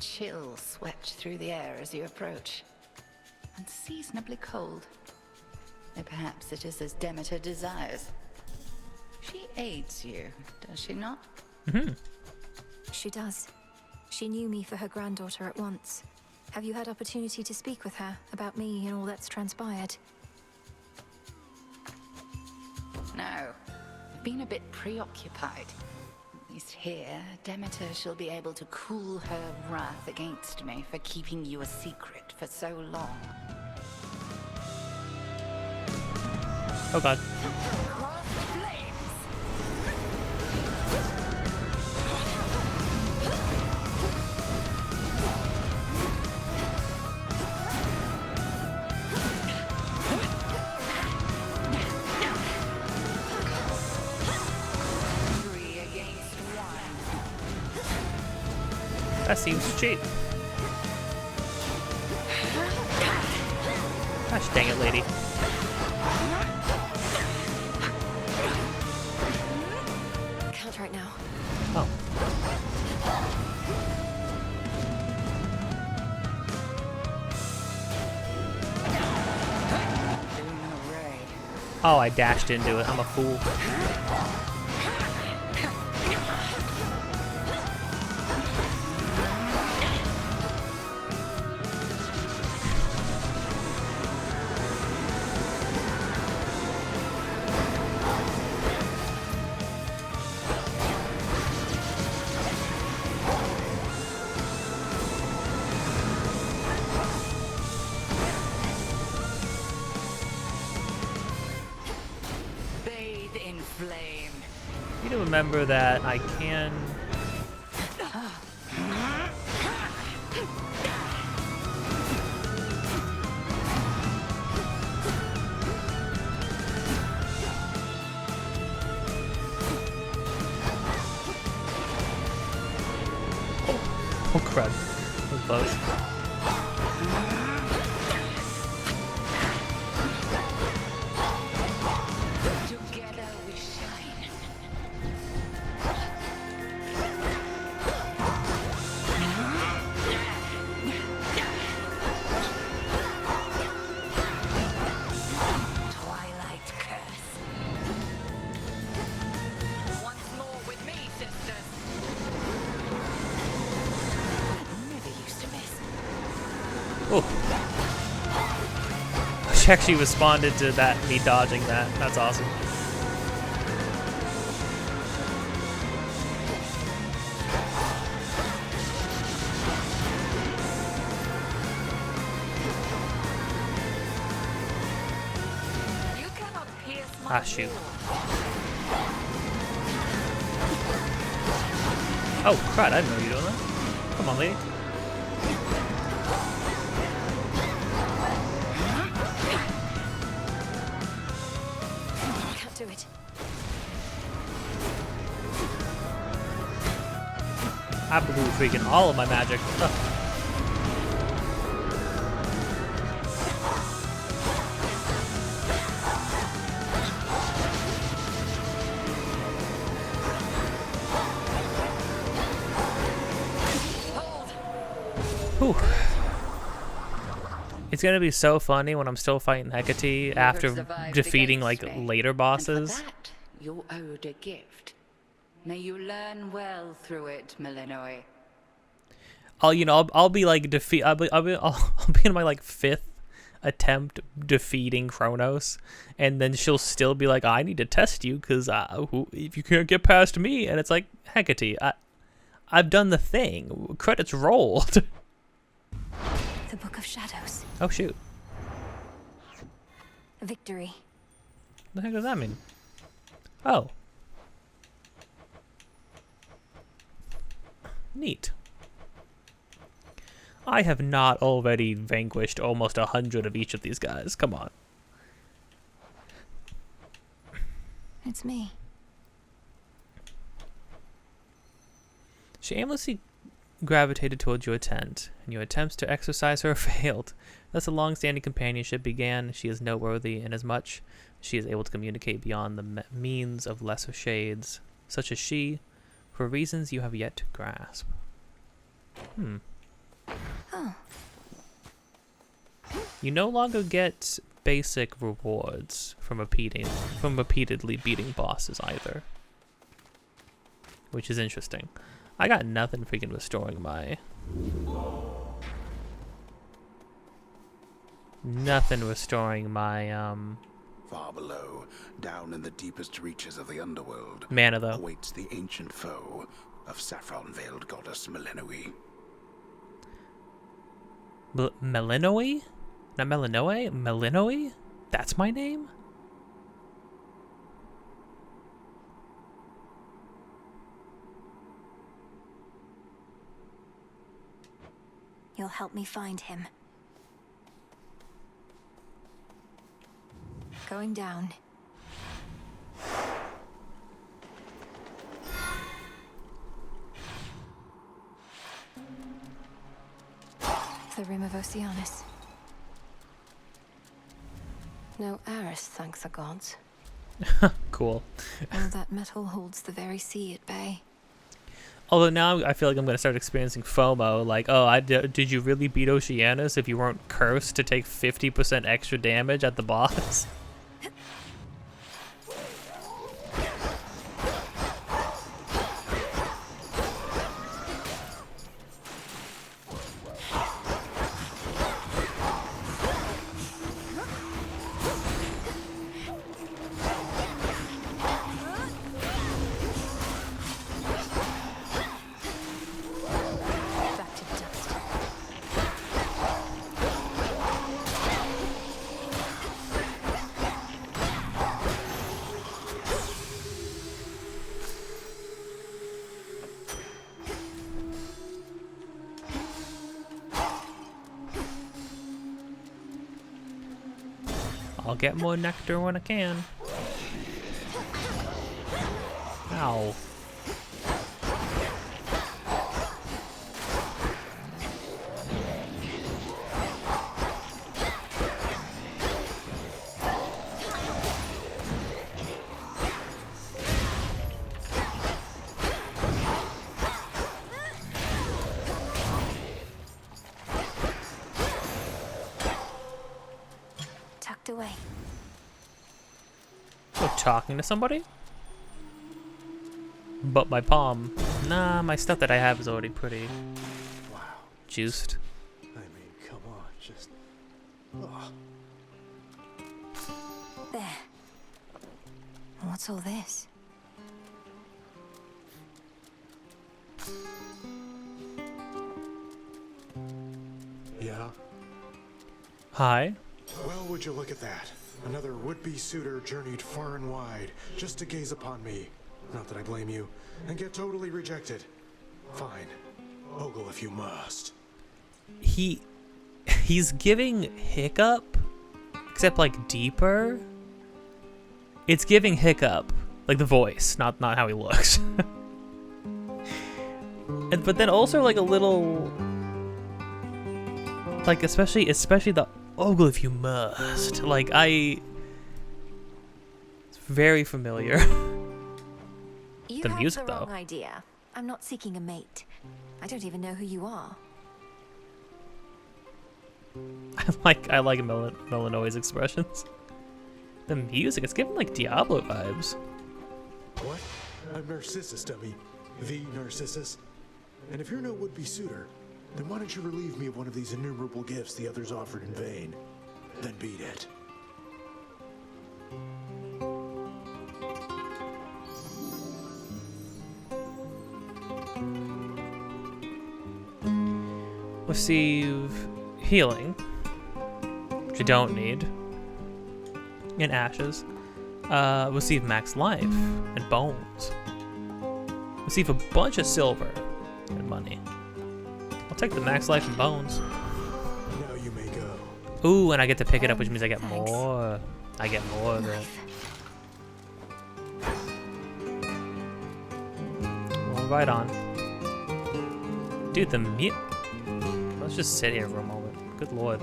chill swept through the air as you approach. Unseasonably cold. Or perhaps it is as Demeter desires. She aids you, does she not? Mm-hmm. She does. She knew me for her granddaughter at once. Have you had opportunity to speak with her about me and all that's transpired? No. I've been a bit preoccupied. At least here, Demeter shall be able to cool her wrath against me for keeping you a secret for so long. Oh god. That seems cheap. Gosh dang it, lady. Can't right now. Oh. Oh, I dashed into it. I'm a fool. You need to remember that I can. Oh crud. That was close. Oh. She actually responded to that, me dodging that. That's awesome. Ah, shoot. Oh, crud, I didn't know you were doing that. Come on, lady. Can't do it. I blew freaking all of my magic. Ugh. Whew. It's gonna be so funny when I'm still fighting Hecate after defeating like later bosses. And for that, you're owed a gift. May you learn well through it, Malinois. I'll be like I'll be in my like 5th attempt defeating Kronos, and then she'll still be like, I need to test you because if you can't get past me, and it's like, Hecate, I've done the thing. Credits rolled. The Book of Shadows. Oh shoot. Victory. What the heck does that mean? Oh. Neat. I have not already vanquished almost 100 of each of these guys. Come on. It's me. She aimlessly gravitated towards your tent, and your attempts to exorcise her failed. Thus a long-standing companionship began. She is noteworthy inasmuch she is able to communicate beyond the means of lesser shades, such as she, for reasons you have yet to grasp. Oh. You no longer get basic rewards from repeatedly beating bosses either, which is interesting. I got nothing freaking restoring my... Far below, down in the deepest reaches of the underworld, mana though, awaits the ancient foe of saffron-veiled goddess Melinoe. Melinoe? Not Melinoe? Melinoe? That's my name? You'll help me find him. Going down. The Rim of Oceanus. No Aris, thanks the gods. Cool. All that metal holds the very sea at bay. Although now I feel like I'm going to start experiencing FOMO, like, oh, did you really beat Oceanus if you weren't cursed to take 50% extra damage at the boss? I'll get more nectar when I can. Ow. Away. Oh, talking to somebody? But my palm. Nah, my stuff that I have is already pretty juiced. I mean, come on, just... Oh. There. What's all this? Yeah? Hi. Well, would you look at that? Another would-be suitor journeyed far and wide just to gaze upon me. Not that I blame you. And get totally rejected. Fine. Ogle if you must. He's giving Hiccup, except like deeper. It's giving Hiccup, like the voice, not how he looks. But then also like a little, like especially the Ogle if you must. Like it's very familiar. You the have music the though. wrong idea. I'm not seeking a mate. I don't even know who you are. I like Melinoe's expressions. The music, it's giving like Diablo vibes. What? I'm Narcissus, dummy. The Narcissus. And if you're no would-be suitor, then why don't you relieve me of one of these innumerable gifts the others offered in vain? Then beat it. Receive healing, which you don't need, and ashes. Receive max life and bones. Receive a bunch of silver and money. I'll take the max life and bones. Now you may go. Ooh, and I get to pick it up, which means I get more. I get more of it. Well, right on. Dude, the meat. Let's just sit here for a moment. Good lord.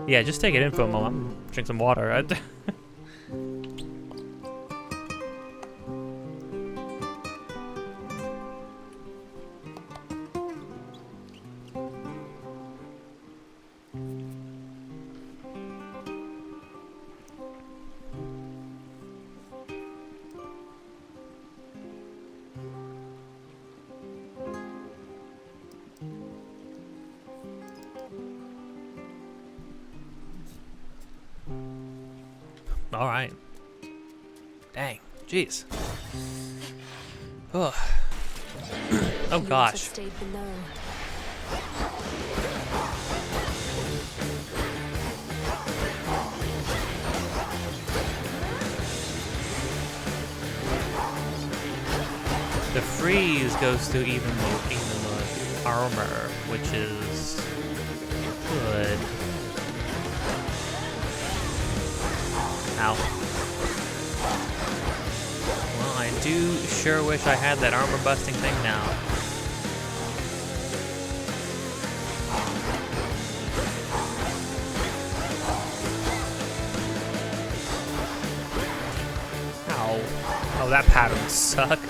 Yeah, just take it in for a moment. Drink some water, right? All right. Dang. Jeez. Oh. Oh gosh. The freeze goes through even the armor, which is good. Ow. Well, I do sure wish I had that armor busting thing now. Ow. Oh, that pattern sucked.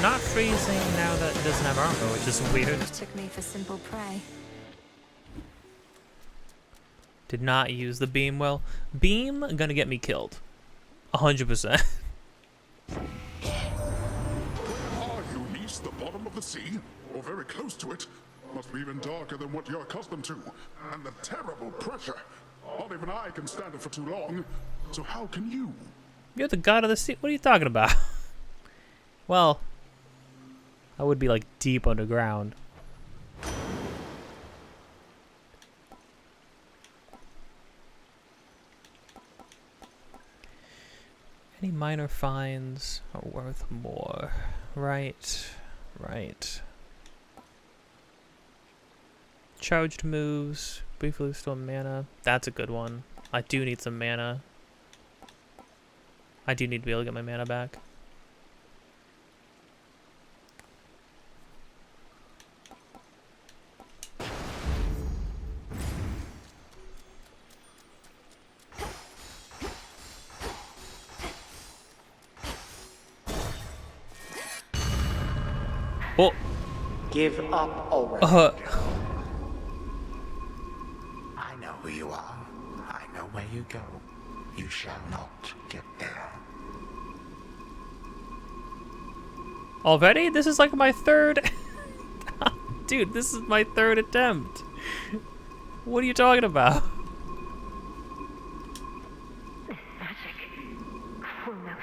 Not freezing now that it doesn't have armor, which is weird. Took me for simple prey. Did not use the beam well. Beam gonna get me killed. 100%. Are you east the bottom of the sea? Or very close to it? Must be even darker than what you're accustomed to. And the terrible pressure. Not even I can stand it for too long. So how can you? You're the god of the sea. What are you talking about? Well, I would be like deep underground. Any minor finds are worth more. Right, right. Charged moves, briefly restore mana. That's a good one. I do need some mana. I do need to be able to get my mana back. Oh. Give up already. I know who you are. I know where you go. You shall not get there. Already? This is like my third... Dude, this is my third attempt. What are you talking about? This magic. Kronos.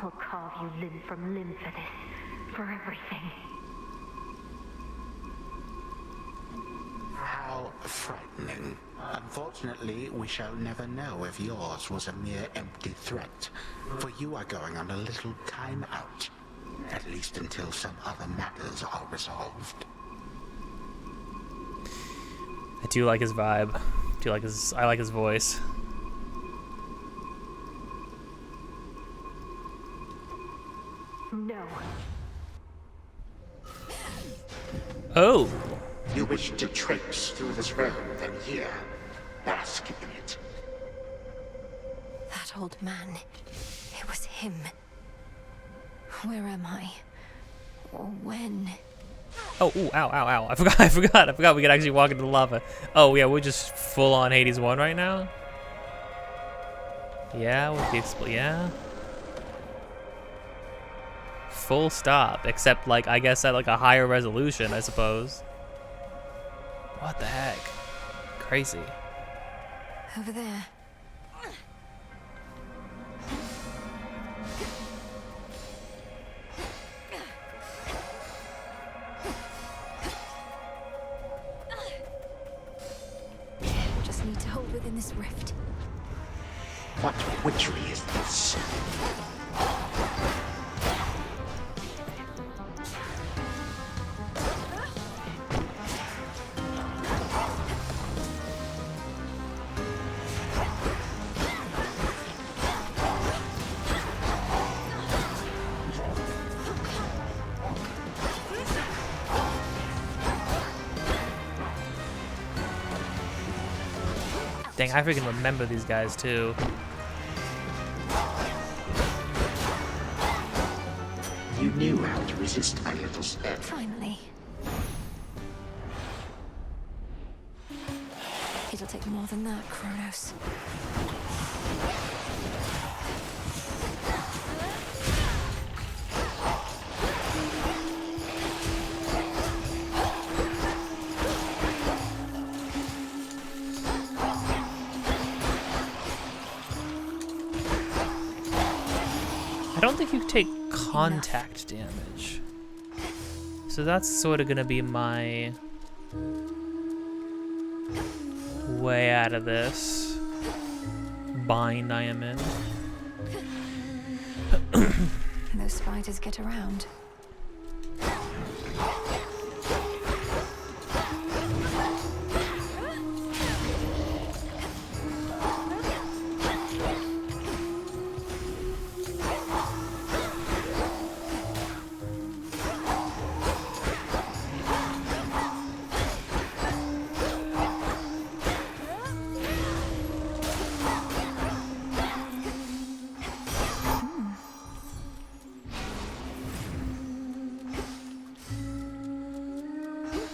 I'll carve you limb from limb for this. For everything. How frightening. Unfortunately, we shall never know if yours was a mere empty threat, for you are going on a little time out, at least until some other matters are resolved. I do like his vibe. I like his voice. No. Oh. You wish to traipse through this realm, then here, bask in it. That old man. It was him. Where am I? Or when? Oh, ooh, ow, ow, ow. I forgot we could actually walk into the lava. Oh, yeah, we're just full on Hades 1 right now? Yeah, with the yeah. Full stop, except, like, I guess at, like, a higher resolution, I suppose. What the heck? Crazy. Over there. Just need to hold within this rift. What witchery is this? Dang, I freaking remember these guys too. You knew how to resist my little step. Finally. It'll take more than that, Kronos. I don't think you take contact damage. So that's sort of gonna be my way out of this bind I am in. Those spiders get around.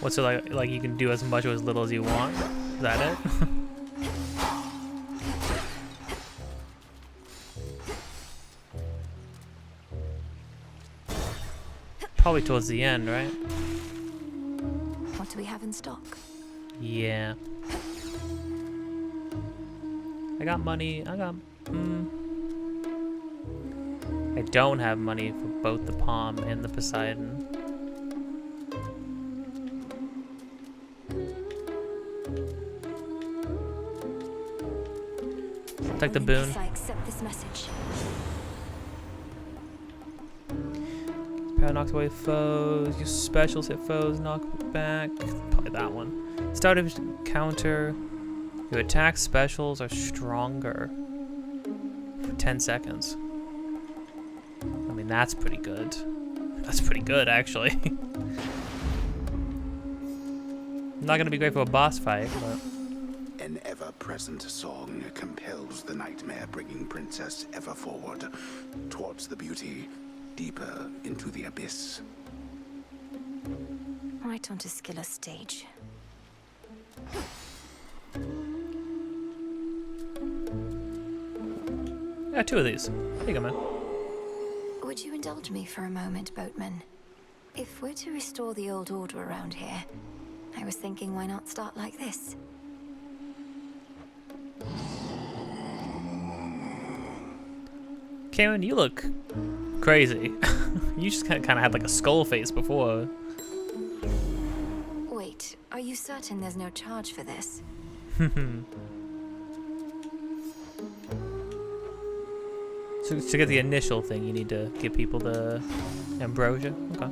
What's it like? Like you can do as much or as little as you want? Is that it? Probably towards the end, right? What do we have in stock? Yeah. I got money. I don't have money for both the Palm and the Poseidon. Take the boon. I accept this message. Power knocks away foes. Use specials hit foes. Knock back. Probably that one. Start of counter. Your attack specials are stronger for 10 seconds. I mean, that's pretty good. That's pretty good, actually. Not gonna be great for a boss fight, but. An ever-present song compels the nightmare-bringing princess ever forward, towards the beauty, deeper into the abyss. Right onto Scylla's stage. Yeah, 2 of these. There you go, man. Would you indulge me for a moment, boatman? If we're to restore the old order around here, I was thinking why not start like this? Cameron, you look crazy. You just kind of had like a skull face before. Wait, are you certain there's no charge for this? So to get the initial thing, you need to give people the ambrosia. Okay.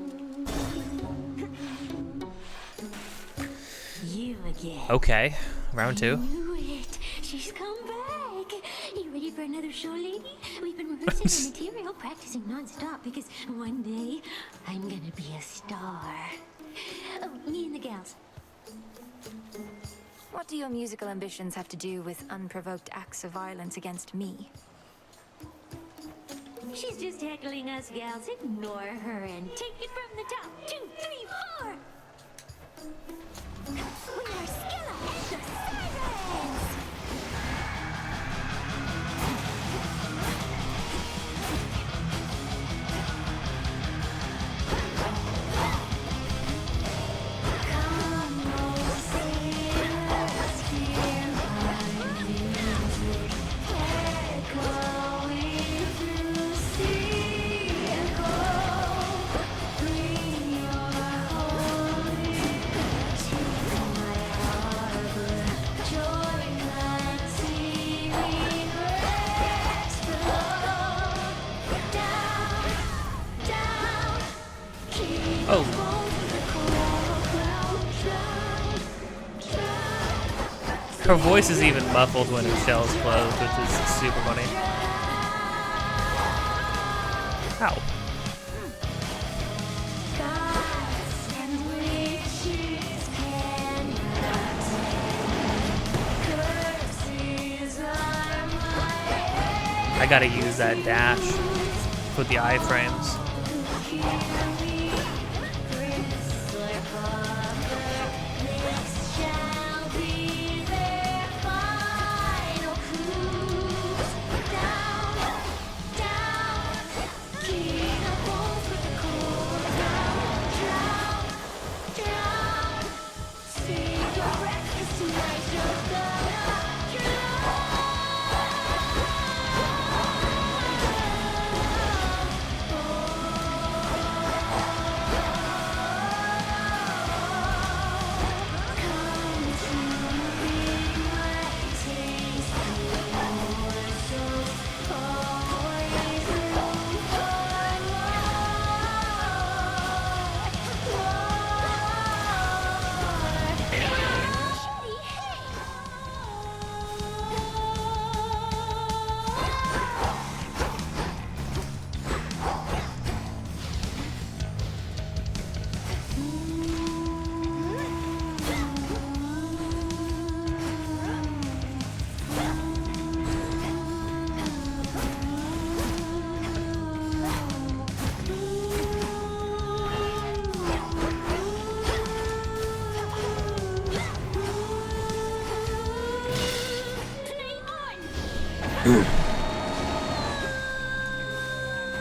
You again. Okay, round 2. I knew it. She's come back. You ready for another show, lady? We've been rehearsing the material, practicing non-stop because one day I'm gonna be a star. Oh, me and the gals. What do your musical ambitions have to do with unprovoked acts of violence against me? She's just heckling us gals. Ignore her and take it from the top. 2, 3, 4. Oh. Her voice is even muffled when her shell's closed, which is super funny. Ow. I gotta use that dash with the iframes.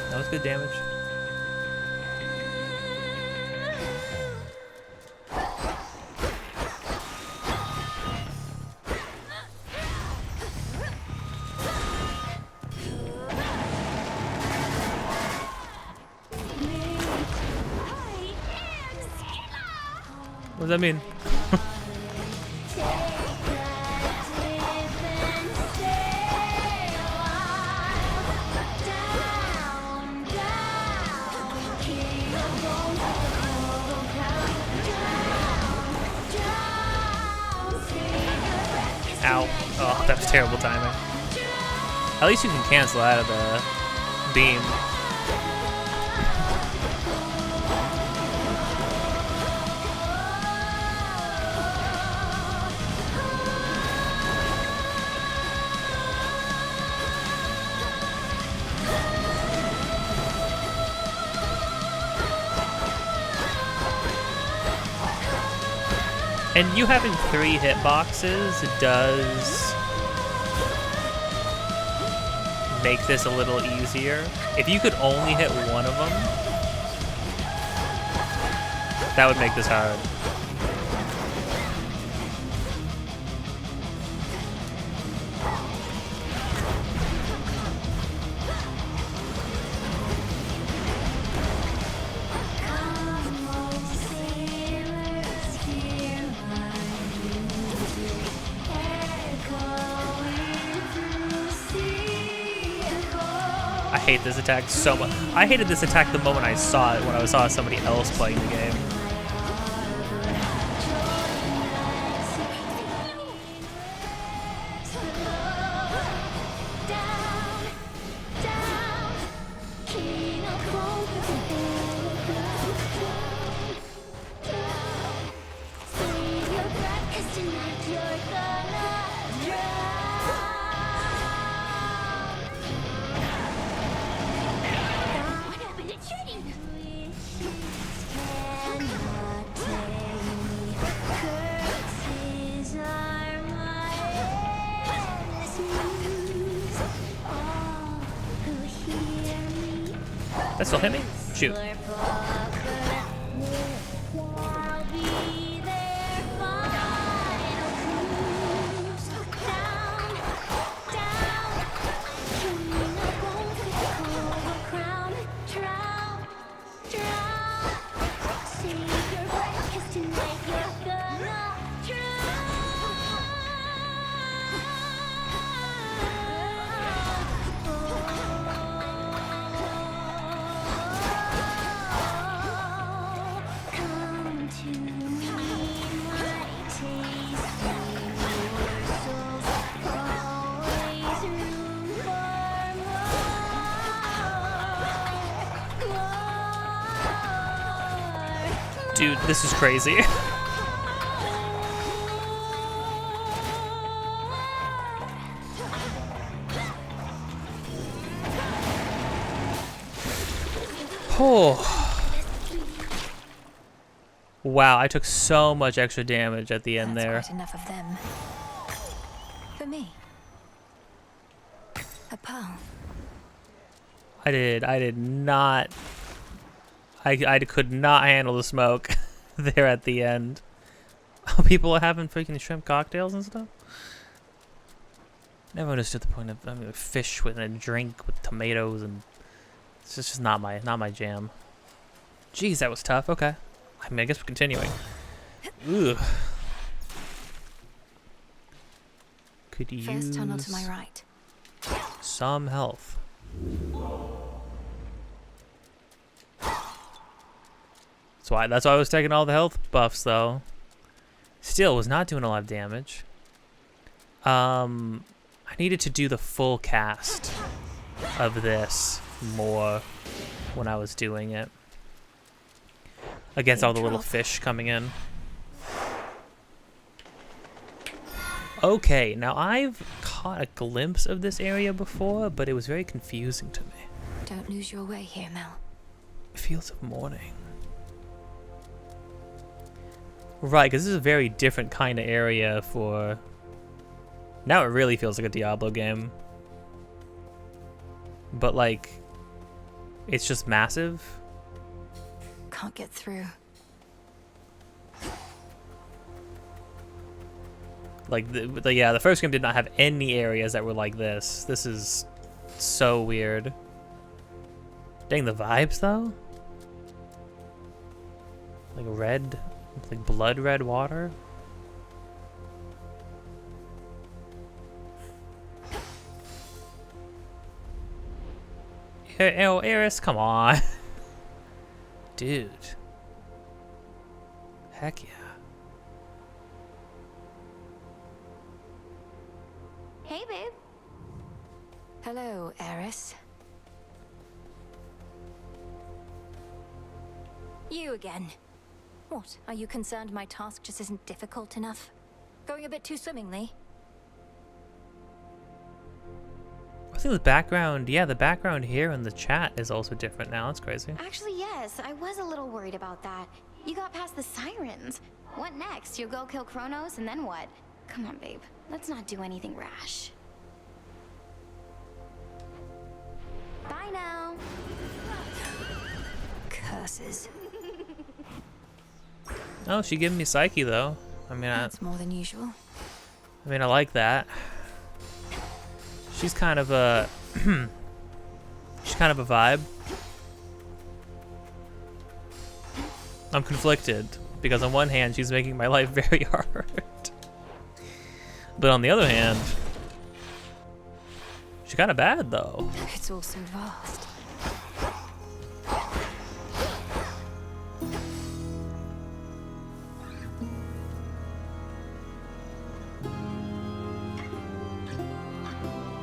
That was good damage. What does that mean? Ow. Oh, that was terrible timing. At least you can cancel out of the beam. And you having 3 hitboxes does make this a little easier. If you could only hit one of them, that would make this hard. I hate this attack so much. I hated this attack the moment I saw it when I saw somebody else playing the game. That still hit me? Shoot. Dude, this is crazy. Oh. Wow, I took so much extra damage at the end there. That's quite enough of them. For me. A pearl. I did not. I could not handle the smoke there at the end. People are having freaking shrimp cocktails and stuff. Never understood the point of fish with a drink with tomatoes, and it's just not my jam. Jeez, that was tough. Okay, I mean, I guess we're continuing. Ugh. Could use First tunnel to my right. some health. That's why I was taking all the health buffs, though. Still, was not doing a lot of damage. I needed to do the full cast of this more when I was doing it. Against all the little fish coming in. Okay, now I've caught a glimpse of this area before, but it was very confusing to me. Don't lose your way here, Mel. Fields of Morning. Right, because this is a very different kind of area for... Now it really feels like a Diablo game. But, like, it's just massive. Can't get through. Like, the first game did not have any areas that were like this. This is so weird. Dang, the vibes, though? Like red... Like blood red water? Oh, Eris, come on. Dude. Heck yeah. Hey, babe. Hello, Eris. You again. What? Are you concerned my task just isn't difficult enough? Going a bit too swimmingly? I think the background, yeah, the background here in the chat is also different now. It's crazy. Actually, yes. I was a little worried about that. You got past the sirens. What next? You'll go kill Kronos, and then what? Come on, babe. Let's not do anything rash. Bye now. Curses. Oh, she giving me Psyche, though. I mean, That's more than usual. I mean, I like that. She's kind of a... she's kind of a vibe. I'm conflicted, because on one hand, she's making my life very hard. But on the other hand, she's kind of bad, though. It's all so vast.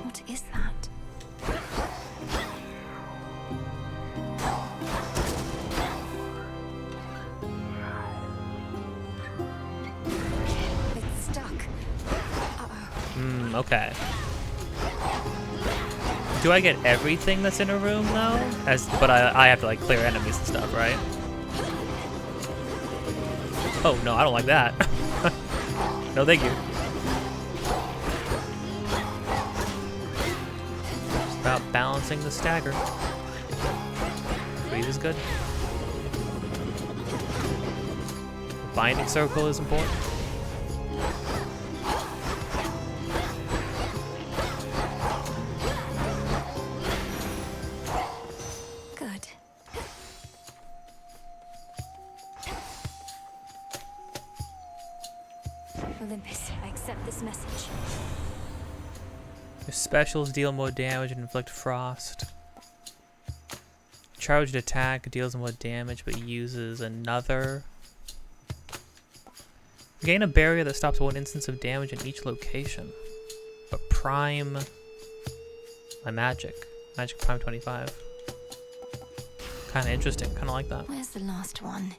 What is that? It's stuck. Okay. Do I get everything that's in a room, though? But I have to, like, clear enemies and stuff, right? Oh, no, I don't like that. No, thank you. It's about balancing the stagger. Freeze is good. Binding circle is important. Good. Olympus, I accept this message. Your specials deal more damage and inflict frost. Charged attack deals more damage but uses another. Gain a barrier that stops one instance of damage in each location. But prime my magic. Magic prime 25. Kinda interesting, kinda like that. Where's the last one?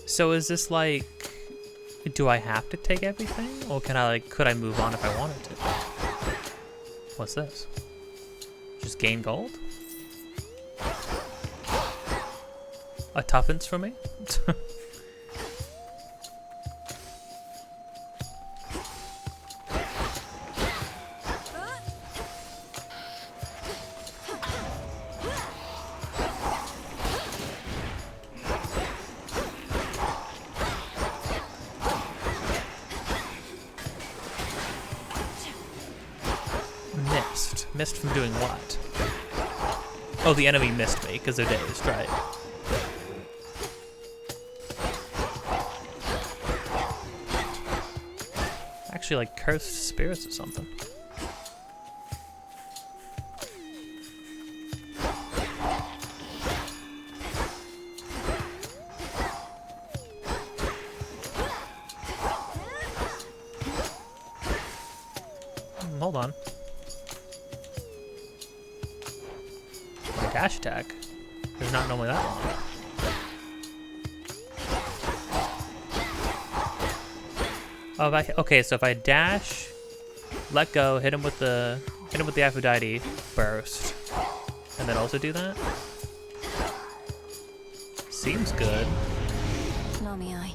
So is this like, do I have to take everything? Or can I like, could I move on if I wanted to? What's this? Just gain gold? A tuppence for me? Missed from doing what? Oh, the enemy missed me because they're dazed, right? Actually, like cursed spirits or something. Hold on. Dash attack is not normally that long. Oh, okay. So if I dash, let go, hit him with the Aphrodite burst, and then also do that. Seems good. Nami eye.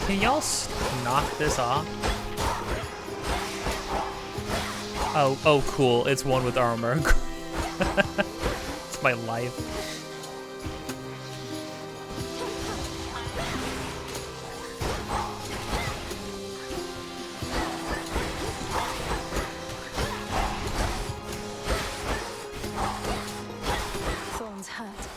Can y'all knock this off? Oh, cool. It's one with armor. It's my life. Thorns hurt.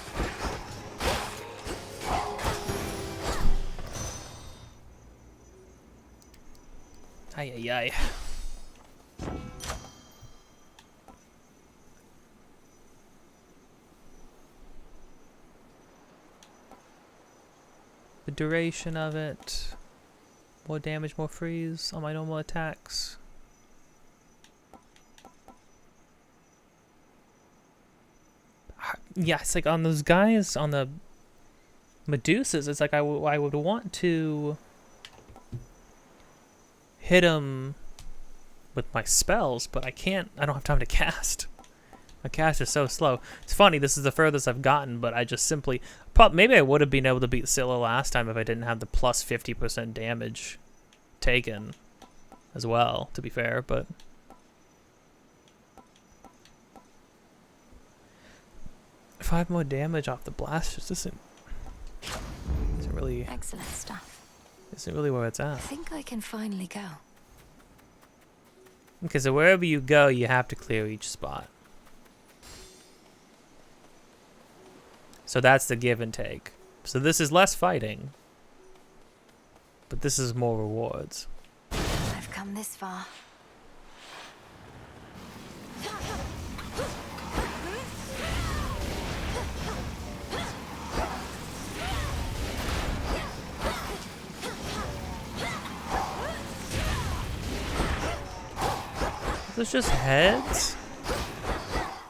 Ay, ay, ay. The duration of it. More damage, more freeze on my normal attacks. Yeah, it's like on those guys, on the Medusas, it's like I would want to hit them with my spells, but I can't. I don't have time to cast. My cast is so slow. It's funny, this is the furthest I've gotten, but I just simply... Maybe I would have been able to beat Scylla last time if I didn't have the plus 50% damage taken as well, to be fair, but... 5 more damage off the blast just isn't really... Excellent stuff. Isn't really where it's at. I think I can finally go. Okay, so wherever you go, you have to clear each spot. So that's the give and take. So this is less fighting, but this is more rewards. I've come this far. There's just heads?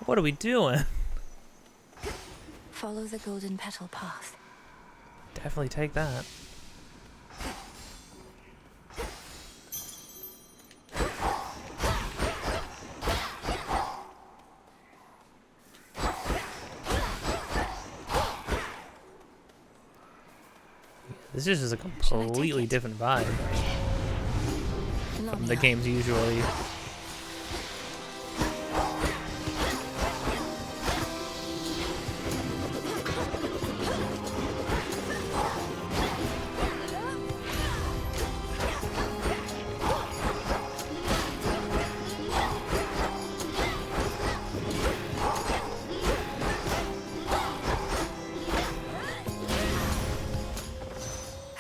What are we doing? Follow the golden petal path. Definitely take that. This is just a completely different vibe from the games usually.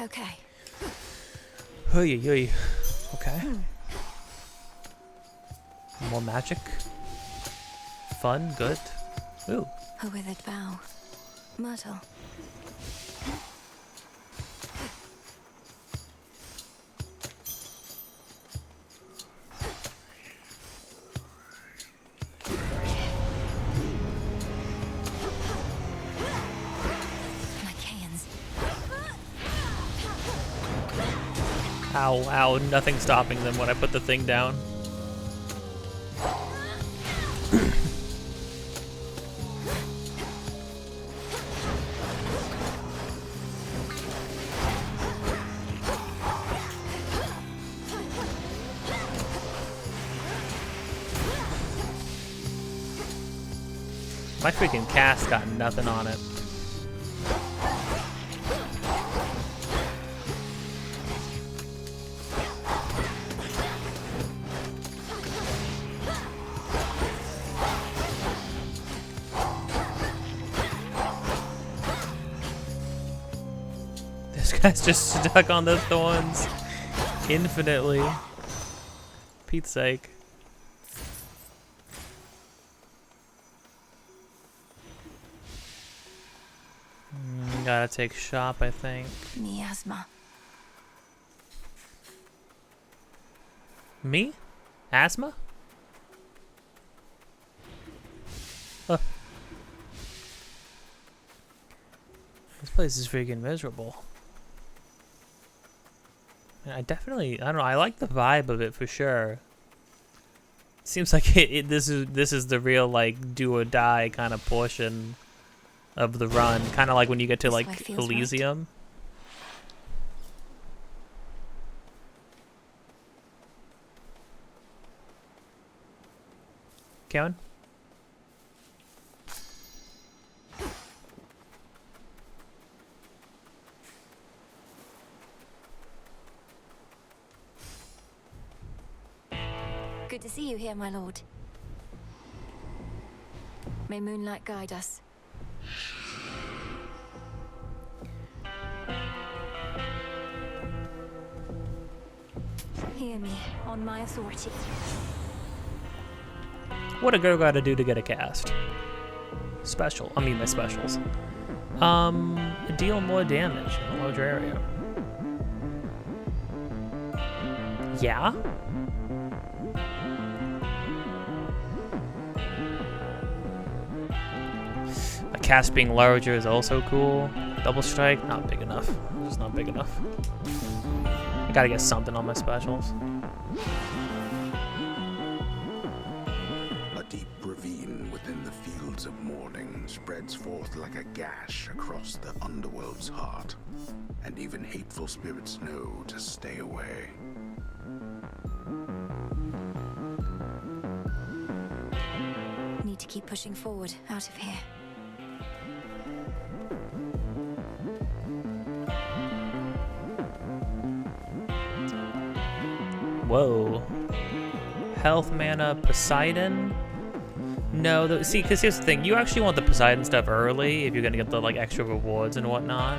Okay. Oy. Okay. More magic. Fun, good. Ooh. A withered bough. Myrtle. Ow, ow, nothing stopping them when I put the thing down. My freaking cast got nothing on it. This guy's just stuck on the thorns infinitely. Pete's sake. Gotta take shop, I think. Miasma. Me? Asthma? Huh. This place is freaking miserable. I don't know, I like the vibe of it for sure. Seems like this is the real like do or die kind of portion of the run, kind of like when you get to like Elysium. Kevin? Good to see you here, my lord. May moonlight guide us. Hear me, on my authority. What a girl gotta do to get a cast? Special. I mean my specials. Deal more damage in a larger area. Yeah? A cast being larger is also cool. Double strike, not big enough. It's not big enough. I gotta get something on my specials. A deep ravine within the fields of mourning spreads forth like a gash across the underworld's heart, and even hateful spirits know to stay away. Need to keep pushing forward, out of here. Whoa. Health mana Poseidon. No, see, because here's the thing. You actually want the Poseidon stuff early if you're gonna get the like extra rewards and whatnot.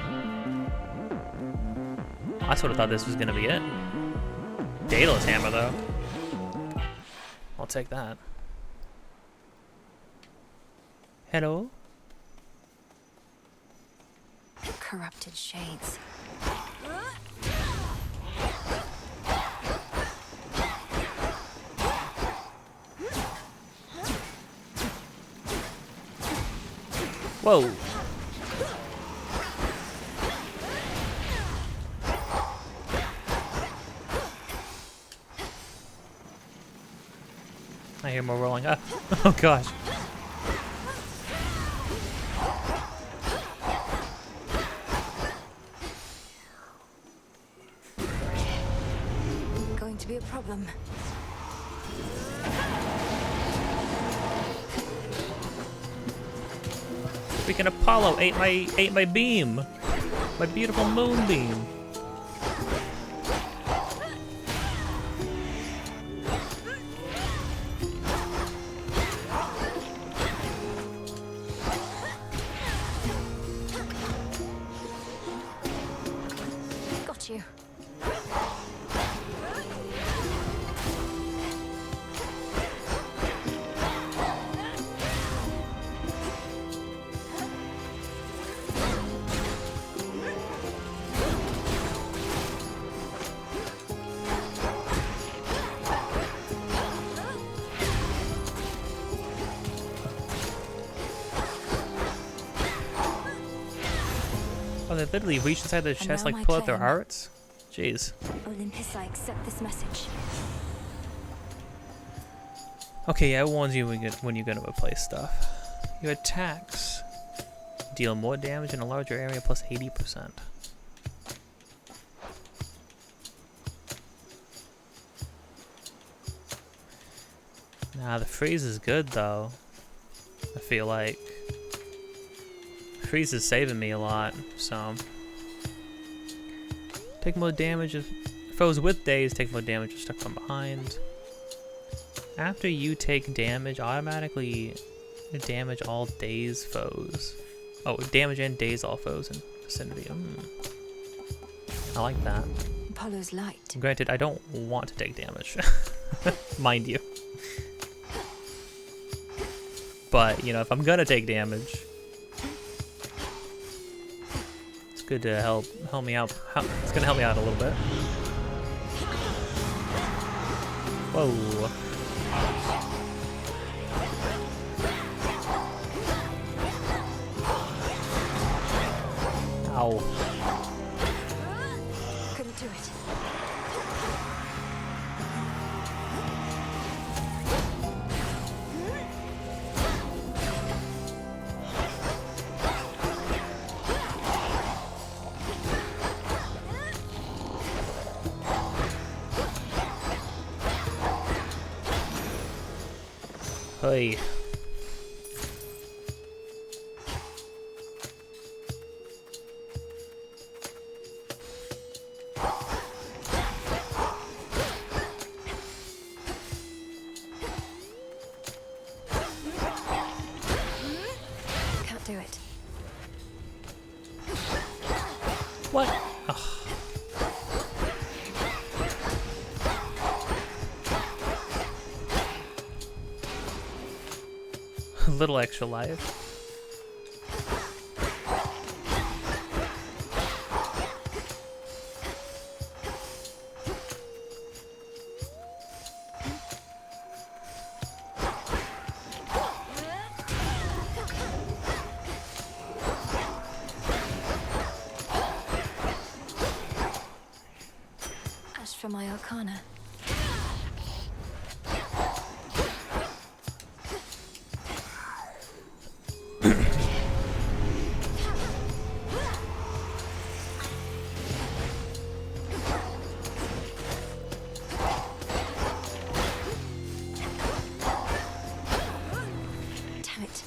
I sort of thought this was gonna be it. Daedalus hammer, though. I'll take that. Hello? Corrupted shades. Whoa. I hear more rolling. Ah. Oh gosh. Going to be a problem. Freaking Apollo ate my beam. My beautiful moonbeam. Got you. Oh, they literally reach inside their chest, now like my pull out their claim. hearts? Jeez. Olympus, I accept this message. Okay, yeah, it warns you when you're gonna replace stuff. Your attacks deal more damage in a larger area plus 80%. Nah, the freeze is good though. I feel like freeze is saving me a lot, so take more damage if foes with daze take more damage if stuck from behind. After you take damage, automatically damage all daze foes. Oh, damage and daze all foes in vicinity. I like that. Apollo's light. Granted, I don't want to take damage, mind you. But, you know, if I'm gonna take damage, it's good to help me out. It's gonna help me out a little bit. Whoa. Ow. Couldn't do it. Hey. Can't do it. What? Ugh. A little extra life. As for my arcana. Damn it.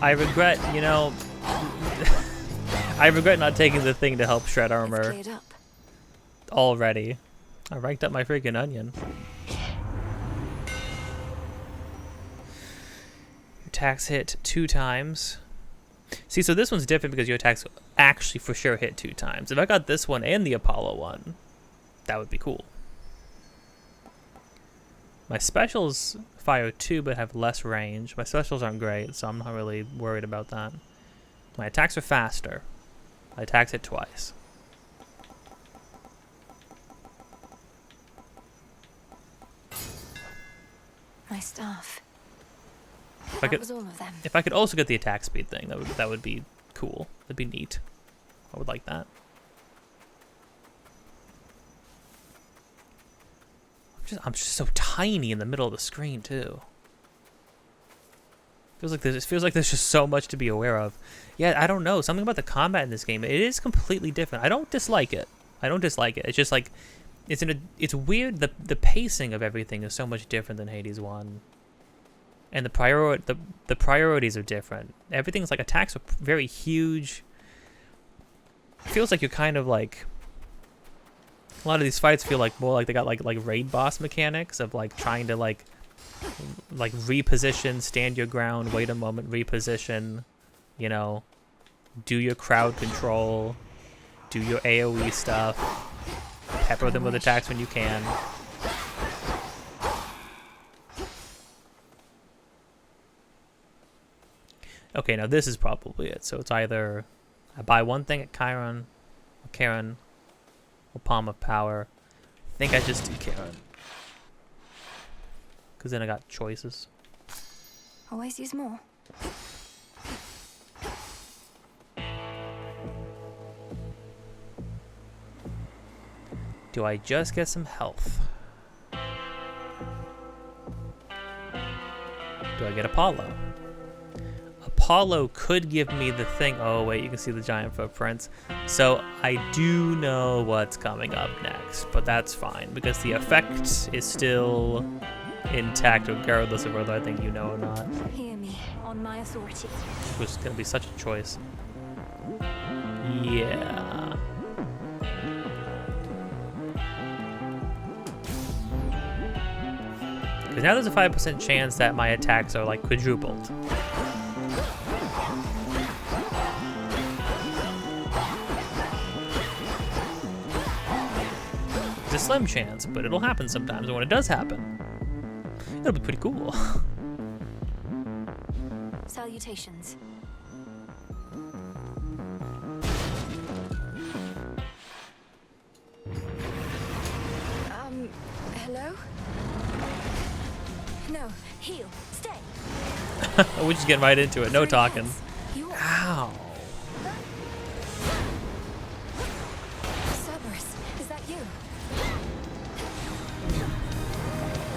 I regret, you know, I regret not taking the thing to help shred armor Cleared up. already. I ranked up my freaking onion. Your attacks hit 2 times. See, so this one's different because your attacks actually for sure hit 2 times. If I got this one and the Apollo one, that would be cool. My specials fire 2 but have less range. My specials aren't great, so I'm not really worried about that. My attacks are faster. My attacks hit twice. My staff. If That was all of them. If I could also get the attack speed thing, that would be cool. That'd be neat. I would like that. I'm just so tiny in the middle of the screen too. It feels like there's just so much to be aware of. Yeah, I don't know. Something about the combat in this game, it is completely different. I don't dislike it. It's just like it's weird. The pacing of everything is so much different than Hades 1. And the priorities are different. Everything's like attacks are very huge. It feels like you're kind of like a lot of these fights feel like more like they got like raid boss mechanics of like trying to like reposition, stand your ground, wait a moment, reposition, you know, do your crowd control, do your AoE stuff, pepper them with attacks when you can. Okay, now this is probably it. So it's either I buy one thing at Chiron, or Charon, or Palm of Power. I think I just do Charon. Because then I got choices. Always use more. Do I just get some health? Do I get Apollo? Apollo could give me the thing. Oh, wait, you can see the giant footprints. So I do know what's coming up next, but that's fine because the effect is still intact regardless of whether I think you know or not. Hear me on my authority. Which is going to be such a choice. Yeah. Because now there's a 5% chance that my attacks are like quadrupled. It's a slim chance, but it'll happen sometimes, and when it does happen, it'll be pretty cool. Salutations. Hello? No, heal, stay. We're just getting right into it, no talking. Ow. Cerberus, is that you?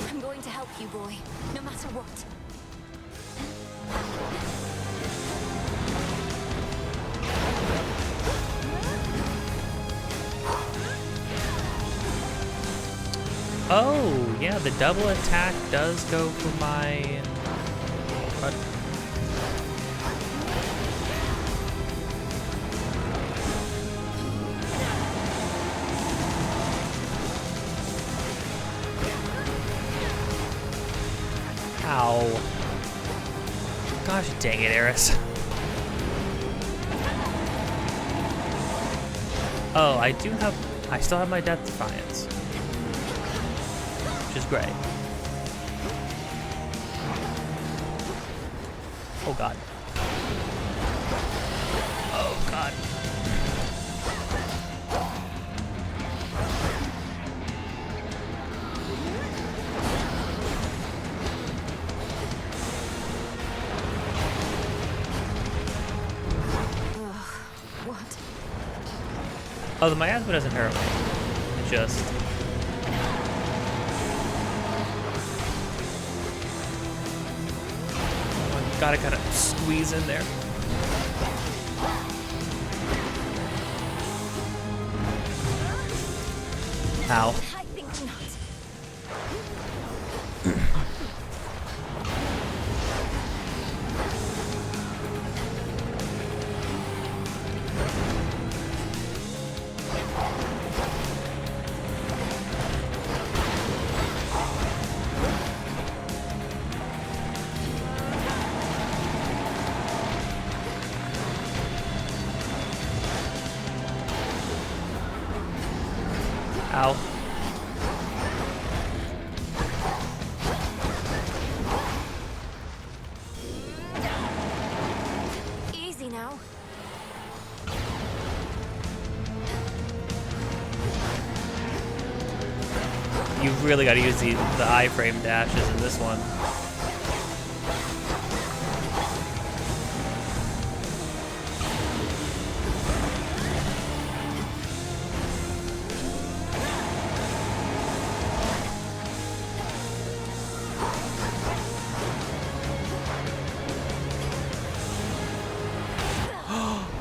I'm going to help you, boy, no matter what. Oh, yeah, the double attack does go for my... Ow. Gosh dang it, Eris. Oh, I still have my Death Defiance. Which is great. Oh god. Oh god. What? Oh, the miasma doesn't hurt me. It just... Gotta kind of squeeze in there. Ow. I think not. Ow. Easy now. You've really got to use the iframe dashes in this one.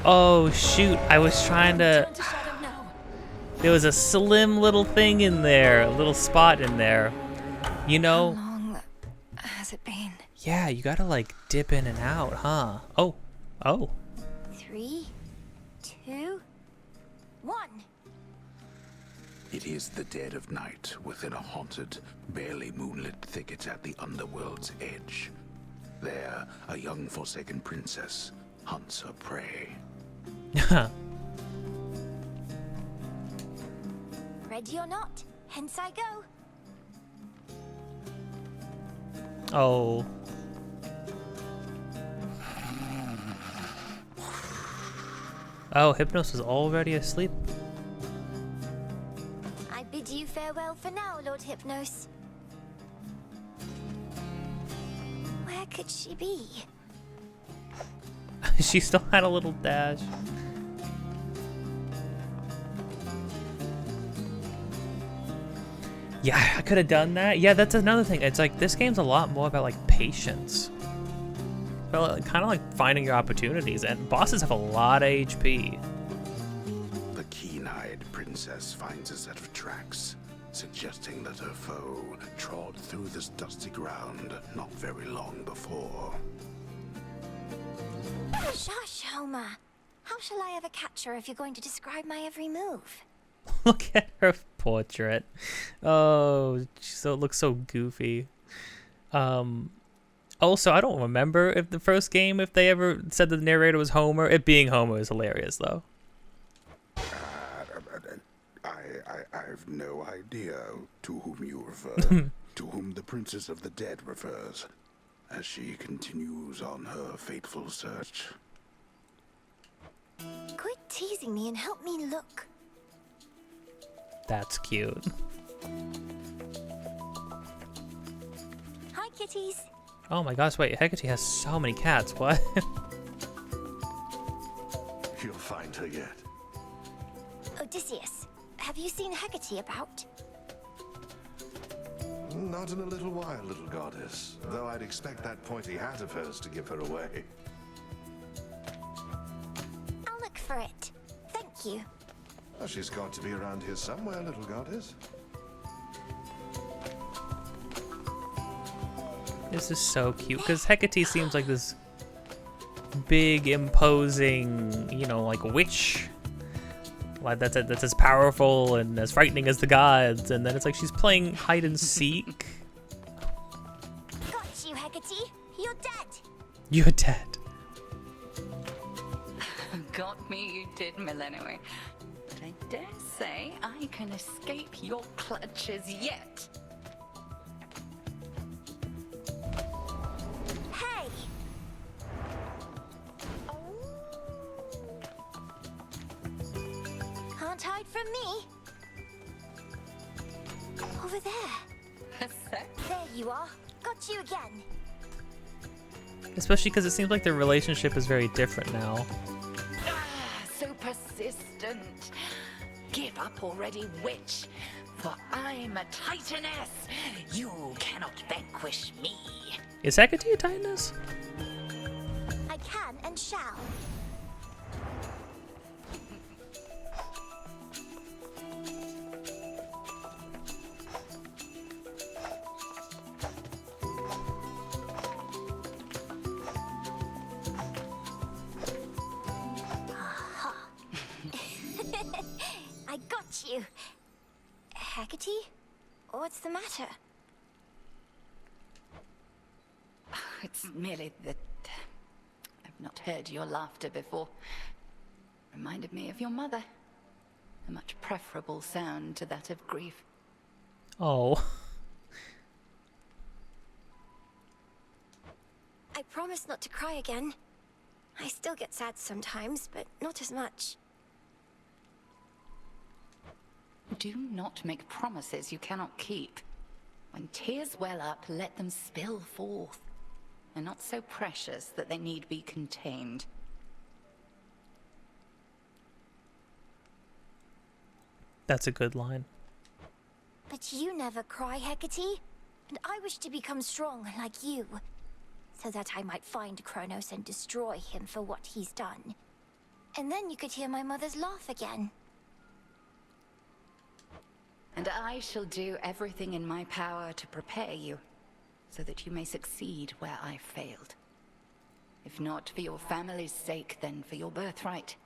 Oh shoot, I was trying to... There was a slim little thing in there, a little spot in there. You know... How long has it been? Yeah, you gotta like dip in and out, huh? Oh. Oh. 3, 2, 1. It is the dead of night within a haunted, barely moonlit thicket at the underworld's edge. There, a young forsaken princess hunts her prey. Ready or not, hence I go. Oh. Oh, Hypnos is already asleep. I bid you farewell for now, Lord Hypnos. Where could she be? She still had a little dash. Yeah, I could have done that. Yeah, that's another thing. It's like this game's a lot more about like patience. Well, kind of like finding your opportunities, and bosses have a lot of HP. The keen-eyed princess finds a set of tracks, suggesting that her foe trod through this dusty ground not very long before. Shush, Homer. How shall I ever catch her if you're going to describe my every move? Look at her portrait. Oh, it looks so goofy. Also, I don't remember if the first game, if they ever said that the narrator was Homer. It being Homer is hilarious, though. I've no idea to whom you refer, to whom the Princess of the Dead refers, as she continues on her fateful search. Quit teasing me and help me look. That's cute. Hi, kitties. Oh my gosh, wait, Hecate has so many cats, what? You'll find her yet. Odysseus, have you seen Hecate about? Not in a little while, little goddess. Though I'd expect that pointy hat of hers to give her away. I'll look for it. Thank you. Well, she's got to be around here somewhere, little goddess. This is so cute, because Hecate seems like this big, imposing, you know, like witch. Like that's as powerful and as frightening as the gods, and then it's like she's playing hide and seek. Got you, Hecate. You're dead. You're dead. Got me, you did, Millennium. But I dare say I can escape your clutches yet. Hey! Can't hide from me. Over there. There you are. Got you again. Especially because it seems like their relationship is very different now. So persistent. Give up already, witch. For I'm a titaness. You cannot vanquish me. Is Hecate a titaness? I can and shall. I got you. Hecate? What's the matter? It's merely that I've not heard your laughter before. Reminded me of your mother. a much preferable sound to that of grief. Oh. I promise not to cry again. I still get sad sometimes, but not as much. Do not make promises you cannot keep. When tears well up, let them spill forth. They're not so precious that they need be contained. That's a good line. But you never cry, Hecate. And I wish to become strong like you, so that I might find Kronos and destroy him for what he's done. And then you could hear my mother's laugh again. And I shall do everything in my power to prepare you, so that you may succeed where I failed. If not for your family's sake, then for your birthright,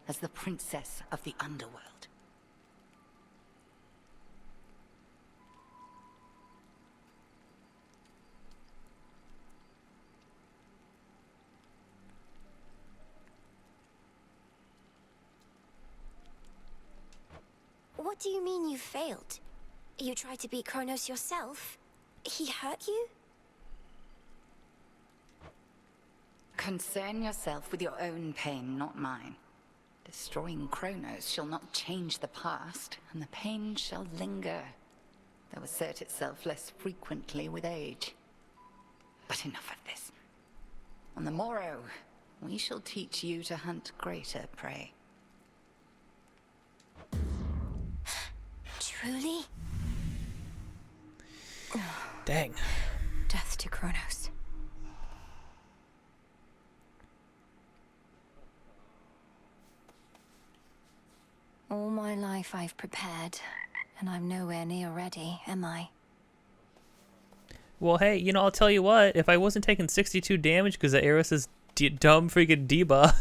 as the princess of the underworld. What do you mean you failed? You tried to beat Kronos yourself? He hurt you? Concern yourself with your own pain, not mine. Destroying Kronos shall not change the past, and the pain shall linger, though assert itself less frequently with age. But enough of this. On the morrow, we shall teach you to hunt greater prey. Truly? Dang. Death to Kronos. All my life I've prepared, and I'm nowhere near ready, am I? Well, hey, you know, I'll tell you what. If I wasn't taking 62 damage because of Eris's dumb freaking debuff,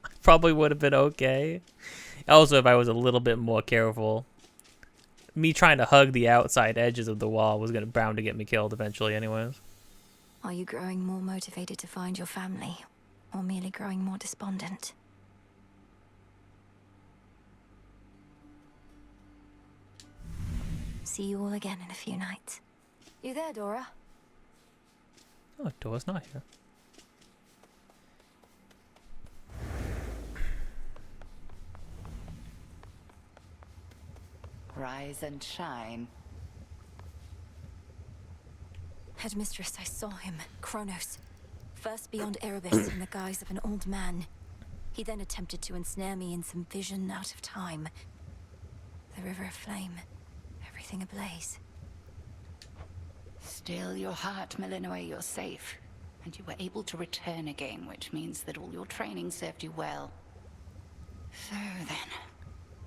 I probably would have been okay. Also, if I was a little bit more careful. Me trying to hug the outside edges of the wall was bound to get me killed eventually anyways. Are you growing more motivated to find your family, or merely growing more despondent? See you all again in a few nights. You there, Dora? Oh, Dora's not here. Rise and shine. Headmistress, I saw him, Kronos. First beyond Erebus in the guise of an old man. He then attempted to ensnare me in some vision out of time. The river aflame, everything ablaze. Still your heart, Melinoe, you're safe. And you were able to return again, which means that all your training served you well. So then,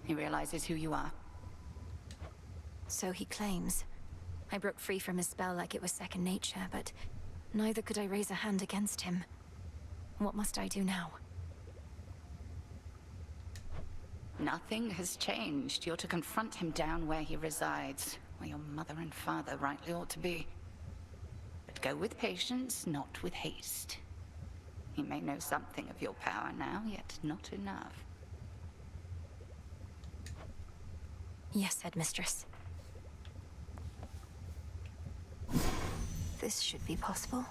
he realizes who you are. So he claims. I broke free from his spell like it was second nature, but neither could I raise a hand against him. What must I do now? Nothing has changed. You're to confront him down where he resides, where your mother and father rightly ought to be. But go with patience, not with haste. He may know something of your power now, yet not enough. Yes, Headmistress. This should be possible.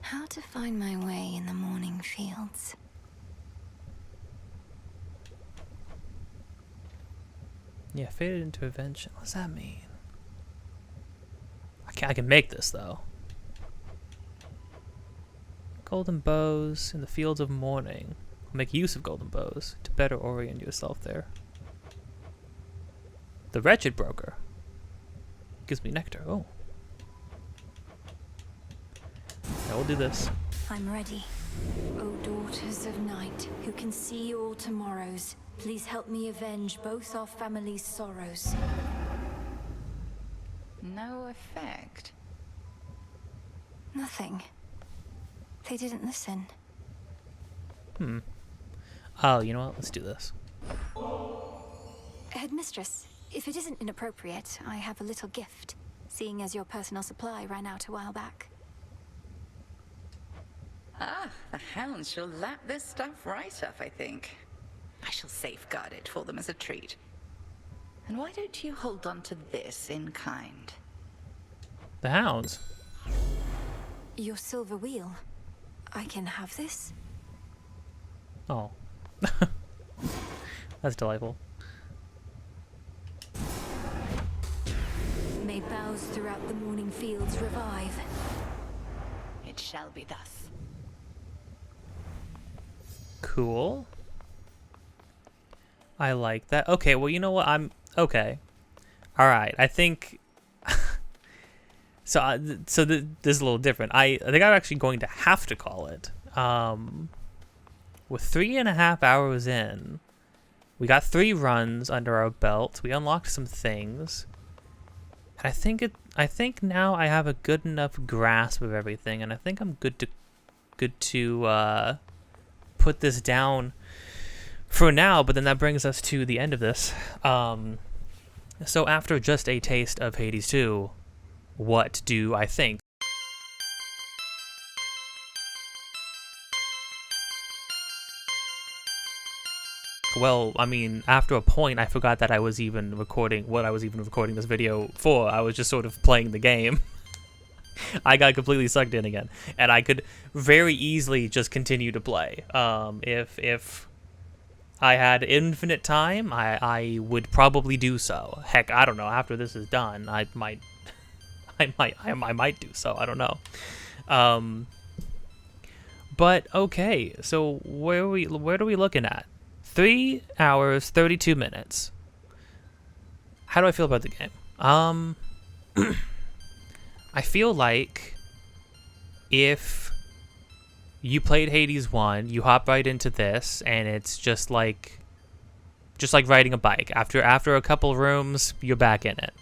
How to find my way in the morning fields. Yeah, faded intervention. What does that mean? I can make this though. Golden bows in the fields of morning. Make use of golden bows to better orient yourself there. The wretched broker gives me nectar. Oh. I will do this. I'm ready. O daughters of night, who can see all tomorrows, please help me avenge both our families' sorrows. No effect. Nothing. They didn't listen. Oh, you know what? Let's do this. Headmistress, if it isn't inappropriate, I have a little gift, seeing as your personal supply ran out a while back. Ah, the hounds shall lap this stuff right up, I think. I shall safeguard it for them as a treat. And why don't you hold on to this in kind? The hounds. Your silver wheel. I can have this? Oh. That's delightful. May boughs throughout the morning fields revive. It shall be thus. Cool. I like that. Okay, well, you know what? Okay. All right. I think so. This is a little different. I think I'm actually going to have to call it. With 3.5 hours in, we got 3 runs under our belt. We unlocked some things. I think now I have a good enough grasp of everything, and I think I'm good to put this down for now. But then that brings us to the end of this. So after just a taste of Hades 2, what do I think? Well, I mean, after a point, I forgot that I was even recording what I was even recording this video for. I was just sort of playing the game. I got completely sucked in again, and I could very easily just continue to play. If I had infinite time, I would probably do so. Heck, I don't know. After this is done, I might do so. I don't know. But okay, so where are we looking at? 3 hours, 32 minutes. How do I feel about the game? I feel like if you played Hades 1, you hop right into this, and it's just like riding a bike. After a couple rooms, you're back in it.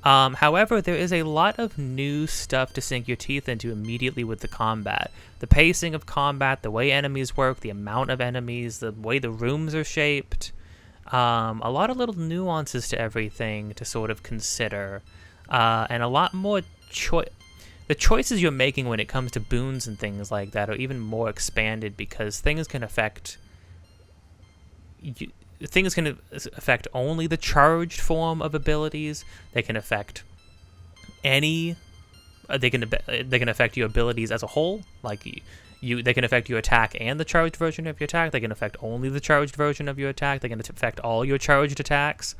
However, there is a lot of new stuff to sink your teeth into immediately with the combat. The pacing of combat, the way enemies work, the amount of enemies, the way the rooms are shaped. A lot of little nuances to everything to sort of consider. And a lot more the choices you're making when it comes to boons and things like that are even more expanded, because things can affect only the charged form of abilities. They can affect they can affect your abilities as a whole. Like they can affect your attack and the charged version of your attack. They can affect only the charged version of your attack. They can affect all your charged attacks.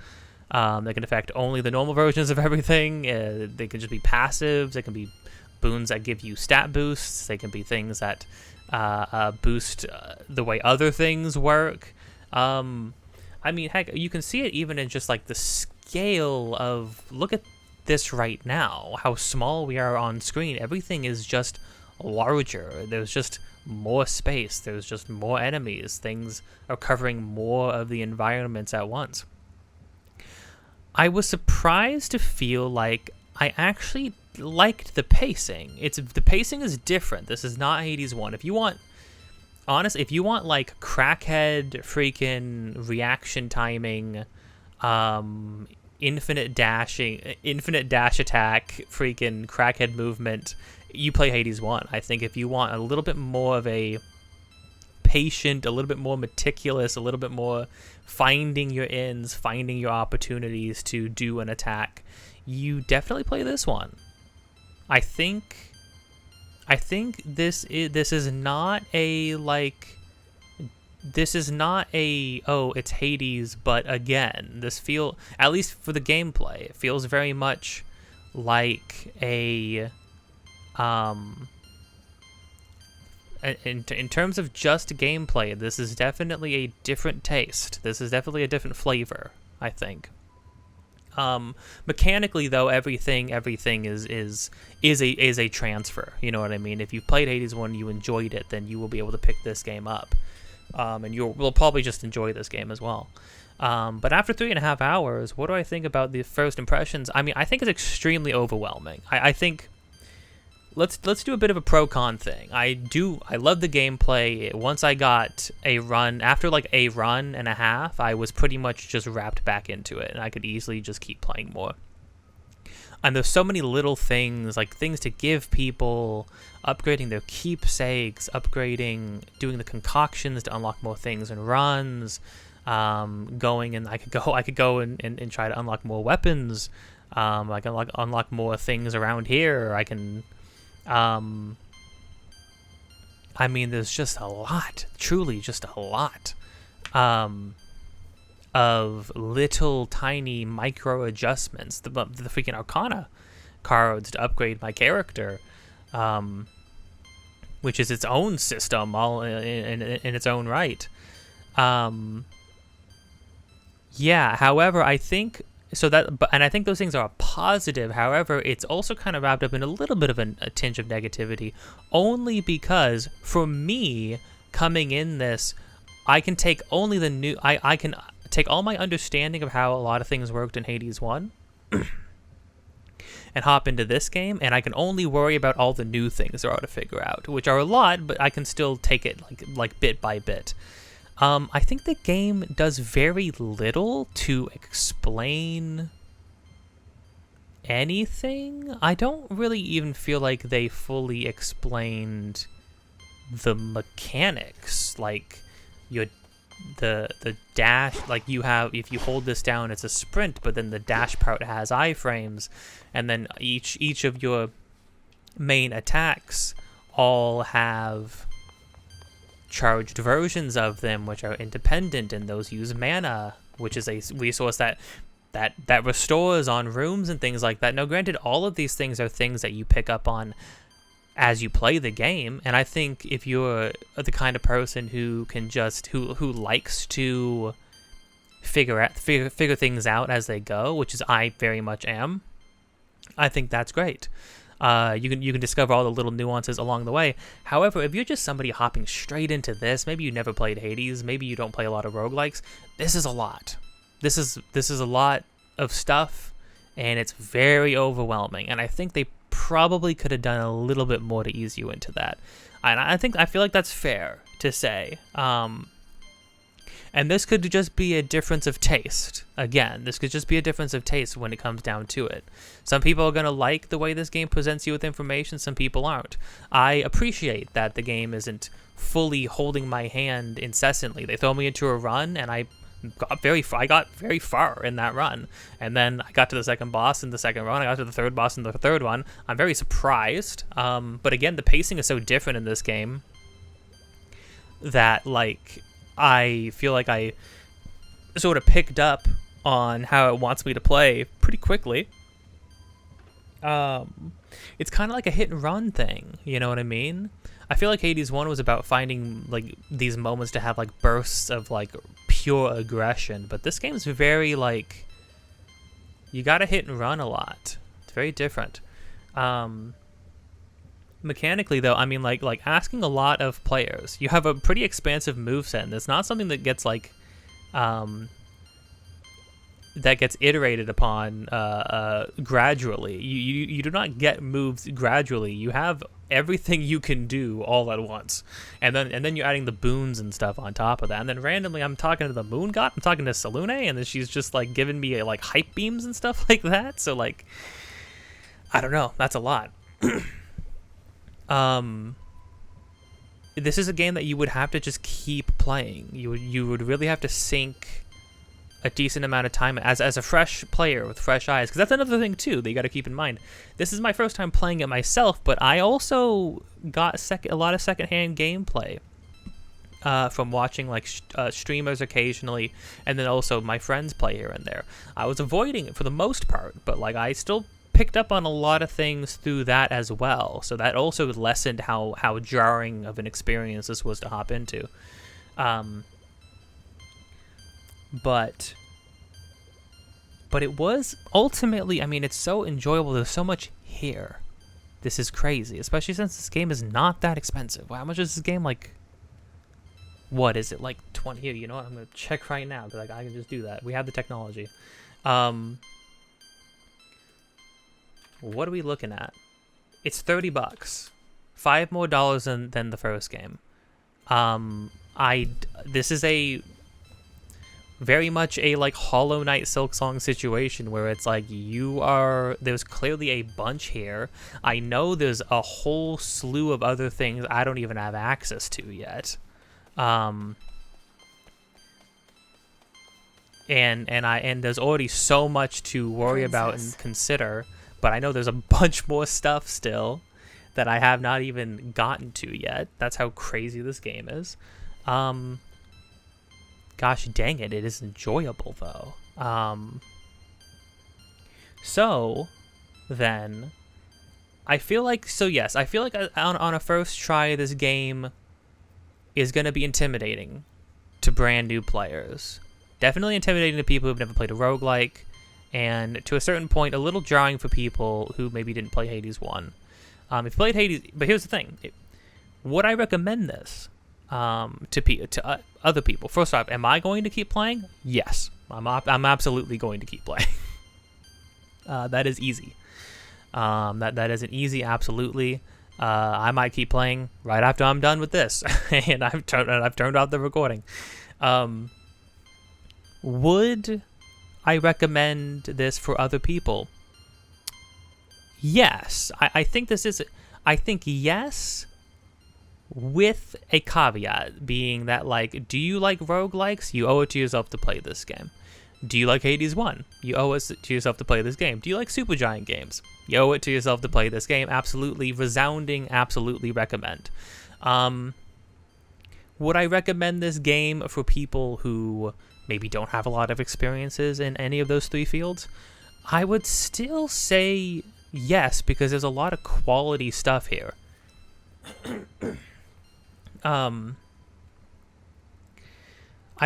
They can affect only the normal versions of everything. They can just be passives. They can be boons that give you stat boosts. They can be things that boost the way other things work. I mean, heck, you can see it even in just like the scale of, look at this right now, how small we are on screen. Everything is just larger. There's just more space. There's just more enemies. Things are covering more of the environments at once. I was surprised to feel like I actually liked the pacing. The pacing is different. This is not Hades 1. If you want like crackhead freaking reaction timing, infinite dash attack, freaking crackhead movement, you play Hades 1. I think if you want a little bit more of a patient, a little bit more meticulous, a little bit more finding your ends, finding your opportunities to do an attack, you definitely play this one. I think this is not a oh, it's Hades, but again, at least for the gameplay, it feels very much like a in terms of just gameplay, this is definitely a different taste. This is definitely a different flavor, I think. Mechanically, though, everything is a transfer. You know what I mean? If you've played Hades 1, you enjoyed it, then you will be able to pick this game up, and will probably just enjoy this game as well. But after 3.5 hours, what do I think about the first impressions? I mean, I think it's extremely overwhelming. I think let's do a bit of a pro-con thing. I love the gameplay. Once I got after like a run and a half, I was pretty much just wrapped back into it, and I could easily just keep playing more. And there's so many little things, like things to give people, upgrading their keepsakes, doing the concoctions to unlock more things and runs, going and I could go and try to unlock more weapons, I can unlock more things around here. I can, I mean, there's just a lot, truly just a lot, of little tiny micro adjustments, the freaking Arcana cards to upgrade my character, which is its own system all in its own right. Yeah, however, I think so and I think those things are a positive. However, it's also kind of wrapped up in a little bit of a tinge of negativity, only because for me coming in this, I can take only the new. I can take all my understanding of how a lot of things worked in Hades 1 and hop into this game, and I can only worry about all the new things there are to figure out, which are a lot, but I can still take it like bit by bit. I think the game does very little to explain anything. I don't really even feel like they fully explained the mechanics, like the dash, like you have, if you hold this down it's a sprint, but then the dash part has iframes, and then each of your main attacks all have charged versions of them which are independent, and those use mana, which is a resource that restores on rooms and things like that. Now granted, all of these things are things that you pick up on as you play the game, and I think if you're the kind of person who can just who likes to figure things out as they go, which is I very much am, I think that's great. You can discover all the little nuances along the way. However, if you're just somebody hopping straight into this, maybe you never played Hades, maybe you don't play a lot of roguelikes, this is a lot. This is a lot of stuff, and it's very overwhelming, and I think they probably could have done a little bit more to ease you into that. And I feel like that's fair to say. And this could just be a difference of taste. Again, this could just be a difference of taste when it comes down to it. Some people are going to like the way this game presents you with information, some people aren't. I appreciate that the game isn't fully holding my hand incessantly. They throw me into a run, and I got very far in that run. And then I got to the second boss in the second run, I got to the third boss in the third one. I'm very surprised. But again, the pacing is so different in this game that, like, I feel like I sort of picked up on how it wants me to play pretty quickly. It's kind of like a hit and run thing, you know what I mean? I feel like Hades 1 was about finding like these moments to have like bursts of like pure aggression, but this game's very like, you gotta hit and run a lot. It's very different. Mechanically though, I mean, like asking a lot of players. You have a pretty expansive moveset, and it's not something that gets like that gets iterated upon gradually. You do not get moves gradually. You have everything you can do all at once, and then you're adding the boons and stuff on top of that. And then randomly, I'm talking to the moon god. I'm talking to Selune, and then she's just like giving me like hype beams and stuff like that. So like, I don't know. That's a lot. This is a game that you would have to just keep playing. You would really have to sink a decent amount of time as a fresh player with fresh eyes, because that's another thing too that you got to keep in mind. This is my first time playing it myself, but I also got a lot of secondhand gameplay from watching like streamers occasionally, and then also my friends play here and there. I was avoiding it for the most part, but like I still picked up on a lot of things through that as well, so that also lessened how jarring of an experience this was to hop into. But it was ultimately, I mean, it's so enjoyable. There's so much here. This is crazy, especially since this game is not that expensive. Wow, how much is this game? Like, what is it, like 20? Here, you know what, I'm gonna check right now, because I can just do that. We have the technology. What are we looking at? It's $30. $5 more than the first game. This is a very much a like Hollow Knight Silksong situation where it's like there's clearly a bunch here. I know there's a whole slew of other things I don't even have access to yet. And there's already so much to worry about and consider, but I know there's a bunch more stuff still that I have not even gotten to yet. That's how crazy this game is. Gosh dang it is enjoyable though. So then I feel like on a first try this game is going to be intimidating to brand new players. Definitely intimidating to people who've never played a roguelike, and to a certain point a little jarring for people who maybe didn't play Hades 1. If you played Hades, but here's the thing. Would I recommend this to other people? First off, am I going to keep playing? Yes. I'm absolutely going to keep playing. That is easy. That is an easy absolutely. I might keep playing right after I'm done with this, and I've turned off the recording. Would I recommend this for other people? Yes. I think yes, with a caveat being that, like, do you like roguelikes? You owe it to yourself to play this game. Do you like Hades 1? You owe it to yourself to play this game. Do you like Supergiant games? You owe it to yourself to play this game. Absolutely, resounding, absolutely recommend. Would I recommend this game for people who maybe don't have a lot of experiences in any of those three fields? I would still say yes, because there's a lot of quality stuff here. I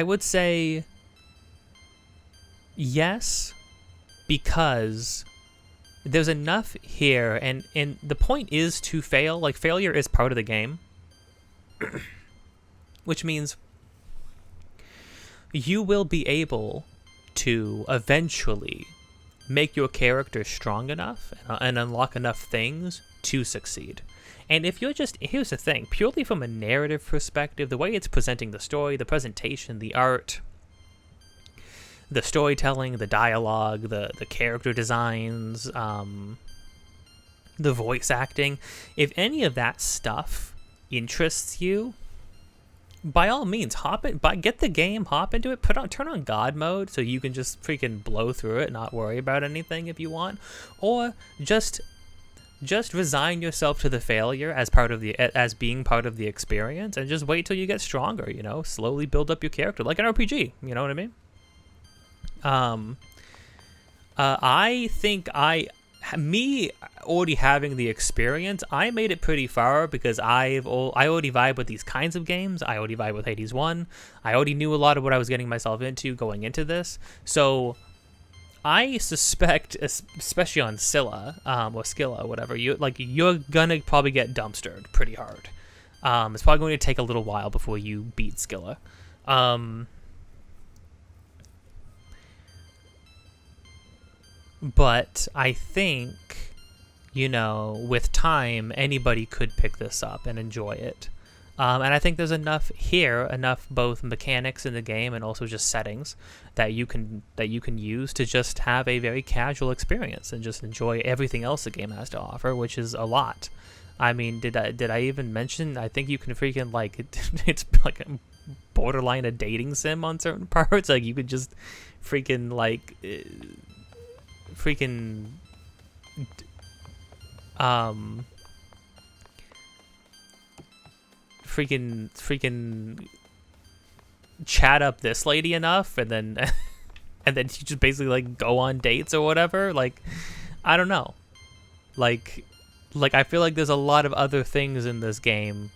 would say yes, because there's enough here, and the point is to fail. Like, failure is part of the game, which means you will be able to eventually make your character strong enough and unlock enough things to succeed. And if you're here's the thing, purely from a narrative perspective, the way it's presenting the story, the presentation, the art, the storytelling, the dialogue, the character designs, the voice acting, if any of that stuff interests you, by all means, get the game, hop into it, turn on God mode so you can just freaking blow through it, not worry about anything if you want, or just resign yourself to the failure as being part of the experience, and just wait till you get stronger. Slowly build up your character like an RPG. You know what I mean? I think me already having the experience, I made it pretty far because I already vibe with these kinds of games. I already vibe with Hades 1. I already knew a lot of what I was getting myself into going into this. So I suspect, especially on Scylla, or Scylla, whatever, you're gonna probably get dumpstered pretty hard. It's probably going to take a little while before you beat Scylla. But I think, with time, anybody could pick this up and enjoy it. And I think there's enough both mechanics in the game and also just settings that you can use to just have a very casual experience and just enjoy everything else the game has to offer, which is a lot. I mean, did I even mention? I think you can freaking it's like a borderline a dating sim on certain parts. Like, you could just freaking chat up this lady enough, and then and then you just basically go on dates or whatever. I don't know. I feel like there's a lot of other things in this game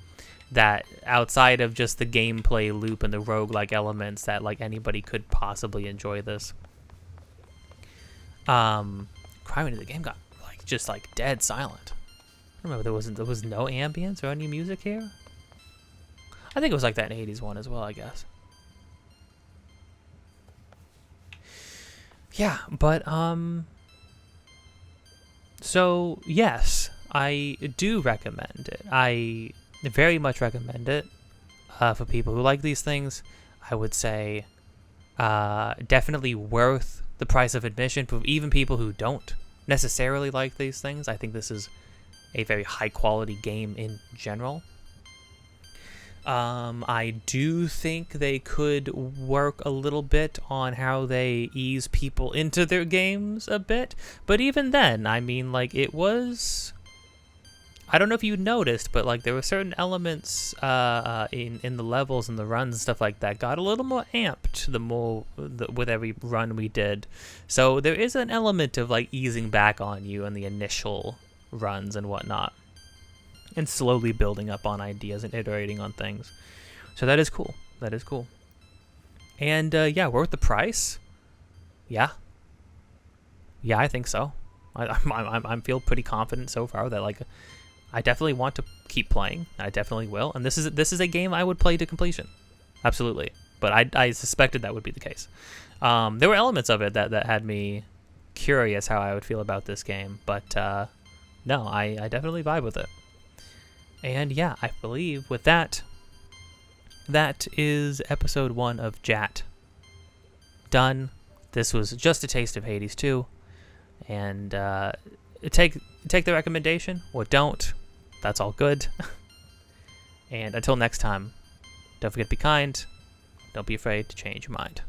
that, outside of just the gameplay loop and the roguelike elements, that anybody could possibly enjoy this. Crying into the game got just dead silent. I remember there was no ambience or any music here. I think it was like that in Hades 1 as well, I guess. Yeah, but so yes, I do recommend it. I very much recommend it for people who like these things. I would say Definitely worth the price of admission for even people who don't necessarily like these things. I think this is a very high quality game in general. I do think they could work a little bit on how they ease people into their games a bit, but even then, I mean, like, it was, I don't know if you noticed, but like there were certain elements in the levels and the runs and stuff like that got a little more amped with every run we did. So there is an element of like easing back on you in the initial runs and whatnot, and slowly building up on ideas and iterating on things. So that is cool. That is cool. And yeah, worth the price. Yeah, I think so. I feel pretty confident so far that like I definitely want to keep playing. I definitely will. And this is a game I would play to completion. Absolutely. But I suspected that would be the case. There were elements of it that had me curious how I would feel about this game. But no, I definitely vibe with it. And yeah, I believe with that, that is episode 1 of JAT done. This was just a taste of Hades 2. And take the recommendation or don't. That's all good. And until next time, don't forget to be kind. Don't be afraid to change your mind.